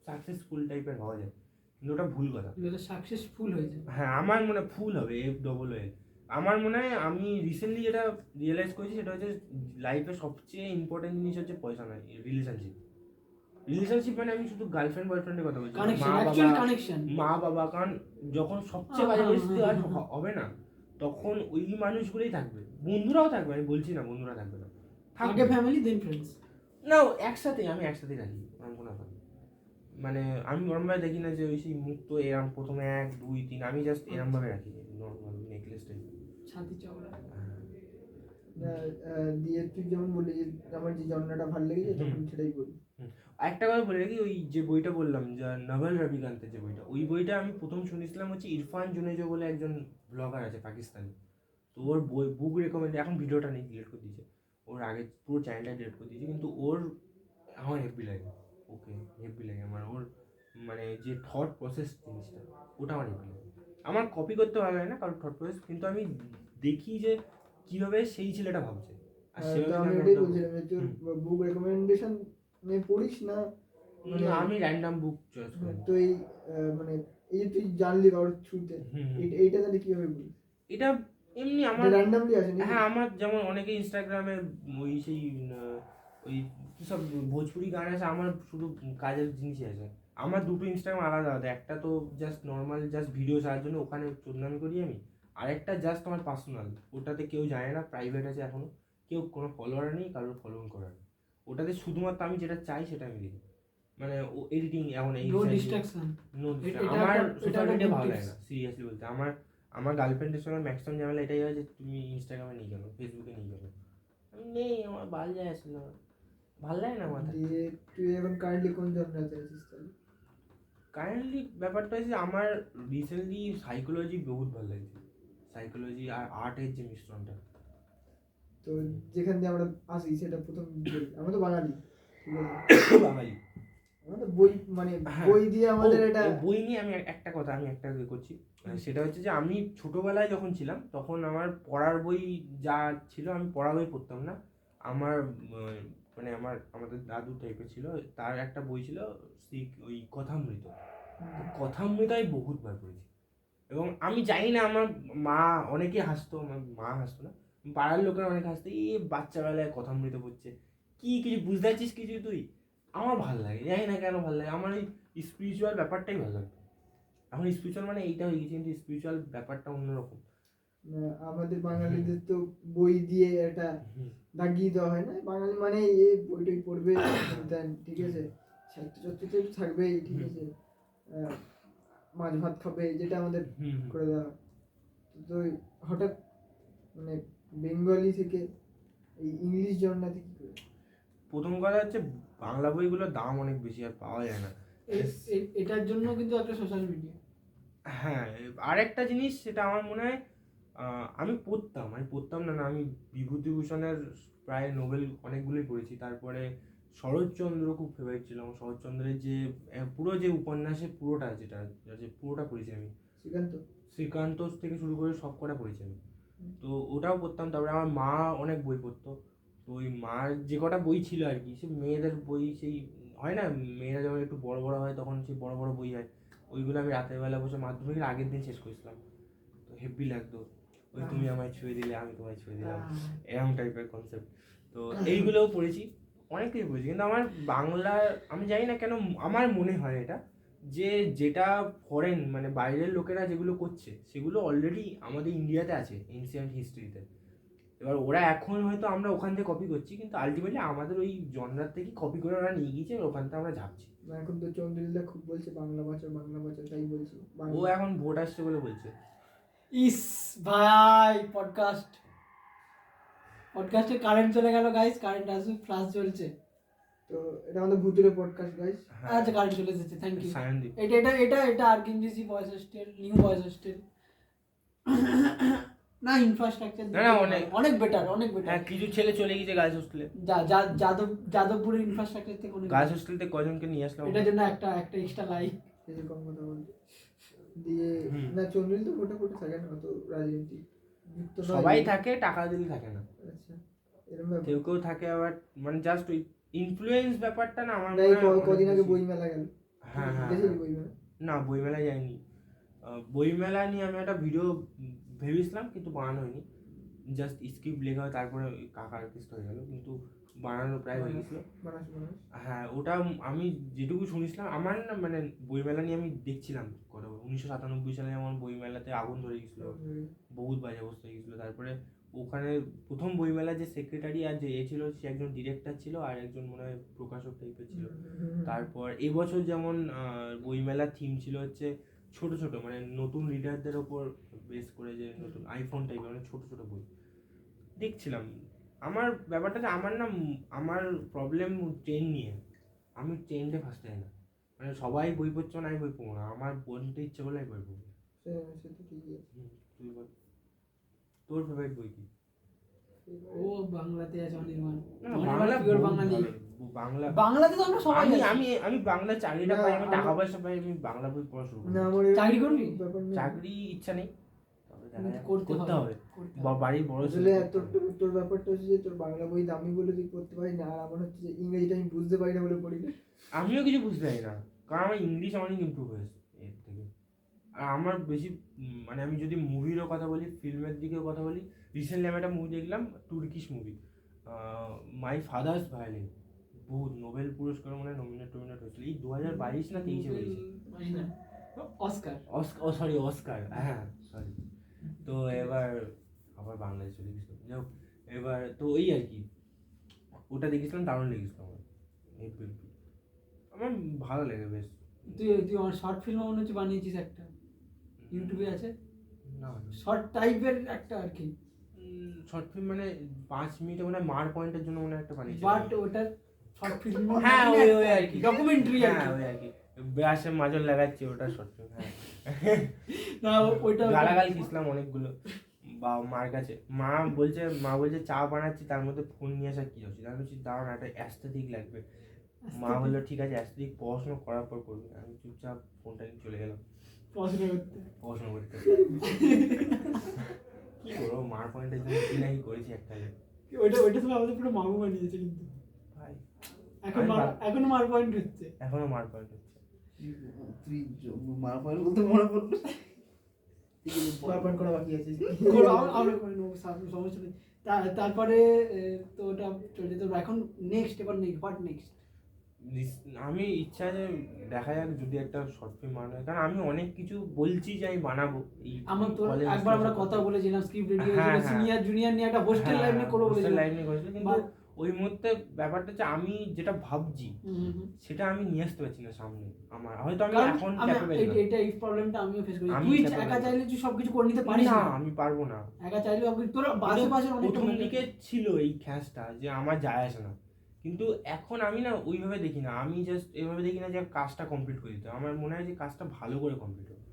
সাকসেসফুল টাইপের হওয়া যায়, কিন্তু ওটা ভুল কথা। সাকসেসফুল হয়েছে, হ্যাঁ আমার মনে হয় ফুল হবে FWL। আমার মনে হয় আমি রিসেন্টলি যেটা রিয়েলাইজ করেছি সেটা হচ্ছে লাইফে সবচেয়ে ইম্পর্টেন্ট জিনিস হচ্ছে পয়সা নয়, রিলেশনশিপ। মানে আমি শুধু গার্লফ্রেন্ড বয়ফ্রেন্ডের কথা বলছি, মা বাবা, কারণ যখন সবচেয়ে বাজে পরিস্থিতি হবে না তখন ওই মানুষগুলোই থাকবে, বন্ধুরাও থাকবে, আমি বলছি না বন্ধুরা থাকবে না, আগে ফ্যামিলি দেন ফ্রেন্ডস, না আমি একসাথে রাখি, আমার কোনো ব্যাপার। মানে আমি ওরমভাবে দেখি না যে ওই সেই মুক্ত এরম প্রথমে 1 2 3, আমি জাস্ট এরমভাবে রাখি নর্মাল নেকলেস টাইপ ছাতি চওড়া। দিয়ে তুই যেমন বললি যে আমার যে জন্মটা ভালো লেগেছে তখন সেটাই বলি। একটা কথা বলে রাখি, ওই যে বইটা বললাম যা নাভাল রবিকান্তের যে বইটা, ওই বইটা আমি প্রথম শুনেছিলাম হচ্ছে ইরফান জুনেজো বলে একজন ব্লগার আছে পাকিস্তানি, তো ওর বই বুক রেকমেন্ড, এখন ভিডিওটা নেই, ডিলিট করে দিয়েছে, ওর আগে পুরো চ্যানেলটা ডিলিট করে দিয়েছে, কিন্তু ওর আমার হেভি লাগে, ওকে হেভি লাগে আমার, ওর মানে যে থট প্রসেস জিনিসটা ওটা আমার হেভি লাগে। আমার কপি করতে ভালো লাগে না কারণ থট প্রসেস, কিন্তু আমি দেখি যে কীভাবে সেই ছেলেটা ভাবছে, আর আমি এটাই বলছিলাম যে তোর বুক রেকমেন্ডেশন পড়িস না, মানে আমি র্যান্ডম বুক চয়েস করি। তো এই মানে এই তুই জানলি কারোর থ্রুতে, এইটা তাহলে কিভাবে বলিস? এটা এমনি আমার র্যান্ডমলি আছে নাকি? হ্যাঁ আমার যেমন অনেকে ইনস্টাগ্রামে ওই সেই ওই কী সব ভোজপুরি গান আছে, আমার শুধু কাজের জিনিসই আছে। আমার দুটো ইনস্টাগ্রাম আলাদা আলাদা, একটা তো জাস্ট নর্মাল জাস্ট ভিডিও ছাড়ার জন্য, ওখানে চোদনামি করি আমি। আরেকটা জাস্ট আমার পার্সোনাল, ওটাতে কেউ জানে না, প্রাইভেট আছে এখনও, কেউ কোনো ফলোয়ার নেই, কারোর ফলোইং করার নেই। ওটাতে শুধুমাত্র আমি যেটা চাই সেটা আমি দিই, মানে ও এডিটিং এখন এই নো ডিস্ট্রাকশন। আমার সোশ্যাল মিডিয়া ভালো লাগে না সিরিয়াসলি বলতে। আমার গার্লফ্রেন্ডের সঙ্গে ম্যাক্সিমাম ঝামেলা এটাই হয় যে তুমি ইনস্টাগ্রামে নিয়ে গেলো, ফেসবুকে নিয়ে গেলো, আমি নেই, আমার ভালো যায় আসলে, আমার ভালো লাগে না মাথা। দিয়ে তুই এখন কারেন্টলি কোন জনরাতে আছিস তাহলে? কারেন্টলি ব্যাপারটা হচ্ছে আমার রিসেন্টলি সাইকোলজি বহুত ভালো লাগছে, সাইকোলজি আর আর্টের যে মিশ্রণটা। তো যেখান দিয়ে আমরা আসি সেটা প্রথম বই, আমরা তো বাঙালি, ঠিক আছে, বাঙালি আমরা তো বই মানে হ্যাঁ। বই দিয়ে আমাদের ও, এটা বই নিয়ে আমি একটা কথা আমি একটা করছি, সেটা হচ্ছে যে আমি ছোটবেলায় যখন ছিলাম তখন আমার পড়ার বই যা ছিল, আমি পড়া বই পড়তাম না। আমার মানে আমাদের দাদু টাইপের ছিল, তার একটা বই ছিল ওই কথামৃত। কথামৃত আমি বহুতবার পড়েছি, এবং আমি জানি না, আমার মা অনেকে হাসতো, আমার মা হাসতো না, পাড়ার লোকেরা অনেক হাসতো, এই বাচ্চাবেলায় কথামৃত পড়ছে, কি কিছু বুঝতে পারছিস কিছু তুই? আমার ভালো লাগে, জানি না কেন ভালো লাগে, আমার এই স্পিরিচুয়াল ব্যাপারটাই ভালো লাগে। এখন স্পিরিচুয়াল মানে এইটা হয়ে গেছে, কিন্তু স্পিরিচুয়াল ব্যাপারটা অন্যরকম। আমাদের বাঙালিদের তো বই দিয়ে একটা দাগিয়ে দেওয়া হয় না, বাঙালি মানে এই বইটাই পড়বে দেন, ঠিক আছে, ছাত্রছাত্রী তো একটু থাকবেই, ঠিক আছে, মাছ ভাত খাবে, যেটা আমাদের করে দেওয়া। তো হঠাৎ মানে বেঙ্গলি থেকে এই ইংলিশ জন্নাতে কি করে? প্রথম কথা হচ্ছে বাংলা বইগুলোর দাম অনেক বেশি, আর পাওয়া যায় না। এটার জন্য কিন্তু একটা সোশ্যাল মিডিয়া। হ্যাঁ, আরেকটা জিনিস সেটা আমার মনে হয়, আমি পড়তাম না, আমি বিভূতিভূষণের প্রায় নোবেল অনেকগুলোই পড়েছি। তারপরে শরৎচন্দ্র খুব ফেভারিট ছিল আমার, শরৎচন্দ্রের যে পুরো যে উপন্যাসের পুরোটা যেটা পুরোটা পড়েছি আমি, শ্রীকান্ত থেকে শুরু করে সব কটা পড়েছি আমি, তো ওটাও পড়তাম। তারপরে আমার মা অনেক বই পড়তো, তো ওই মার যে কটা বই ছিল আর কি, সে মেয়েদের বই, সেই হয় না মেয়েরা যখন একটু বড় বড় হয় তখন সেই বড় বড় বই হয়, ওইগুলো আমি রাতের বেলা বসে মাধ্যমিকের আগের দিন শেষ করেছিলাম, তো হেভি লাগতো। ওই তুমি আমায় ছুঁয়ে দিলে আমি তোমায় ছুঁয়ে দিলাম, এরকম টাইপের কনসেপ্ট। তো এইগুলোও পড়েছি, অনেক কিছু পড়েছি। কিন্তু আমার বাংলা, আমি জানি না কেন আমার মনে হয় এটা, যে যেটা ফরেন মানে বাইরের লোকেরা যেগুলো করছে সেগুলো অলরেডি আমাদের ইন্ডিয়াতে আছে এনসিয়েন্ট হিস্ট্রিতে। এবার ওরা এখন হয়তো আমরা ওখান থেকে কপি করছি, কিন্তু আলটিমেটলি আমাদের ওই জনরার থেকে কপি করে ওরা নিয়ে গিয়েছে, ওখান থেকে আমরা ঝাপছি। এখন তো চন্দ্রিলা খুব বলছে বাংলা ভাষা, তাই বলছি ও এখন ভোট আসছে বলে বলছে। ইস ভাই, পডকাস্টে কারেন্ট চলে গেল গাইস, কারেন্ট আসবে, ফ্লাশ জ্বলছে। তো এটা আমাদের ভুতুরে পডকাস্ট গাইস। আচ্ছা, কারেন্ট চলে এসেছে, থ্যাংক ইউ। সায়নদীপ, এটা আরকিনজিসি boys hostel, new boys hostel না, ইনফ্রাস্ট্রাকচার না, অনেক বেটার, অনেক বেটার। হ্যাঁ, কিছু ছেলে চলে গেছে গার্লস হোস্টেলে, যাদবপুরের ইনফ্রাস্ট্রাকচার থেকে অনেক গার্লস হোস্টেল থেকে কজনকে নিয়ে আসলাম। এটার জন্য একটা এক্সট্রা লাইক। এরকম কথা বলছে দিয়ে না, চন্দ্রিল তো ফটো থাকে না, তো রাজনীতি যুক্ত নয়। সবাই থাকে, টাকা দিলে থাকে না। আচ্ছা, এরকম ব্যাপার। কেউ থাকে আবার, মানে জাস্ট ওই ইনফ্লুয়েন্স ব্যাপারটা না আমার না, এই কদিন আগে বইমেলা গেল। হ্যাঁ, দেখেছিলি বইমেলা? না, বইমেলায় যাইনি। বইমেলা নিয়ে আমি একটা ভিডিও ভেবেছিলাম, কিন্তু বানানো হয়নি, জাস্ট স্ক্রিপ্ট লেখা হয়, তারপরে কাকার কিস্ত হয়ে গেল, কিন্তু বানানো প্রায় হয়ে গেছিলো। হ্যাঁ, ওটা আমি যেটুকু শুনেছিলাম, আমার না মানে বইমেলা নিয়ে আমি দেখছিলাম কথা, 1997 সালে যেমন বইমেলাতে আগুন ধরে গেছিলো, বহুত বাজে অবস্থা হয়ে গেছিলো। তারপরে ওখানে প্রথম বইমেলার যে সেক্রেটারি আর যে ছিল, সে একজন ডিরেক্টর ছিল, আর একজন মনে হয় প্রকাশক টাইপের ছিল। তারপর এবছর যেমন বইমেলার থিম ছিল হচ্ছে ছোট ছোট, মানে নতুন রিডারদের ওপর বেস করে, যে নতুন আইফোন টাইপের মানে ছোট ছোট বই দেখছিলাম। আমার ব্যাপারটা যে আমার প্রবলেম ট্রেন নিয়ে, আমি ট্রেন্ডে ফার্স্ট যাই না, মানে সবাই বই পড়ছে না, আমি বই পড়বো না, আমার বলতে ইচ্ছে করলে আমি বই পড়বো। তুই বল, তোর ফেভারিট বই কি? ও বাংলাতে আছে অনির্বাণ। বাংলাতে তো আমরা সবাই আমি বাংলা চাকরিটা পাই, আমি টাকা পয়সা পাই, আমি বাংলা বই পড়া শুরু করি। চাকরি করবি? চাকরি ইচ্ছা নেই, করতে হবে। বাড়ির বড় আসলে তোর ব্যাপারটা হচ্ছে যে তোর বাংলা বই দামি বলে তুই পড়তে পারি না, আর আমার হচ্ছে যে ইংরেজিটা আমি বুঝতে পারি না বলে পড়ি না। আমিও কিছু বুঝতে পারি না, কারণ আমার ইংলিশ অনেক ইমপ্রুভ হয়েছে এর থেকে। আর আর আমার বেশি মানে আমি যদি মুভিরও কথা বলি, ফিল্মের দিকেও কথা বলি, রিসেন্টলি আমি একটা মুভি দেখলাম, Turkish movie, my father's violin, বহু নোবেল পুরস্কার মনে হয় নমিনেট হয়েছিল, এই 2022 না 23 হয়েছে, অস্কার। সরি অস্কার, হ্যাঁ সরি। তো এবার আবার বাংলাদেশ চলে গেছিলাম, যাই হোক, এবার তো ওই আর কি, ওটা দেখেছিলাম, দারুণ লেগেছিল আমার, আমার ভালো লেগে বেশ। তুই আমার শর্ট ফিল্ম মনে হচ্ছে বানিয়েছিস একটা, ইউটিউবে আছে, না শর্ট টাইপের একটা আর কি, শর্ট ফিল্ম মানে 5 মিনিটে মনে হয় মার পয়েন্টের জন্য মনে হয় একটা বানিয়েছি, বাট ওটা শর্ট ফিল্ম, হ্যাঁ ওই আর কি, ডকুমেন্টারি আর হ্যাঁ কি। ওই আর কি, ব্রাশে মাজল লাগাচ্ছি, ওটা শর্ট ফিল্ম। হ্যাঁ না ওইটা গালাগাল খিসলাম অনেকগুলো বা মার কাছে, মা বলছে চা বানাচ্ছি, তার মধ্যে ফোন নিয়ে আসা কি হচ্ছে, আমি বলছি দাঁড়ান একটা অ্যাস্থেটিক লাগবে, মা বললো ঠিক আছে অ্যাস্থেটিক পড়াশোনা করার পর করবে, আমি চুপচাপ ফোনটা নিয়ে চলে গেলাম পড়াশোনা করতে। কি করবো, মার পয়েন্টের জন্য কি নাকি করেছি একটা, ওইটা তো আমাদের পুরো মামু বানিয়েছে কিন্তু ভাই এখন মার পয়েন্ট হচ্ছে। এখনো মার পয়েন্ট হচ্ছে। তুই মার পয়েন্ট বলতে মনে পড়লো, মার পয়েন্ট করা বাকি আছে। আমরা করে নেবো, সমস্যা নেই। তারপরে তো ওটা চলে যেত, এখন নেক্সট, এবার নেক্সট আমি ইচ্ছা আছে দেখা যাক যদি একটা শর্ট ফিল্ম বানানো হয়, কারণ আমি অনেক কিছু বলছি যে আমি বানাবো। এই আমার তো college একবার আমরা life কথা বলেছিলাম স্ক্রিপ্ট রেডি হ্যাঁ, হয়েছিল, হ্যাঁ। সিনিয়র জুনিয়র নিয়ে একটা হোস্টেল লাইফ নিয়ে করবো বলেছিলাম। লাইফ নিয়ে করেছিল, কিন্তু বা- ওই মুহূর্তে ব্যাপারটা হচ্ছে আমি যেটা ভাবছি সেটা আমি নিয়ে আসতে পারছি না সামনে, আমার হয়তো আমি কারণ এখন আমি capable না। এটা এই প্রবলেমটা আমিও ফেস করি। আমি তুই capable একা না। চাইলে তুই সবকিছু করে নিতে পারিস না না, আমি পারবো না। একা চাইলে সবকিছু তোর বাসে কিন্তু বাসে অনেক প্রথম দিকে ছিল এই খ্যাসটা যে আমার যায় আসে না, কিন্তু এখন আমি না ওইভাবে দেখি না, আমি জাস্ট এভাবে দেখি না যে কাজটা কমপ্লিট করে দিতে হবে। আমার মনে হয় যে কাজটা ভালো করে কমপ্লিট হবে।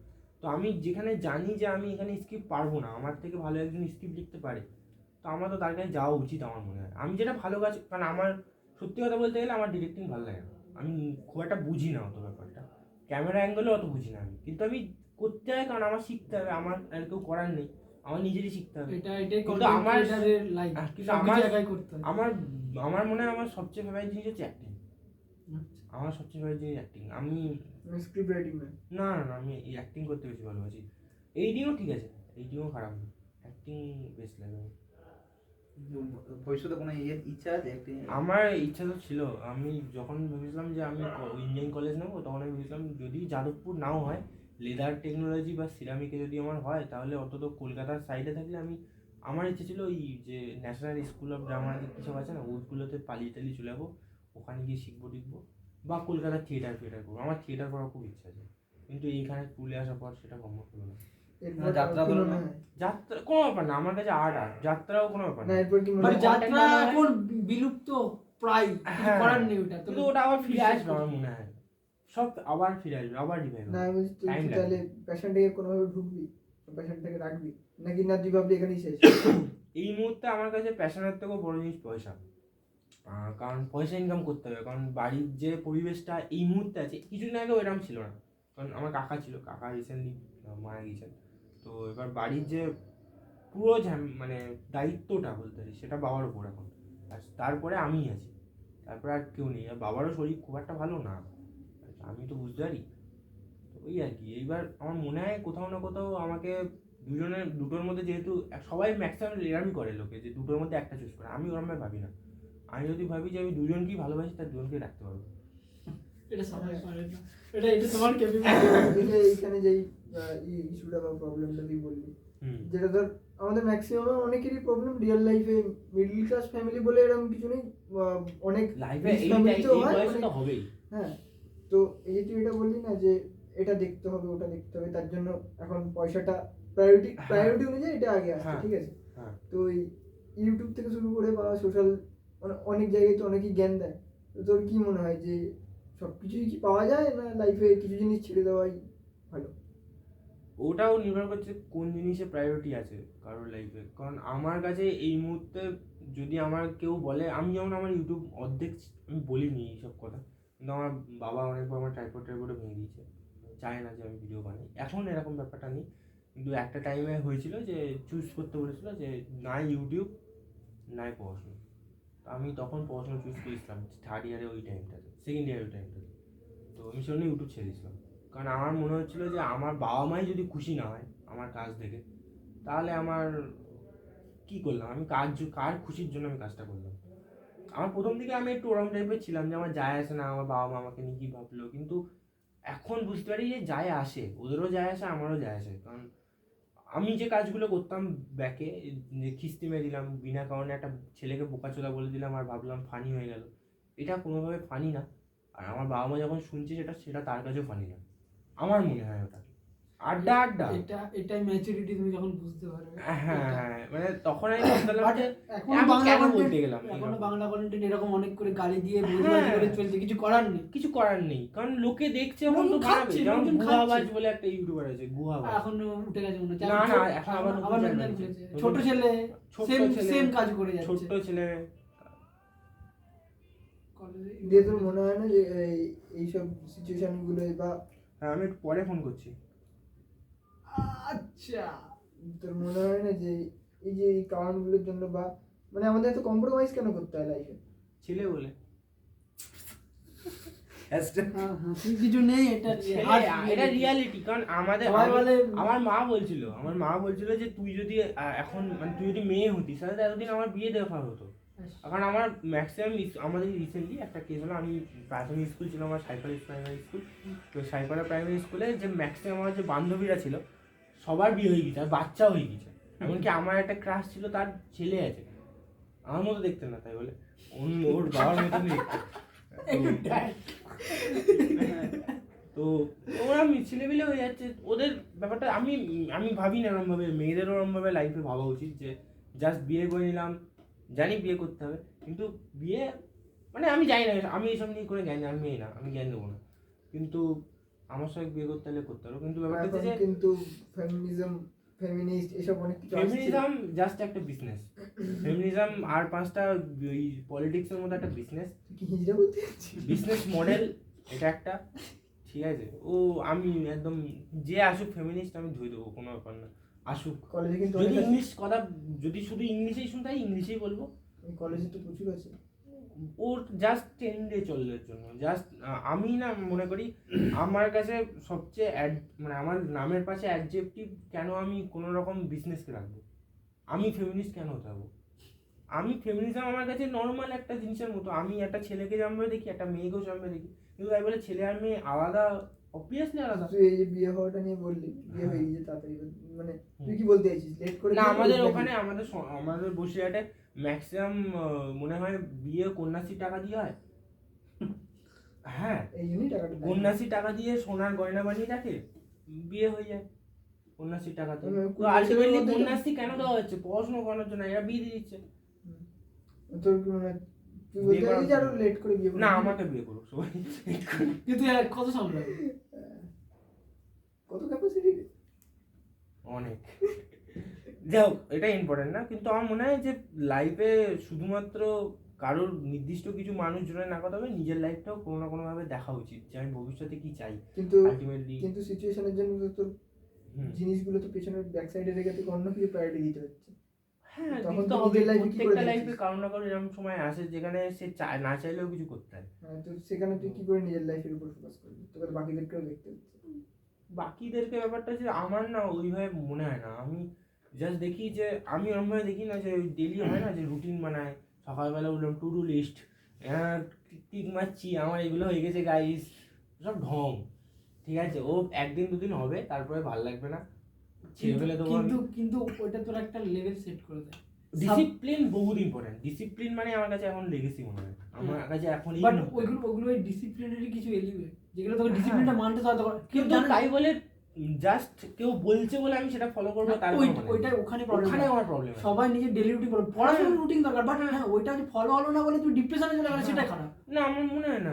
তো আমি যেখানে জানি যে আমি এখানে স্ক্রিপ্ট পারবো না, আমার থেকে ভালো একজন স্ক্রিপ্ট লিখতে পারে, তো আমার তো তার কাছে যাওয়া উচিত আমার মনে হয়। আমি যেটা ভালো কাজ, কারণ আমার সত্যি কথা বলতে গেলে আমার ডিরেক্টিং ভালো লাগে না, আমি খুব একটা বুঝি না অত ব্যাপারটা, ক্যামেরা অ্যাঙ্গেলও অত বুঝি না আমি, কিন্তু আমি করতে হয় কারণ আমার শিখতে হবে, আমার আর কেউ করার নেই, আমার নিজেরই শিখতে হবে। এটাই কিন্তু কন্টেন্ট আমার- ক্রিয়েটরের লাইফ, কিন্তু সবকিছু আমার- একাই করতে হয়। আমার মনে হয় আমার সবচেয়ে ফেভারিট জিনিস হচ্ছে অ্যাক্টিং। আমার সবচেয়ে ফেভারিট জিনিস অ্যাক্টিং। আমি স্ক্রিপ্ট রাইটিং না। না আমি এই অ্যাক্টিং করতে বেশি ভালোবাসি। এইডিংও ঠিক আছে, এইডিংও খারাপ না, অ্যাক্টিং বেস্ট লাগে আমার। ভবিষ্যতে কোনো ইচ্ছা আছে একটি? আমার ইচ্ছা তো ছিল, আমি যখন ভেবেছিলাম যে আমি ইঞ্জিনিয়ারিং কলেজ নেবো, তখন আমি ভেবেছিলাম যদি যাদবপুর নাও হয়, লেদার টেকনোলজি বা সিরামিকে যদি আমার হয়, তাহলে অন্তত কলকাতার সাইডে থাকলে আমার ইচ্ছে ছিল ওই যে ন্যাশনাল স্কুল অফ ড্রামাটিক কিছু আছে না, ওইগুলোতে পালিয়ে টালিয়ে চলে যাবো, ওখানে গিয়ে শিখবো টিখবো, বা কলকাতার থিয়েটার করবো। আমার থিয়েটার করার খুব ইচ্ছা আছে, কিন্তু এইখানে তুলে আসার পর সেটা সম্ভব হলো না। এরপর যাত্রা কি বলো মনে না। হয়? যাত্রা কোনো ব্যাপার না, আমার কাছে আর্ট যাত্রাও কোনো ব্যাপার না না, এরপর কি মনে বাট হয়? যাত্রা content এখন বিলুপ্ত প্রায়, কিছু হ্যাঁ। করার নেই ওটা। কিন্তু ওটা আবার ফিরে আসবে আমার মনে হয়, সব আবার ফিরে আসবে, আবার রিভাইভ না আমি বলছি তুই Time কি লাগবে। তাহলে প্যাশনটাকে কোনোভাবে ঢুকবি, প্যাশনটাকে রাখবি, নাকি না তুই ভাবলি এখানেই শেষ? এই মুহূর্তে আমার কাছে প্যাশনের থেকেও বড় জিনিস পয়সা। কারণ পয়সা ইনকাম করতে হবে, কারণ বাড়ির যে পরিবেশটা এই মুহূর্তে আছে, কিছুদিন আগে ওইরকম ছিল না, কারণ আমার কাকা ছিল, কাকা রিসেন্টলি মারা গিয়েছেন। তো এবার বাড়ির যে পুরো মানে দায়িত্বটা বলতে পারি সেটা বাবার উপর এখন, আর তারপরে আমি আছি, তারপরে আর কেউ নেই, আর বাবারও শরীর খুব একটা ভালো না, আমি তো বুঝতে পারি। তো ওই আর কি, এইবার আমার মনে হয় কোথাও না কোথাও আমাকে দুটোর মধ্যে, যেহেতু সবাই ম্যাক্সিমাম এরমই করে লোকে যে দুটোর মধ্যে একটা চুজ করে, আমি ওরমভাবে ভাবি না। আমি যদি ভাবি যে আমি দুজনকেই ভালোবাসি, তার দুজনকে রাখতে পারবো। এটা সবাই পারে না, এটা তোমার ক্যাপাবিলিটি। এইখানে যেই ইস্যুটা বা প্রবলেমটা তুই বললি, হুম, যেটা ধর আমাদের ম্যাক্সিমাম অনেকেরই প্রবলেম রিয়েল লাইফে, মিডল ক্লাস ফ্যামিলি বলে এরকম কিছু নেই, অনেক লাইফে rich এই family তেও হয়, বয়সে তো অনেক- হবেই। হ্যাঁ। তো এই যে তুই এটা বললি না যে এটা দেখতে হবে ওটা দেখতে হবে, তার জন্য এখন পয়সাটা প্রায়োরিটি অনুযায়ী এটা আগে আসছে, হ্যাঁ। ঠিক আছে? হ্যাঁ। তো এই ইউটিউব থেকে শুরু করে বা সোশ্যাল অনেক জায়গায় তো অনেকেই জ্ঞান দেয়, তো তোর কি মনে হয় যে সব কিছুই কি পাওয়া যায়, না লাইফে কিছু জিনিস ছেড়ে দেওয়াই ভালো? ওটাও নির্ভর করছে কোন জিনিসে প্রায়োরিটি আছে কারোর লাইফে। কারণ আমার কাছে এই মুহূর্তে যদি আমার কেউ বলে, আমি যেমন আমার ইউটিউব অর্ধেক আমি বলিনি এইসব কথা, কিন্তু আমার বাবা অনেকবার আমার ট্রাইপডে ভেঙে দিয়েছে, চায় না যে আমি ভিডিও বানাই। এখন এরকম ব্যাপারটা নেই, কিন্তু একটা টাইমে হয়েছিল যে চুজ করতে বলেছিল যে না ইউটিউব নাই পড়াশোনা। তো আমি তখন পড়াশোনা চুজ করেছিলাম থার্ড ইয়ারে, ওই টাইমটাতে, সেকেন্ড ইয়ারে ওই টাইমটাতে। তো আমি সেজন্য ইউটিউব ছেড়ে দিয়েছিলাম। কারণ আমার মনে হচ্ছিল যে আমার বাবা মাই যদি খুশি না হয় আমার কাজ দেখে, তাহলে আমার কি করলাম, আমি কার খুশির জন্য আমি কাজটা করলাম। আমার প্রথম দিকে আমি একটু ওরম টাইপের ছিলাম যে আমার যায় আসে না আমার বাবা মা আমাকে নিয়ে কী ভাবলো, কিন্তু এখন বুঝতে পারি যে যায় আসে, ওদেরও যায় আসে আমারও যায় আসে। কারণ আমি যে কাজগুলো করতাম ব্যাকে, যে খিস্তি মেরে দিলাম বিনা কারণে একটা ছেলেকে বোকাচোদা বলে দিলাম আর ভাবলাম ফানি হয়ে গেল, এটা কোনোভাবে ফানি না। আর আমার বাবা মা যখন শুনছে সেটা তার কাছেও ফানি না, আমার মনে হয় ওটা আড্ডা। এটাই ম্যাচুরিটি, তুমি যখন বুঝতে পারবে। হ্যাঁ, মানে তখন আমি বুঝতে পারলাম যে এখনো আমি বাংলা কেন কন্টেন্ট, বলতে গেলাম এখনো বাংলা কন্টেন্ট এরকম অনেক করে গালি দিয়ে বুঝবাজি করে চলছে, কিছু করার নেই। কিছু করার নেই, কারণ লোকে দেখছে এখন তো বানাবে। যেমন গুহাবাজ বলে একটা ইউটিউবার আছে, গুহাবাজ, এখন উঠে গেছে মনে হচ্ছে। না না এখন আবার আবার নতুন নতুন channel খুলেছে। ছোট ছেলে সেম কাজ করে যাচ্ছে। ছোট্ট ছেলে। দিয়ে তোর মনে হয় না যে এইসব সিচুয়েশন গুলো বা হ্যাঁ, আমি একটু পরে ফোন করছি। আচ্ছা, তোর মনে হয় না যে এই যে এই কারণগুলোর জন্য বা মানে আমাদের এত কম্প্রোমাইজ কেন করতে হয় লাইফে? ছেলে বলে কিছু নেই, এটা এটা রিয়ালিটি। কারণ আমার মা বলছিল যে তুই যদি এখন মানে তুই যদি মেয়ে হতিস তাহলে এতদিন আমার বিয়ে দেওয়া হতো। কারণ আমার ম্যাক্সিমাম আমাদের রিসেন্টলি একটা কেস হলো, আমি প্রাথমিক স্কুল ছিল আমার সাইফার প্রাইমারি স্কুল, তো সাইফার প্রাইমারি স্কুলে যে ম্যাক্সিমাম আমার যে বান্ধবীরা ছিল সবার বিয়ে হয়ে গেছে আর বাচ্চা হয়ে গেছে। এমনকি আমার একটা ক্রাশ ছিল, তার ছেলে আছে, আমার মতো দেখতে না তাই বলে ওর বাবার মতন দেখতে। তো ওরা ছেলেপিলে হয়ে যাচ্ছে, ওদের ব্যাপারটা আমি ভাবি না এরকম ভাবে। মেয়েদেরও ওরকম ভাবে লাইফে ভাবা উচিত যে জাস্ট বিয়ে করে নিলাম, জানি বিয়ে করতে হবে, কিন্তু বিয়ে মানে আমি জানি না, আমি এইসব নিয়ে করে জ্ঞান, আমি মেয়ে না, আমি জ্ঞান দেবো না, কিন্তু আমার সঙ্গে বিয়ে করতে হলে করতে হবে। কিন্তু ব্যাপারটা হচ্ছে যে কিন্তু ফেমিনিস্ট এসব অনেক কিছু আসছে। ফেমিনিজম জাস্ট একটা বিজনেস। ফেমিনিজম আর 5টা ওই পলিটিক্সের মধ্যে একটা বিজনেস, কি হিজড়া বলতে যাচ্ছি? বিজনেস মডেল এটা একটা, ঠিক আছে? ও আমি একদম যে আসুক ফেমিনিস্ট আমি ধুয়ে দেবো, কোনো ব্যাপার না, আসুক। কলেজে কিন্তু যদি অনেক আছে। ইংলিশ কথা, যদি শুধু ইংলিশেই শুনতে হয় ইংলিশেই বলবো। কলেজে তো প্রচুর আছে। ওর জাস্ট ট্রেন্ডে চলার জন্য জাস্ট আমি না মনে করি আমার কাছে সবচেয়ে মানে আমার নামের পাশে অ্যাডজেক্টিভ কেন আমি কোনো রকম বিজনেসকে রাখবো, আমি ফেমিনিস্ট কেন হতে হবো? আমি ফেমিনিজম আমার কাছে নর্মাল একটা জিনিসের মতো, আমি একটা ছেলেকে যেমন দেখি একটা মেয়েকেও যেমন দেখি, কিন্তু তাই বলে ছেলে আর মেয়ে আলাদা, অবভিয়াসলি আলাদা। তুই এই যে বিয়ে হওয়াটা নিয়ে বললি, বিয়ে হয়ে গেছে তাড়াতাড়ি, মানে তুই কি বলতে চাইছিস লেট করে? না, আমাদের ওখানে আমাদের বসিরহাটে ম্যাক্সিমাম মনে হয় বিয়ে কন্যাশ্রীর টাকা দিয়ে হয়। হ্যাঁ, এই জন্যই টাকাটা দেয়। কন্যাশ্রীর টাকা দিয়ে সোনার গয়না বানিয়ে রাখে, বিয়ে হয়ে যায় কন্যাশ্রীর টাকা দিয়ে। তো কন্যাশ্রীর আলটিমেটলি মধ্যে তো- কন্যাশ্রী কেন দেওয়া হচ্ছে? পড়াশোনা করানোর জন্য, এরা বিয়ে দিয়ে দিচ্ছে। তোর কি মনে হয় তুই বলতে বিয়ে করার চাইছিস আরো লেট করে বিয়ে করবি? না, আমাকে বিয়ে করো সবাই। কিন্তু কত সামলাবে? কত ক্যাপাসিটি? অনেক। যাই হোক, এটা ইম্পর্টেন্ট না, কিন্তু আমার মনে হয় যে লাইফে শুধুমাত্র কারোর নির্দিষ্ট কিছু মানুষজনের না কথা হবে, নিজের লাইফটাও কোনো না কোনো ভাবে দেখা উচিত যে আমি ভবিষ্যতে কি চাই কিন্তু আলটিমেটলি। কিন্তু সিচুয়েশনের জন্য তো তোর জিনিসগুলো তো পেছনের ব্যাক সাইডে রেখে তোকে অন্য কিছু প্রায়োরিটি দিতে হচ্ছে। হ্যাঁ, তখন দিতে তো হবে। নিজের life এ কি করে প্রত্যেকটা দেখছিস? লাইফে কারো না কারো এরকম সময় আসে যেখানে সে না চাইলেও কিছু করতে হয়। হ্যাঁ, তো সেখানে তুই কি করে নিজের লাইফের উপর ফোকাস করবি? তোকে তো বাকিদেরকেও দেখতে হচ্ছে। বাকিদেরকে ব্যাপারটা হচ্ছে আমার না ওইভাবে মনে হয় না। আমি জাস্ট দেখি যে আমি ওরমভাবে দেখি না যে ডেলি হয় না যে রুটিন বানায়, সকালবেলা উঠলাম টু ডু লিস্ট, টিক মারছি আমার এগুলো হয়ে গেছে গাইস, সব ঢং। ঠিক আছে, ও একদিন দুদিন হবে, তারপরে ভালো লাগবে না, ছেড়ে ফেলে দেবো। কিন্তু ওইটা তোর একটা লেভেল সেট করে দেয়। ডিসিপ্লিন বহুত ইম্পর্টেন্ট। ডিসিপ্লিন মানে আমার কাছে এখন লেগেসি মনে হয়, আমার কাছে এখন বাট ওইগুলো ওই ডিসিপ্লিনারি কিছু এলিমেন্ট যেগুলো তোকে ডিসিপ্লিনটা মানতে হয়। কিন্তু তাই বলে জাস্ট কেউ বলছে বলে আমি সেটা ফলো করবো তার ওইটা ওখানে আমার প্রবলেম। সবাই নিজের ডেইলি রুটিন করে পড়াশোনার রুটিন দরকার, বাট হ্যাঁ ওইটা যদি ফলো হলো না বলে তুই ডিপ্রেশনে চলে গেলে সেটা খারাপ না, আমার মনে হয় না।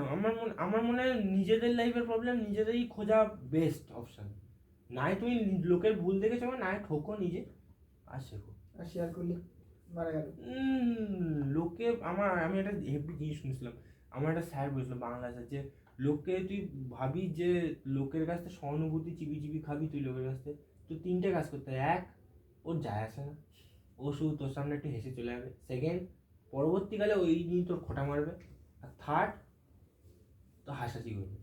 আমার মনে হয় নিজেদের লাইফের প্রবলেম নিজেদেরই খোঁজা বেস্ট অপশন। নাই তুমি লোকের ভুল দেখেছো, না ঠোকো নিজে আর শেখো। আর শেয়ার করলে মারা গেল। লোকে আমি একটা হেভি জিনিস শুনছিলাম, আমার একটা স্যার বলছিল বাংলা স্যার, যে লোককে তুই ভাবি যে লোকের কাছ থেকে সহানুভূতি চিবি চিবি খাবি তুই লোকের কাছ থেকে, তো 3টে কাজ করতে হয়। এক, ওর যায় আসে না, ও শুধু তোর সামনে একটু হেসে চলে যাবে। সেকেন্ড, পরবর্তীকালে ওই নিয়ে তোর খোঁটা মারবে। আর থার্ড, তো হাসাহাসি করবে।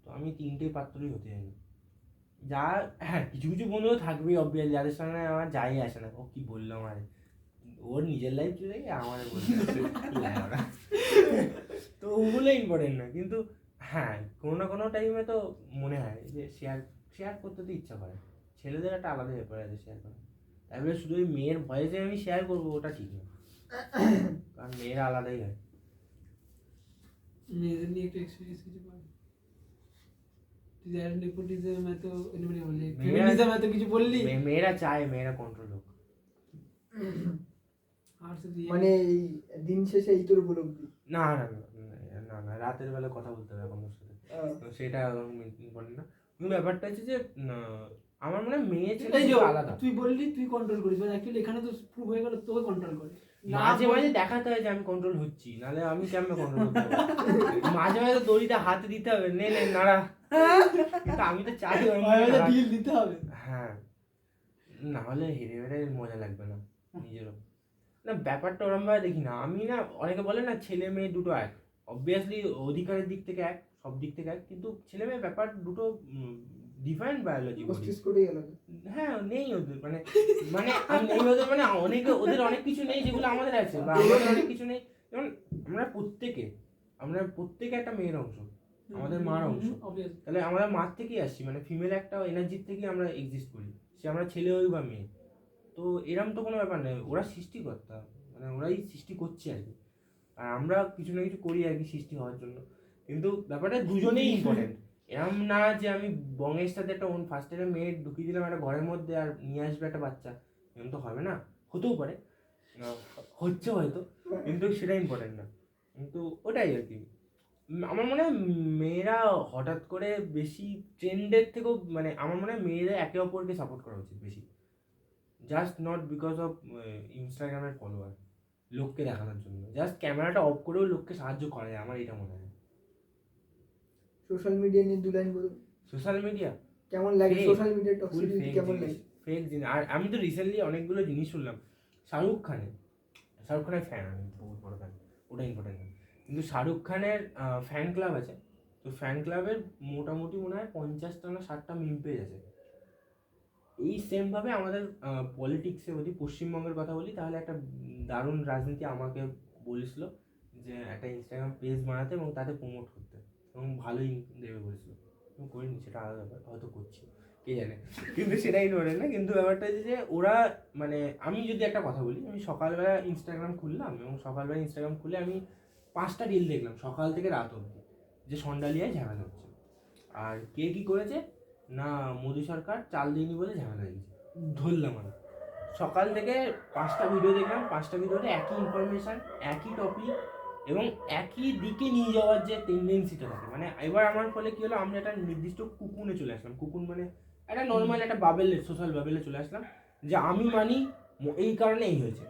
তো আমি 3টে পাত্রই হতে চাই না। যা হ্যাঁ কিছু কিছু বন্ধুও থাকবেই অবভিয়াসলি যাদের সঙ্গে আমার যাই আসে না, ও কি বললো আমার, ওর নিজের লাইফ চলে গিয়ে আমার বললো তো ওগুলো ইম্পর্টেন্ট না, কিন্তু হ্যাঁ কোনো না কোনো টাইমে তো মনে হয় যে শেয়ার করতে তো ইচ্ছা করে। ছেলেদের একটা আলাদা ব্যাপার আছে শেয়ার করা, তারপরে শুধু ওই মেয়ের ভয়ে যে আমি শেয়ার করবো ওটা ঠিক না, কারণ মেয়েরা আলাদাই হয়। মেয়েদের নিয়ে একটু এক্সপিরিয়েন্স কিছু বল। তুই যার নেপোটিজম এত এলিমেন্ট বললি, ফেমিনিজম এত কিছু বললি, মেয়েরা চায় মেয়েরা কন্ট্রোল হোক। আর শুধু মানে এই দিন শেষে এই তোর উপলব্ধি। না না না না না রাতের বেলা কথা বলতে হবে এখন ওর সাথে, তো সেটা ইম্পর্টেন্ট না। কিন্তু ব্যাপারটা হচ্ছে যে আমার মনে হয় মেয়ে ছেলে এই যে আলাদা। তুই বললি তুই কন্ট্রোল করিস, মানে অ্যাকচুয়ালি এখানে তো প্রুভ হয়ে গেল তোকে কন্ট্রোল করে। মাঝে মাঝে দেখাতে হয় যে আমি কন্ট্রোল হচ্ছি, নাহলে আমি কেমনে কন্ট্রোল করতে পারবো? মাঝে মাঝে দড়িটা হাতে দিতে হবে, নে নাড়া, কিন্তু আমি তো চাই ডিল দিতে হবে। হ্যাঁ, না হলে হেরে হেরে মজা লাগবে না নিজেরও। না ব্যাপারটা ওরম ভাবে দেখি না আমি, না অনেকে বলে না ছেলে মেয়ে দুটো এক, অবভিয়াসলি অধিকারের দিক থেকে এক, সব দিক থেকে এক, কিন্তু ছেলে মেয়ে ব্যাপার দুটো ডিফারেন্ট বায়োলজি। মস্তিষ্কটাই আলাদা। হ্যাঁ নেই ওদের মানে মানে আমি নেই ওদের মানে অনেকে ওদের অনেক কিছু নেই যেগুলো আমাদের আছে, বা আমাদের অনেক কিছু নেই। যেমন আমরা প্রত্যেকে একটা মেয়ের অংশ, আমাদের মার অংশ, তাহলে আমরা মার থেকেই আসছি, মানে ফিমেল একটা এনার্জির থেকেই আমরা এক্সিস্ট করি, সে আমরা ছেলে হই বা মেয়ে। তো এরম তো কোনো ব্যাপার নেই, ওরা সৃষ্টিকর্তা, মানে ওরাই সৃষ্টি করছে আর কি, আর আমরা কিছু না কিছু করি আর কি সৃষ্টি হওয়ার জন্য। কিন্তু ব্যাপারটা দুজনেই ইম্পর্টেন্ট, এরম না যে আমি বঙ্গের সাথে একটা ফার্স্ট ইয়ারে মেয়ে ঢুকিয়ে দিলাম একটা ঘরের মধ্যে আর নিয়ে আসবে একটা বাচ্চা, এরকম তো হবে না। হতেও পারে, হচ্ছে হয়তো, কিন্তু সেটা ইম্পর্টেন্ট না। কিন্তু ওটাই আর কি আমার মনে হয় মেয়েরা হঠাৎ করে বেশি ট্রেন্ডের থেকেও, মানে আমার মনে হয় মেয়েরা একে অপরকে সাপোর্ট করা উচিত বেশি, জাস্ট নট বিকজ অফ ইনস্টাগ্রামের ফলোয়ার, লোককে দেখানোর জন্য। জাস্ট ক্যামেরাটা অফ করেও লোককে সাহায্য করা যায়, আমার এটা মনে হয়। সোশ্যাল মিডিয়া নিয়ে 2 লাইন বলুন। সোশ্যাল মিডিয়া কেমন লাগে সোশ্যাল মিডিয়া টক্সিসিটি কেমন লাগে? ফেক জিনিস। আর আমি তো রিসেন্টলি অনেকগুলো জিনিস শুনলাম, শাহরুখ খানের ফ্যান, আমি বহুত বড় ফ্যান, ওটা ইম্পর্টেন্ট না, কিন্তু শাহরুখ খানের ফ্যান ক্লাব আছে, তো ফ্যান ক্লাবের মোটামুটি মনে হয় 50টা না 60টা মিম পেজ আছে। এই সেমভাবে আমাদের পলিটিক্সে যদি পশ্চিমবঙ্গের কথা বলি, তাহলে একটা দারুণ রাজনীতি আমাকে বলেছিল যে একটা ইনস্টাগ্রাম পেজ বানাতে এবং তাতে প্রমোট করতে, এবং ভালোই দেবে বলেছিল। আমি করিনি, সেটা আলাদা ব্যাপার, হয়তো করছি কে জানে, কিন্তু সেটাই ধরে না। কিন্তু ব্যাপারটা হচ্ছে যে ওরা মানে আমি যদি একটা কথা বলি, আমি সকালবেলা ইনস্টাগ্রাম খুললাম এবং সকালবেলা ইনস্টাগ্রাম খুলে আমি 5টা রিল দেখলাম সকাল থেকে রাত অবধি, যে সন্ডালিয়ায় ঝামেলা হচ্ছে, আর কে কী করেছে না মোদী সরকার চাল দিইনি বলে ঝামেলা দিয়েছে, ধরলাম আমি। সকাল থেকে 5টা ভিডিও দেখলাম, 5টা ভিডিওতে একই ইনফরমেশান, একই টপিক এবং একই দিকে নিয়ে যাওয়ার যে টেন্ডেন্সিটা থাকে। মানে এবার আমার ফলে কী হলো, আমরা একটা নির্দিষ্ট কুকুনে চলে আসলাম, কুকুন মানে একটা নর্মাল একটা বাবেলে, সোশ্যাল বাবেলে চলে আসলাম, যে আমি মানি এই কারণে এই হয়েছে।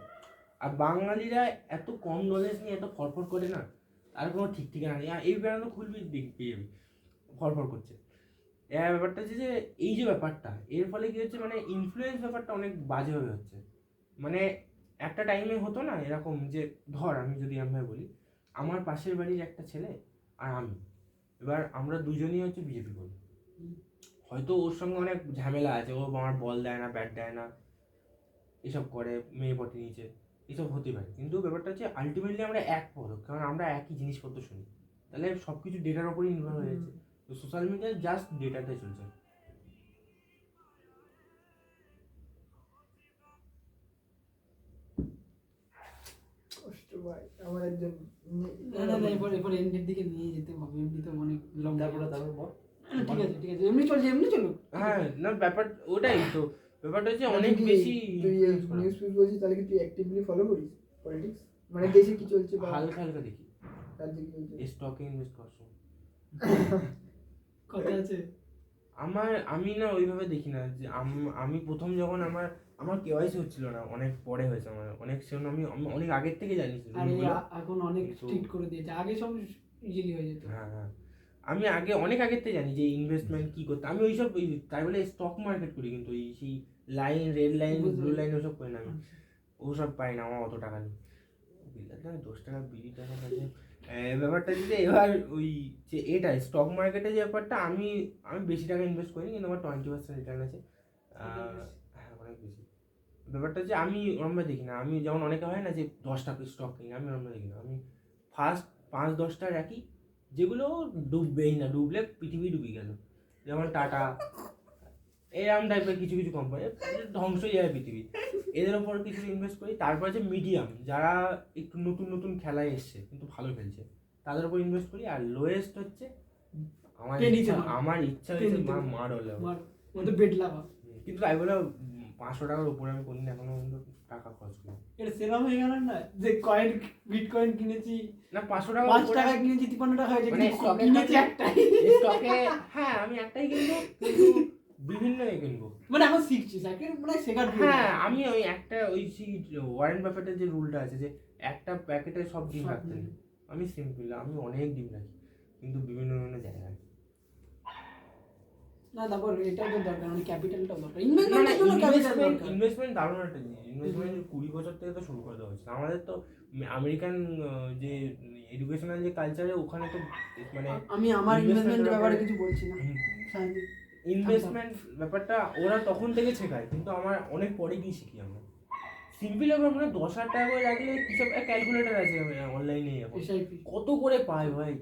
আর বাঙালিরা এত কম নলেজ নিয়ে এত ফরফর করে না, আর কোনো ঠিক ঠিকানা নেই। এই বেড়ানো খুলবি পেয়ে যাবি, ফরফর করছে। ব্যাপারটা হচ্ছে যে এই যে ব্যাপারটা, এর ফলে কি হচ্ছে, মানে ইনফ্লুয়েন্স ব্যাপারটা অনেক বাজেভাবে হচ্ছে। মানে একটা টাইমে হতো না এরকম যে, ধর আমি যদি এমনভাবে বলি, আমার পাশের বাড়ির একটা ছেলে আর আমি, এবার আমরা দুজনেই হচ্ছে বিজেপি করি, হয়তো ওর সঙ্গে অনেক ঝামেলা আছে, ও আমার বল দেয় না, ব্যাট দেয় না, এসব করে, মেয়ে পটে নিচে, এসব হতে পারে। কিন্তু ব্যাপারটা হচ্ছে আলটিমেটলি আমরা এক পদক, কারণ আমরা একই জিনিসপত্র শুনি, তাহলে সব কিছু ডেটার ওপরই নির্ভর হয়ে যাচ্ছে। তো সোশ্যাল মিডিয়া জাস্ট ডেটাতে চলছে। কষ্ট ভাই আমার একজন না এরপর এন্ডের দিকে নিয়ে যেতে হবে, এমনি তো অনেক লম্বা। তারপর বল। ঠিক আছে এমনি চলছে, এমনি চলুক। হ্যাঁ না ব্যাপার ওটাই তো, ব্যাপারটা হচ্ছে অনেক বেশি তুই নিউজ ফিউজ বলছিস, তাহলে কি তুই অ্যাক্টিভলি ফলো করিস পলিটিক্স? মানে দেশে কি চলছে বা হালকা হালকা দেখি, রাজ্যে কি চলছে? স্টকে ইনভেস্ট করার সময় কথা আছে আমি না ওইভাবে দেখি না। যে আমি প্রথম যখন আমার কেওয়াইসি হচ্ছিল না, অনেক পরে হয়েছে আমার, অনেক সেজন্য আমি অনেক আগের থেকে জানি। আর এখন অনেক স্ট্রিক্ট করে দিয়েছে, আগে সব ইজিলি হয়ে যেত। হ্যাঁ হ্যাঁ, আমি অনেক আগের থেকে জানি যে ইনভেস্টমেন্ট কি করতে। আমি ওইসব তাই বলে স্টক মার্কেট করি, কিন্তু ওই সেই line, red line, blue line ওসব করি না আমি, ওসব পাই না, আমার অত টাকা নেই। 10 টাকা বিড়ি টাকা থাকে ব্যাপারটা যে এবার ওই যে এটা স্টক মার্কেটে যে ব্যাপারটা আমি বেশি টাকা ইনভেস্ট করিনি, কিন্তু আমার 20% রিটার্ন আছে। হ্যাঁ, অনেক বেশি। ব্যাপারটা যে আমি ওরমভাবে দেখি না, আমি যেমন অনেকে হয় না যে 10টা স্টক কিনি, আমি ওরমভাবে দেখি না। আমি ফার্স্ট 5-10টা রাখি যেগুলো ডুববেই না, ডুবলে পৃথিবী ডুবে গেল, যেমন টাটা এরম টাইপের কিছু কিছু কোম্পানি ধ্বংস হয়ে যায় পৃথিবী, এদের ওপর কিছু ইনভেস্ট করি। তারপর যে মিডিয়াম, যারা একটু নতুন নতুন খেলায় এসছে কিন্তু ভালো খেলছে, তাদের উপর ইনভেস্ট করি। আর লোয়েস্ট হচ্ছে আমার ইচ্ছা হয়েছে মার হলে, ওদের বেড লাগা। কিন্তু তাই বলে 500 টাকার উপরে আমি কোনদিন এখনো পর্যন্ত টাকা খরচ করি এটা সেরকম হয়ে গেল না যে বিটকয়েন কিনেছি না। 500 টাকা 5 টাকা কিনেছি 53 টাকা হয়েছে, মানে কিন্তু কিনেছি একটাই। স্টকে হ্যাঁ আমি একটাই কিনবো, কিন্তু বিভিন্ন কিনবো। মানে এখন শিখছি সেকেন্ড, মানে শেখার হ্যাঁ, আমি ওই একটা ওই ওয়ারেন বাফেটের যে রুলটা আছে যে একটা প্যাকেটে সব ডিম রাখতে নেই, আমি সিম্পল, আমি অনেক ডিম রাখি কিন্তু বিভিন্ন বিভিন্ন জায়গায়। না তারপর এটাও তো দরকার, মানে ক্যাপিটালটাও দরকার। ইনভেস্টমেন্ট দারুণ একটা জিনিস। ইনভেস্টমেন্ট 20 বছর থেকে তো শুরু করে দেওয়া হয়েছে আমাদের। তো আমেরিকান যে এডুকেশনাল যে কালচারে, ওখানে তো মানে আমি আমার ইনভেস্টমেন্টের ব্যাপারে কিছু বলছি না। ইনভেস্টমেন্ট ব্যাপারটা ওরা তখন থেকে শেখায়, কিন্তু আমার অনেক পরে গিয়ে শিখি আমরা। সিম্পল ব্যাপার, মানে 10,000 টাকা করে রাখলে কিসব ক্যালকুলেটর আছে অনলাইনে, কত করে পায় ভাই,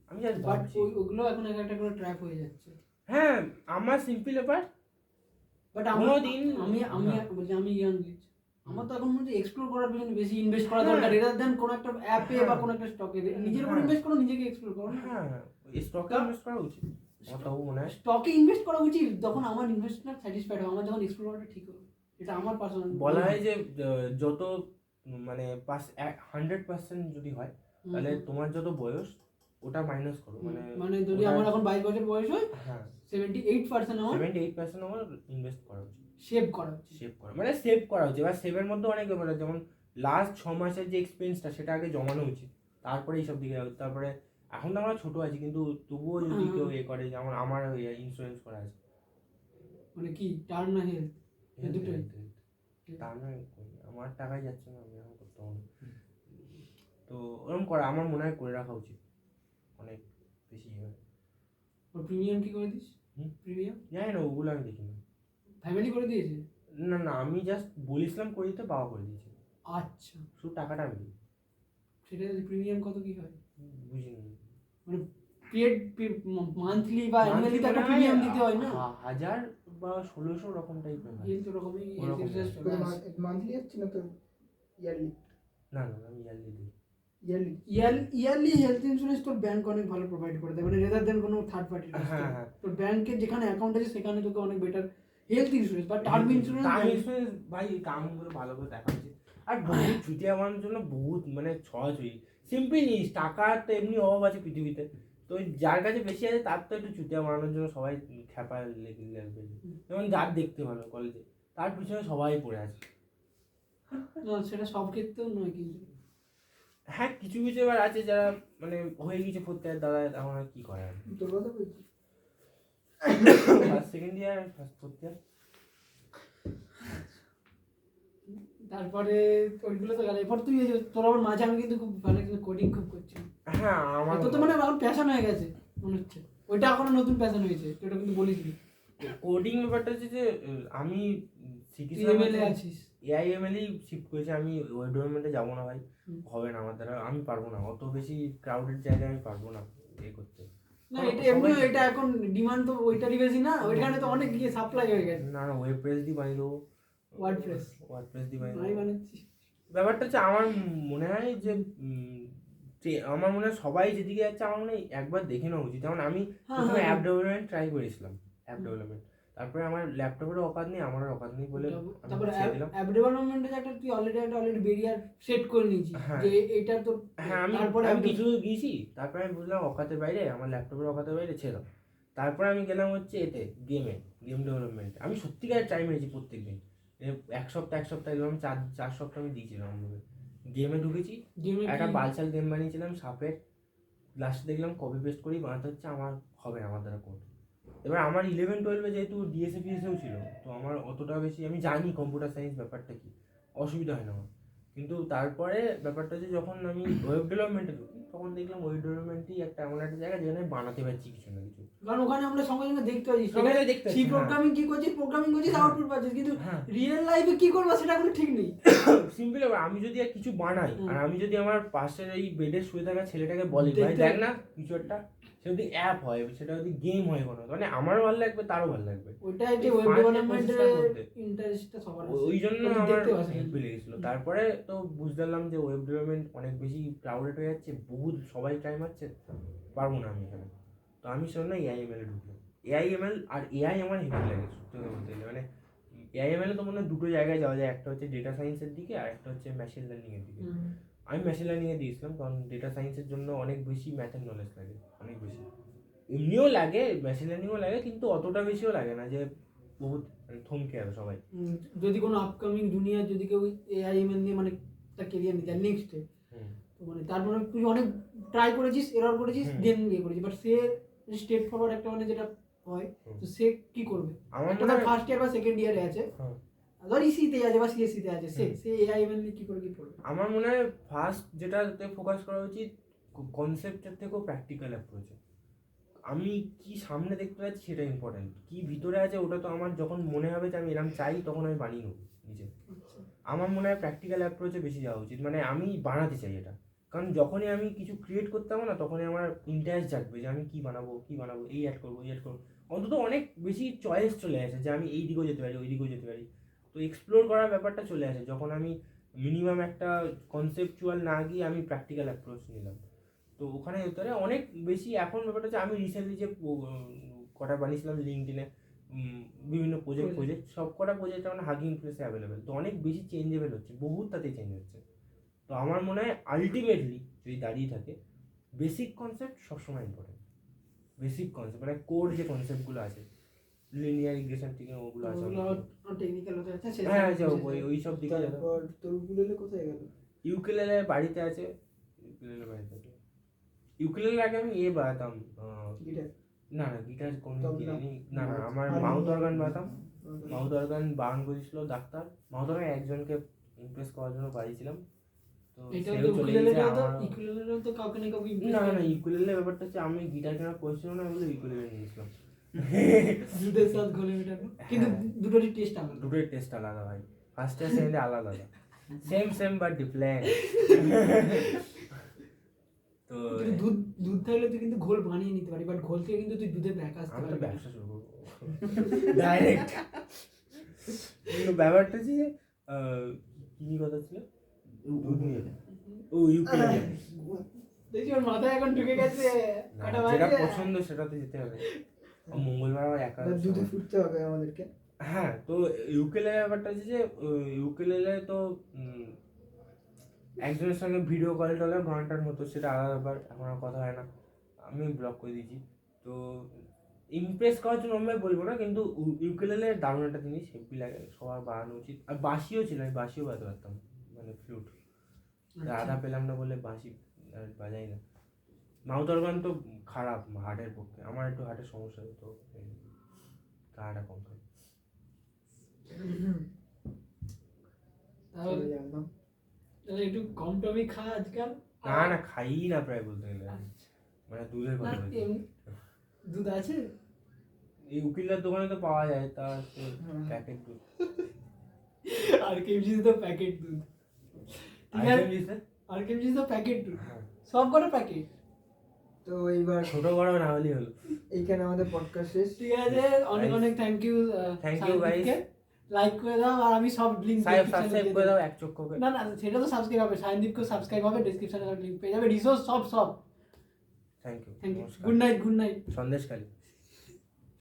আমি জাস্ট ভাবছি। ওগুলো এখন একটা করে ট্র্যাপ হয়ে যাচ্ছে। হ্যাঁ, আমার সিম্পল ব্যাপার, বাট আমি ইয়াং এজ, আমার তো এখন মনে হচ্ছে এক্সপ্লোর করার পিছনে বেশি ইনভেস্ট করা দরকার, এরার দেন কোন একটা অ্যাপে বা কোন একটা স্টকে নিজের উপর ইনভেস্ট করো, নিজেকে এক্সপ্লোর করো। হ্যাঁ, স্টকে ইনভেস্ট করা উচিত, ওটাও মনে হয়। স্টকে ইনভেস্ট করা উচিত যখন আমার ইনভেস্টমেন্ট স্যাটিসফাইড হবে, আমার যখন এক্সপ্লোর করাটা ঠিক হবে। এটা আমার পার্সোনাল বলা হয় যে যত মানে 100% যদি হয়, তাহলে তোমার যত বয়স ওটা মাইনাস করো, মানে যদি আমার এখন 22 বছর বয়স হয়, হ্যাঁ 78% আমার ইনভেস্ট করা উচিত, সেভ করা উচিত। সেভ করা উচিত। এবার সেভের মধ্যে অনেক ব্যাপার আছে, যেমন লাস্ট 6 মাসের যে এক্সপেন্সটা সেটা আগে জমানো উচিত, তারপরে এইসব দিকে যাবে। তারপরে এখন তো আমরা ছোট আছি, কিন্তু তবুও যদি কেউ করে, যেমন আমার ইন্স্যুরেন্স করা আছে। মানে কি টার্ম না হেলথ? দুটোই। তার নয়, আমার টাকাই যাচ্ছে না, আমি এখন করতে হবে। তো ওরকম করা আমার মনে হয় করে রাখা উচিত, অনেক বেশি হয়। প্রিমিয়াম কি করে দিস? প্রিমিয়াম জানি না, ওগুলো আমি দেখি না। ফ্যামিলি করে দিয়েছে? না, আমি জাস্ট বলেছিলাম করে দিতে, বাবা করে দিয়েছে। আচ্ছা, শুধু টাকাটা আমি দিই। সেটা প্রিমিয়াম কত কি হয় বুঝিনি, মানে পেড মান্থলি বা অ্যানুয়ালি তো একটা প্রিমিয়াম দিতে হয় না? 1000 বা 1600 রকম টাইপের হয়। এই তো রকমই মান্থলি হচ্ছে না তো ইয়ারলি? না আমি ইয়ারলি দিই। ইয়ারলি হেলথ ইন্স্যুরেন্স তোর ব্যাংক অনেক ভালো প্রোভাইড করে দেয়, মানে রেদার দেন কোনো থার্ড পার্টি। হ্যাঁ, তোর ব্যাংকের যেখানে অ্যাকাউন্ট আছে সেখানে তোকে অনেক বেটার হেলথ ইন্স্যুরেন্স বা টার্ম ইন্স্যুরেন্স ভাই কামগুলো ভালো করে দেখা উচিত। আর বহুত ছুটি আমার জন্য বহুত মানে ছড়াছড়ি সিম্পল জিনিস। টাকা তো এমনি অভাব আছে পৃথিবীতে, তো যার কাছে বেশি আছে তার তো একটু চুটিয়া মারানোর জন্য সবাই খ্যাপা লেগে লাগবে। যেমন যার দেখতে ভালো কলেজে, তার পিছনে সবাই পড়ে আছে। না সেটা সব ক্ষেত্রেও নয়, কিন্তু হ্যাঁ, কিছু এবার আছে যারা মানে হয়ে গেছে প্রত্যেক দাদা, এখন আর কি করে। তোর কথা বলছি, first second year first fourth year. তারপরে ওইগুলো তো গেল। এরপর তুই তোর আবার মাঝে আমি কিন্তু খুব ভালো কোডিং খুব করছি। হ্যাঁ, আমার তো মানে এখন প্যাশন হয়ে গেছে মনে হচ্ছে, ওইটা এখনো নতুন প্যাশন হয়েছে, ওটা কিন্তু বলিসনি। কোডিং ব্যাপারটা হচ্ছে যে আমি আছিস এআইএমএলই শিফট করেছি। আমি ওয়েব ডেভেলপমেন্টে যাবো না ভাই, হবে না আমার দ্বারা, আমি পারবো না, অত বেশি ক্রাউডেড জায়গায় আমি পারবো না করতে। না এটা এমনি, এটা এখন ডিমান্ড তো ওইটারই বেশি না, ওইখানে তো অনেক গিয়ে সাপ্লাই হয়ে গেছে। না ওয়েব প্রেস দিয়ে বানিয়ে দেবো, ওয়ার্ডপ্রেস দিয়ে বানিয়ে আমি বানাচ্ছি। ব্যাপারটা হচ্ছে আমার মনে হয় যে আমার মনে হয় সবাই যেদিকে যাচ্ছে আমার মনে হয় একবার দেখে নেওয়া উচিত। যেমন আমি প্রথমে অ্যাপ ডেভেলপমেন্ট ট্রাই করেছিলাম, অ্যাপ ডেভেলপমেন্ট। তারপরে আমার ল্যাপটপের অকাত নেই, আমার অকাত নেই বলে তারপরে অ্যাপ ডেভেলপমেন্টে একটা তুই অলরেডি ব্যারিয়ার সেট করে নিয়েছিস যে এটা তো। হ্যাঁ, আমি কিছু গিয়েছি, তারপরে আমি বুঝলাম অকাতের বাইরে, আমার ল্যাপটপের অকাতের বাইরে ছেড়ে দাও। তারপরে আমি গেলাম হচ্ছে এতে গেম ডেভেলপমেন্ট। আমি সত্যিকার টাইম মেরেছি প্রত্যেক দিন, এক সপ্তাহ এরকম 4 সপ্তাহ আমি দিয়েছিলাম। গেমে ঢুকেছি, একটা বালসাল গেম বানিয়েছিলাম সাপের, লাস্টে দেখলাম কপি পেস্ট করেই বানাতে হচ্ছে, আমার হবে না আমার দ্বারা কোড। এবার আমার 11-12 যেহেতু ডিএসএ ফিএসএও ছিল, তো আমার অতটা বেশি আমি জানি কম্পিউটার সায়েন্স ব্যাপারটা কি, অসুবিধা হয় না আমার। কিন্তু তারপরে ব্যাপারটা যে যখন আমি ওয়েব ডেভেলপমেন্টে ঢুকি, তখন দেখলাম ওয়েব ডেভেলপমেন্টই একটা এমন একটা জায়গা যেখানে বানাতে পারছি কিছু না কিছু। কারণ ওখানে আমরা সঙ্গে সঙ্গে দেখতে পাচ্ছি সঙ্গে সঙ্গে দেখতে সি পাচ্ছি, প্রোগ্রামিং কি করছিস, প্রোগ্রামিং করছিস, আউটপুট পাচ্ছিস, কিন্তু হ্যাঁ রিয়েল লাইফে কি করবো সেটা কোনো ঠিক নেই। সিম্পল ব্যাপার, আমি যদি আর কিছু বানাই আর আমি যদি আমার পাশের এই বেডে শুয়ে থাকা ছেলেটাকে বলি ভাই দেখতে- দেখ না কিছু একটা, সেটা যদি অ্যাপ হয়, সেটা যদি গেম হয় কোনো, মানে আমারও ভালো লাগবে তারও ভালো লাগবে। ওইটাই যে এই ওয়েব fun ডেভেলপমেন্টের process-টার মধ্যে। ইন্টারেস্টটা সবার আছে। ওই জন্য ওটা আমার দেখতে পাচ্ছি। হেল্প লেগেছিল। তারপরে তো বুঝতে পারলাম যে ওয়েব ডেভেলপমেন্ট অনেক বেশি ক্রাউডেড হয়ে যাচ্ছে, বহুত সবাই ট্রাই মারছে, পারবো না আমি এখানে। তো আমি সেজন্য এআইএমএল এ ঢুকলাম। এআইএমএল আর এআই আমার হেভি লাগে সত্যি কথা বলতে গেলে। মানে এআইএমএল এ তো মনে হয় দুটো জায়গায় যাওয়া যায়, একটা হচ্ছে ডেটা সায়েন্সের দিকে আর একটা হচ্ছে মেশিন লার্নিং এর দিকে। আমি মেশিন লার্নিং এ দিয়েছিলাম কারণ ডেটা সায়েন্সের জন্য অনেক বেশি ম্যাথের নলেজ লাগে, অনেক বেশি। এমনিও লাগে, মেশিন লার্নিংও লাগে, কিন্তু অতটা বেশিও লাগে না যে বহুত থমকে যাবে সবাই। যদি কোনো আপকামিং জুনিয়র যদি কেউ এআইএমএল নিয়ে মানে তার কেরিয়ার নিতে চায় নেক্সটে, তো মানে তারপরে তুই অনেক ট্রাই করেছিস, এরর করেছিস, দেন ইয়ে করেছিস, বাট সে স্টেট ফরওয়ার্ড একটা মানে যেটা হয়, তো সে কি করবে? আমার একটা মনে হয় ফার্স্ট ইয়ার বা সেকেন্ড ইয়ারে আছে, হ্যাঁ। ধর ইসিতে আছে বা সিএসসিতে আছে, সে এআইএমএল নিয়ে কি করে কি পড়বে? আমার মনে হয় ফার্স্ট যেটাতে ফোকাস করা উচিত কনসেপ্টের থেকেও প্র্যাকটিক্যাল অ্যাপ্রোচে। আমি কি সামনে দেখতে পাচ্ছি সেটা ইম্পর্টেন্ট, কি ভিতরে আছে ওটা তো আমার যখন মনে হবে যে আমি এরকম চাই তখন আমি বানিয়ে নেবো নিজে। আমার মনে হয় প্র্যাকটিক্যাল অ্যাপ্রোচে বেশি যাওয়া উচিত, মানে আমি বানাতে চাই এটা। কারণ যখনই আমি কিছু ক্রিয়েট করতে পারবো না তখনই আমার ইন্টারেস্ট জাগবে যে আমি কি বানাবো, এই অ্যাড করবো, অন্তত অনেক বেশি চয়েস চলে আসে যে আমি এই দিকেও যেতে পারি, ওই দিকেও যেতে পারি। তো এক্সপ্লোর করার ব্যাপারটা চলে আসে যখন আমি মিনিমাম একটা কনসেপচুয়াল না গিয়ে আমি প্র্যাকটিক্যাল অ্যাপ্রোচ নিলাম। তো ওখানে ভিতরে অনেক বেশি এখন ব্যাপারটা হচ্ছে আমি রিসেন্টলি যে কটা বানিয়েছিলাম লিঙ্কডিনে, বিভিন্ন প্রজেক্ট সব কটা প্রজেক্ট আমার হাগিং প্লেসে অ্যাভেলেবেল। তো অনেক বেশি চেঞ্জেবল হচ্ছে, বহুত তাতে চেঞ্জ হচ্ছে। তো আমার মনে হয় আলটিমেটলি যদি দাঁড়িয়ে থাকে বেসিক কনসেপ্ট সবসময় ইম্পর্টেন্ট। বেসিক কনসেপ্ট মানে কোর যে কনসেপ্টগুলো আছে, লিনিয়ার ইকুয়েশন থেকে ওগুলো আছে, টেকনিক্যাল হতে আছে, হ্যাঁ ওই সব দিকে যাবে। তারপর তোর উকুলেলে কোথায় গেল? ইউকেলেলে বাড়িতে আছে, ইউকেলেলে আগে আমি বাজাতাম, গিটার? না গিটার কোনো তবলা? কিনিনি, না আমার মাউথ অর্গান বাজাতাম। মাউথ অর্গান বারণ করেছিল ডাক্তার, মাউথ অর্গান একজনকে ইমপ্রেস করার জন্য বাজিয়েছিলাম। তো এটা সেও তো চলে উকুলেলে গেছে। তো আমার ইকুলেলে তো কাউকে না কাউকে না ইউকেলেলে ব্যাপারটা হচ্ছে আমি গিটার কেনার পয়সা না বলে ইউকেলেলে নিয়েছিলাম। দুধের সাথে ঘোলে মেটানো, কিন্তু দুটোরই টেস্ট আলাদা। দুটোর টেস্ট আলাদা ভাই, ফার্স্ট ইয়ার সেকেন্ড ইয়ার আলাদা সেম বাট ডিফারেন্ট। তো কিন্তু দুধ থাকলে তুই কিন্তু ঘোল বানিয়ে নিতে পারি, বাট ঘোল থেকে কিন্তু তুই দুধের ব্যাক আসতে আমি তো পারবি। ব্যবসা শুরু করবো ডাইরেক্ট। কিন্তু ব্যাপারটা হচ্ছে যে কি কথা ছিল, ও ইউকেলেলে দেখছি ওর মাথায় এখন ঢুকে গেছে, কটা যেটা বাজে? পছন্দ সেটাতে যেতে হবে। মঙ্গলবার আমার একা দুধে ফুটতে হবে আমাদেরকে। হ্যাঁ। তো ইউকেলেলে ব্যাপারটা হচ্ছে যে ইউকেলেলে তো একজনের সঙ্গে ভিডিও কল টলে ঘন্টার মতো, সেটা আলাদা ব্যাপার, এখন আর কথা হয় না, আমি ব্লক করে দিয়েছি। তো ইমপ্রেস করার জন্য আমি বলবো না, কিন্তু ইউকেলেলে দারুণ একটা জিনিস, হেভি লাগে, সবার বানানো উচিত। আর বাঁশিও ছিল, আমি বাঁশিও বাজাতে পারতাম, মানে ফ্লুট আধা পেলাম না বলে বাঁশি বাজাই না। মাউথ অর্গান তো খারাপ হার্টের পক্ষে, আমার একটু হার্টের সমস্যা, তো গাটা কম খাই। তাহলে তাহলে একটু কম টমি খা আজকাল। না খাই না প্রায় বলতে গেলে, মানে দুধের কথা বলছি। দুধ আছে এই উকিলের দোকানে তো পাওয়া যায়, তার প্যাকেট দুধ, আর কেমজিতে তো প্যাকেট দুধ, আর কেমজিতে তো প্যাকেট দুধ, সব কটা প্যাকেট। তো এইবার ছোট বড় না হলেই হলো। এইখানে আমাদের পডকাস্ট শেষ। ঠিক আছে, অনেক থ্যাংক ইউ গাইস, লাইক করে দাও, আর আমি সব লিংক সাবস্ক্রাইব করে দাও এক চক্কর করে। না সেটা তো সাবস্ক্রাইব হবে, সায়নদীপকে সাবস্ক্রাইব হবে, ডেসক্রিপশনে লিংক পেয়ে যাবে, রিসোর্স সব। Thank you. Good night Sandeshkhali.